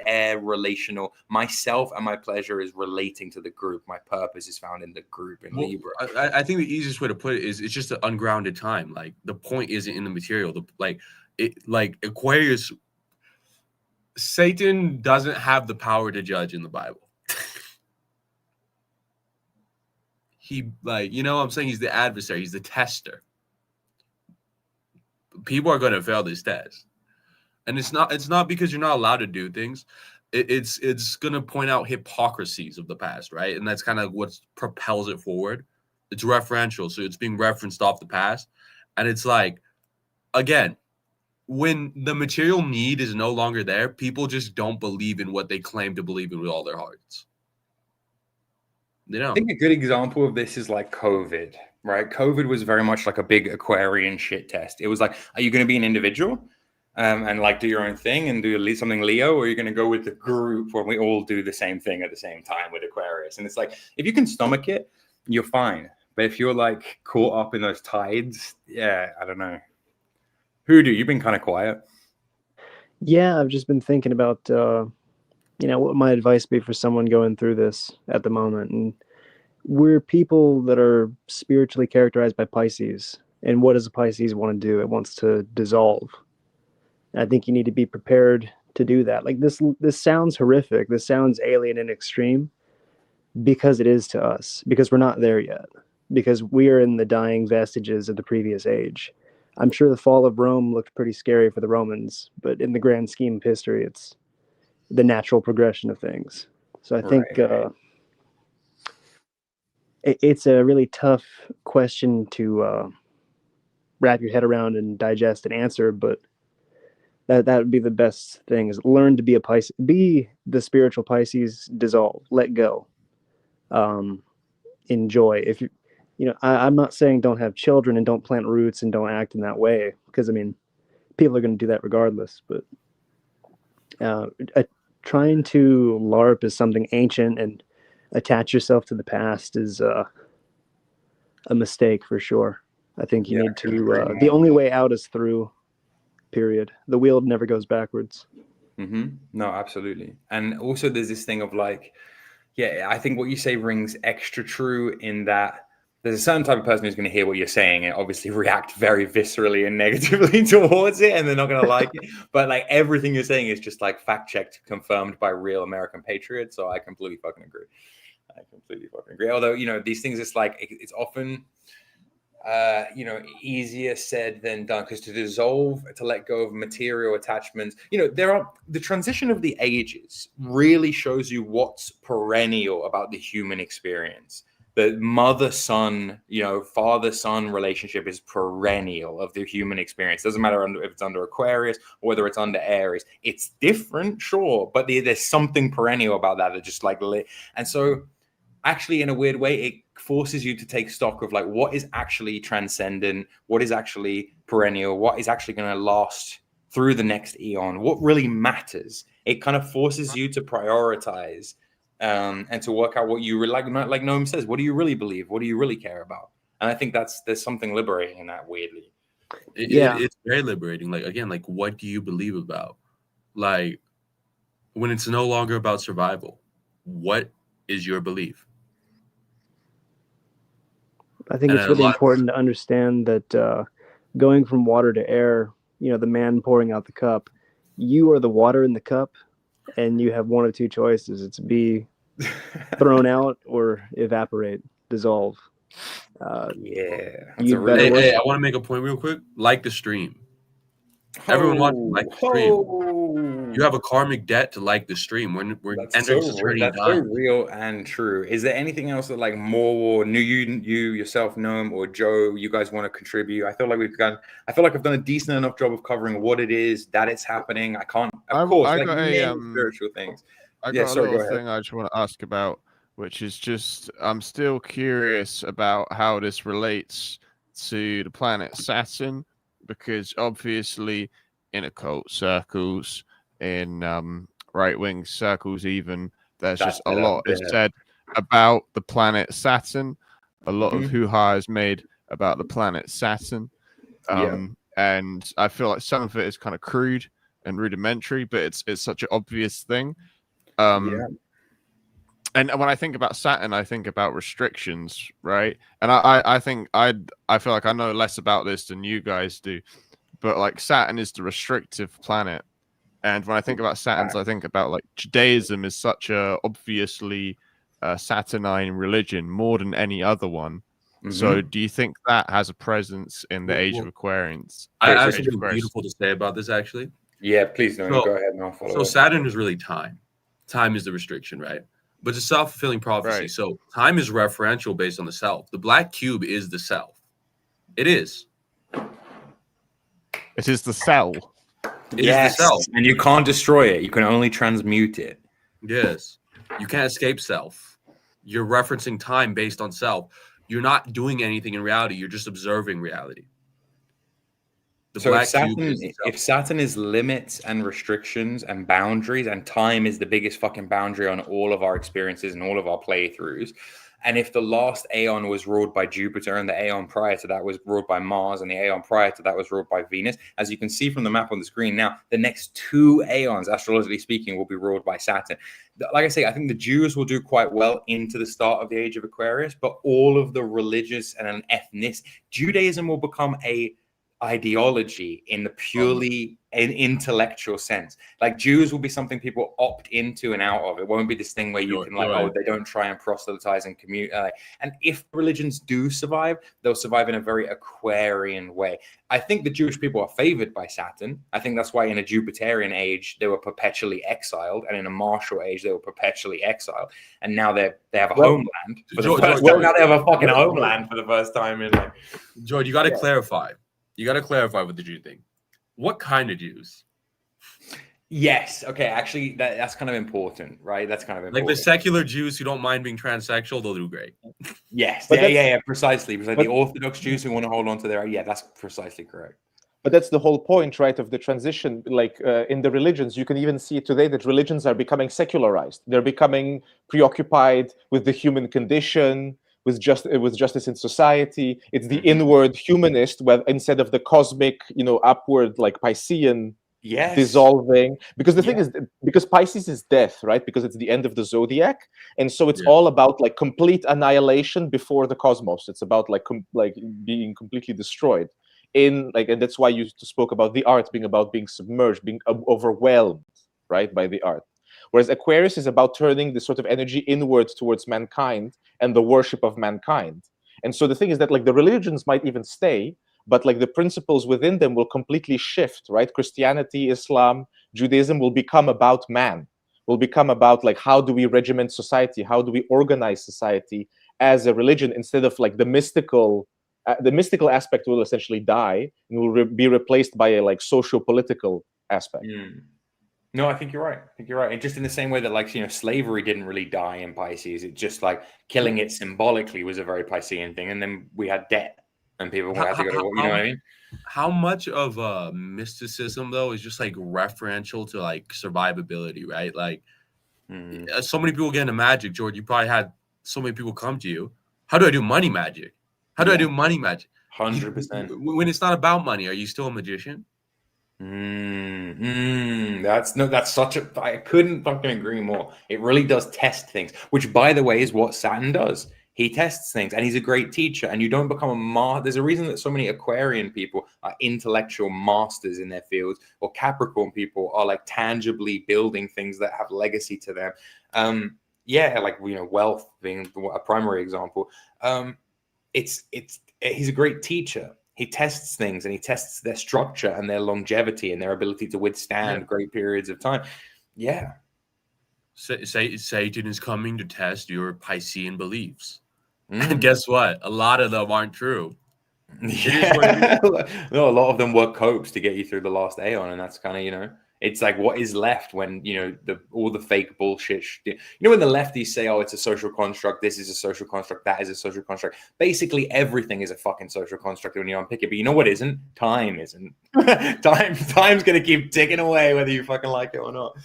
air relational. Myself and my pleasure is relating to the group. My purpose is found in the group in Libra. I think the easiest way to put it is it's just an ungrounded time. The point isn't in the material. Aquarius, Satan doesn't have the power to judge in the Bible. He I'm saying he's the adversary, he's the tester. People are going to fail this test, and it's not because you're not allowed to do things. It's going to point out hypocrisies of the past, right? And that's kind of what propels it forward. It's referential, so it's being referenced off the past, and it's again, when the material need is no longer there, people just don't believe in what they claim to believe in with all their hearts. I think a good example of this is COVID, right? COVID was very much a big Aquarian shit test. It was are you going to be an individual and do your own thing and do something Leo, or are you going to go with the group when we all do the same thing at the same time with Aquarius? And it's if you can stomach it, you're fine. But if you're caught up in those tides, I don't know. Hoodoo, you've been kind of quiet. Yeah, I've just been thinking about what my advice be for someone going through this at the moment. And we're people that are spiritually characterized by Pisces. And what does a Pisces want to do? It wants to dissolve. And I think you need to be prepared to do that. This sounds horrific. This sounds alien and extreme because it is to us, because we're not there yet, because we are in the dying vestiges of the previous age. I'm sure the fall of Rome looked pretty scary for the Romans, but in the grand scheme of history, it's the natural progression of things. So I think it's a really tough question to wrap your head around and digest and answer, but that would be the best thing, is learn to be a Pisces, be the spiritual Pisces, dissolve, let go, enjoy. If I'm not saying don't have children and don't plant roots and don't act in that way, because I mean, people are going to do that regardless. But trying to LARP as something ancient and attach yourself to the past is a mistake for sure. I think you need to. The only way out is through. Period. The wheel never goes backwards. No, absolutely. And also, there's this thing of like, yeah, I think what you say rings extra true in that there's a certain type of person who's going to hear what you're saying and obviously react very viscerally and negatively towards it, and they're not going to like it. But like everything you're saying is just like fact checked, confirmed by real American patriots. So I completely fucking agree. Although, these things, it's like, it's often, easier said than done, because to dissolve, to let go of material attachments, the transition of the ages really shows you what's perennial about the human experience. The mother-son, father-son relationship is perennial of the human experience. Doesn't matter if it's under Aquarius or whether it's under Aries. It's different, sure, but there's something perennial about that just like lit. And so actually, in a weird way, it forces you to take stock of like what is actually transcendent, what is actually perennial, what is actually going to last through the next eon, what really matters. It kind of forces you to prioritize and to work out what you like Noam says, what do you really believe? What do you really care about? And I think there's something liberating in that, weirdly. It's very liberating. Like, again, like, what do you believe about? Like, when it's no longer about survival, what is your belief? I think it's really important to understand that going from water to air, the man pouring out the cup, you are the water in the cup, and you have one of two choices. It's be thrown out or evaporate, dissolve. Hey, I want to make a point real quick. Like the stream. Everyone watching, like the stream. You have a karmic debt to like the stream. We're entering Saturnian That's so real and true. Is there anything else that like More, you yourself, Noam, or Joe, you guys want to contribute? I feel like I've done a decent enough job of covering what it is, that it's happening. I can't, of course, I like got spiritual things. I got a little thing I just want to ask about, which is just, I'm still curious about how this relates to the planet Saturn, because obviously in occult circles, in right-wing circles even, there's just a lot is said about the planet Saturn. A lot of hoo-ha is made about the planet Saturn. And I feel like some of it is kind of crude and rudimentary, but it's such an obvious thing. And when I think about Saturn, I think about restrictions, right? And I think I feel like I know less about this than you guys do, but like Saturn is the restrictive planet. And when I think about Saturn, I think about like Judaism is such a obviously Saturnine religion more than any other one. So do you think that has a presence in the Age of Aquarius? I have something beautiful to say about this, actually. Yeah, please, no, go ahead and I'll follow. So Saturn is really time. Time is the restriction, right? But it's a self-fulfilling prophecy. Right. So time is referential based on the self. The black cube is the self. It is. It is the cell. It is the self. And you can't destroy it. You can only transmute it. Yes. You can't escape self. You're referencing time based on self. You're not doing anything in reality. You're just observing reality. So if Saturn is limits and restrictions and boundaries, and time is the biggest fucking boundary on all of our experiences and all of our playthroughs, and if the last aeon was ruled by Jupiter and the aeon prior to that was ruled by Mars and the aeon prior to that was ruled by Venus, as you can see from the map on the screen now, the next 2 aeons, astrologically speaking, will be ruled by Saturn. Like I say, I think the Jews will do quite well into the start of the Age of Aquarius, but all of the religious and ethnic Judaism will become a ideology in the purely intellectual sense. Like Jews will be something people opt into and out of. It won't be this thing where you can like, oh, they don't try and proselytize and commute. And if religions do survive, they'll survive in a very Aquarian way. I think the Jewish people are favored by Saturn. I think that's why in a Jupiterian age they were perpetually exiled, and in a martial age they were perpetually exiled. And now they have a homeland for the first time. Now they have a fucking homeland for the first time in like. George, you got to clarify. You got to clarify with the Jew thing. What kind of Jews? Yes. Okay. Actually, that's kind of important, right? That's kind of important. Like the secular Jews who don't mind being transsexual, they'll do great. Yes. Yeah. Precisely. Because the Orthodox Jews who want to hold on to their, that's precisely correct. But that's the whole point, right, of the transition. Like in the religions, you can even see it today that religions are becoming secularized. They're becoming preoccupied with the human condition, with justice in society. It's the inward humanist, where instead of the cosmic, upward, like Piscean dissolving. Because the thing is, because Pisces is death, right? Because it's the end of the zodiac, and so it's all about like complete annihilation before the cosmos. It's about like being completely destroyed. And that's why you spoke about the art being about being submerged, being overwhelmed, right, by the art. Whereas Aquarius is about turning this sort of energy inwards towards mankind and the worship of mankind. And so the thing is that like the religions might even stay, but like the principles within them will completely shift, right? Christianity, Islam, Judaism will become about man, will become about like how do we regiment society, how do we organize society as a religion, instead of like the mystical aspect will essentially die and will be replaced by a like socio-political aspect. No, I think you're right. And just in the same way that, like, slavery didn't really die in Pisces. It just like killing it symbolically was a very Piscean thing. And then we had debt and people had to go to war. You know what I mean? How much of mysticism, though, is just like referential to like survivability, right? Like so many people get into magic, George. You probably had so many people come to you. How do I do money magic? How do I do money magic? 100%. When it's not about money, are you still a magician? That's such a, I couldn't fucking agree more. It really does test things, which by the way is what Saturn does. He tests things, and he's a great teacher. And you don't become there's a reason that so many Aquarian people are intellectual masters in their fields, or Capricorn people are like tangibly building things that have legacy to them. Wealth being a primary example. He's a great teacher. He tests things, and he tests their structure and their longevity and their ability to withstand great periods of time. Yeah. Satan is coming to test your Piscean beliefs. And guess what? A lot of them aren't true. No, a lot of them were copes to get you through the last aeon, and that's kind of, it's like what is left when all the fake bullshit. When the lefties say, "Oh, it's a social construct. This is a social construct. That is a social construct." Basically, everything is a fucking social construct when you unpick it. But you know what isn't? Time isn't. Time's gonna keep ticking away whether you fucking like it or not.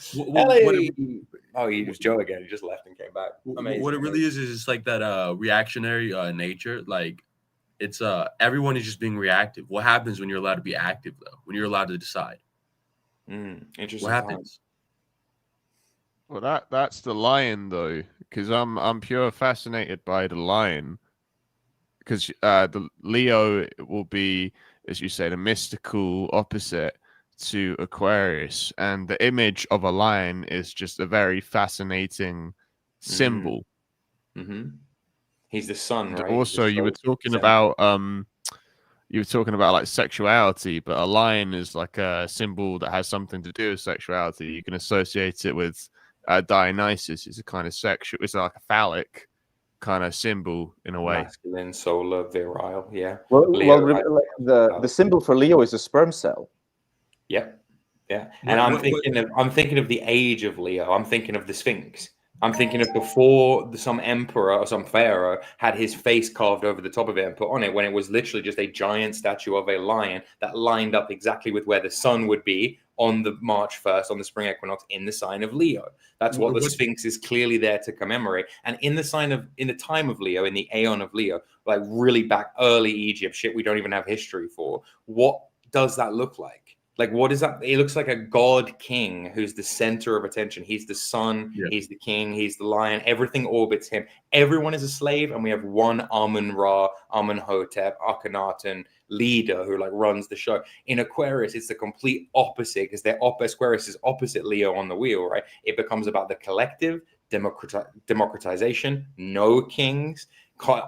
He was Joe again. He just left and came back. Amazing. What it really is just like that reactionary nature. Like it's everyone is just being reactive. What happens when you're allowed to be active, though? When you're allowed to decide? Interesting. What happens? Well, that's the lion, though, because I'm pure fascinated by the lion, because the Leo will be, as you say, the mystical opposite to Aquarius, and the image of a lion is just a very fascinating symbol. He's the sun, right? Also, you were talking about like sexuality, but a lion is like a symbol that has something to do with sexuality. You can associate it with Dionysus. It's a kind of sexual, it's like a phallic kind of symbol in a way. Masculine, solar, virile, yeah. Well, Leo, the symbol for Leo is a sperm cell. Yep. Yeah. And I'm thinking of the age of Leo. I'm thinking of the Sphinx. I'm thinking of before some emperor or some pharaoh had his face carved over the top of it and put on it, when it was literally just a giant statue of a lion that lined up exactly with where the sun would be on the March 1st, on the spring equinox, in the sign of Leo. That's what the Sphinx is clearly there to commemorate. And in the time of Leo, in the aeon of Leo, like really back early Egypt, shit we don't even have history for, what does that look like? Like, what is that? He looks like a god king who's the center of attention. He's the sun, Yeah. he's the king, he's the lion. Everything orbits him. Everyone is a slave, and we have one Amun-Ra, Amenhotep, Akhenaten leader who like runs the show. In Aquarius, it's the complete opposite because Aquarius is opposite Leo on the wheel, right? It becomes about the collective, democratization, no kings,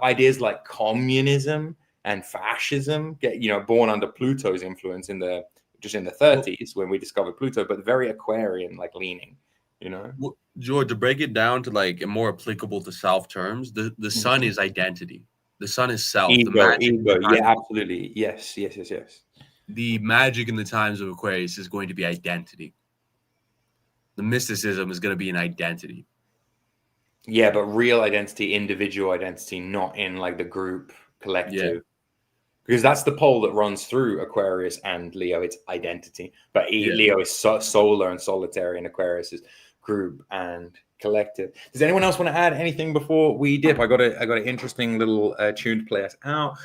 ideas like communism and fascism get born under Pluto's influence in the 30s when we discovered Pluto, but very Aquarian like leaning, Well, George, to break it down to like more applicable to self terms, the sun is identity. The sun is self. The magic in the ego. times Yeah, of- absolutely. Yes. the magic in the times of Aquarius is going to be identity. The mysticism is going to be an identity. Yeah, but real identity, individual identity, not in like the group collective. Yeah. Because that's the pole that runs through Aquarius and Leo. It's identity, but Yeah. Leo is solar and solitary, and Aquarius is group and collective. Does anyone else want to add anything before we dip? I got an interesting little tune to play us out.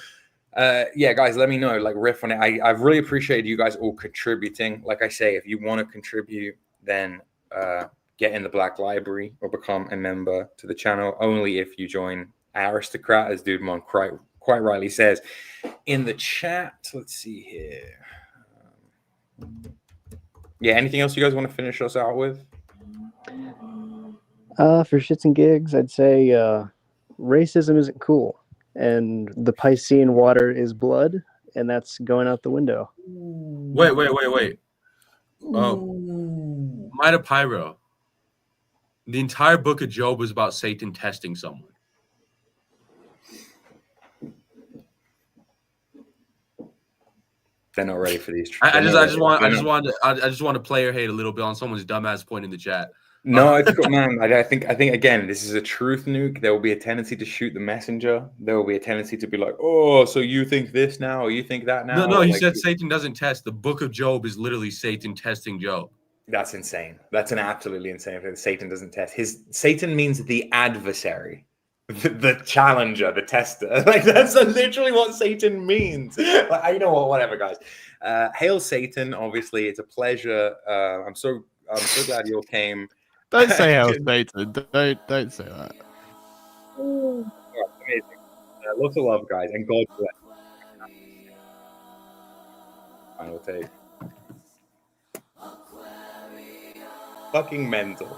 Yeah, guys, let me know. Like, riff on it. I've really appreciated you guys all contributing. Like I say, if you want to contribute, then get in the Black Library or become a member to the channel. Only if you join Aristocrat, as Dude Mon quite rightly says in the chat. Let's see here. Yeah, anything else you guys want to finish us out with? For shits and gigs, I'd say racism isn't cool, and the Piscean water is blood, and that's going out the window. Wait. Might have Pyro. The entire book of Job was about Satan testing someone. They're not ready for these. I just want to player hate a little bit on someone's dumbass point in the chat. No, it's cool, man. I think again, this is a truth nuke. There will be a tendency to shoot the messenger. There will be a tendency to be like, "Oh, so you think this now, or you think that now?" No. He like, said Satan doesn't test. The book of Job is literally Satan testing Job. That's insane. That's an absolutely insane thing. Satan doesn't test. Satan means the adversary, the challenger, the tester. Like that's literally what Satan means. Like, you know what? Whatever, guys. Hail Satan! Obviously, it's a pleasure. I'm so glad you all came. Don't say hell, Satan. Don't say that. Oh, amazing. Lots of love, guys, and God bless. Final take. Fucking mental.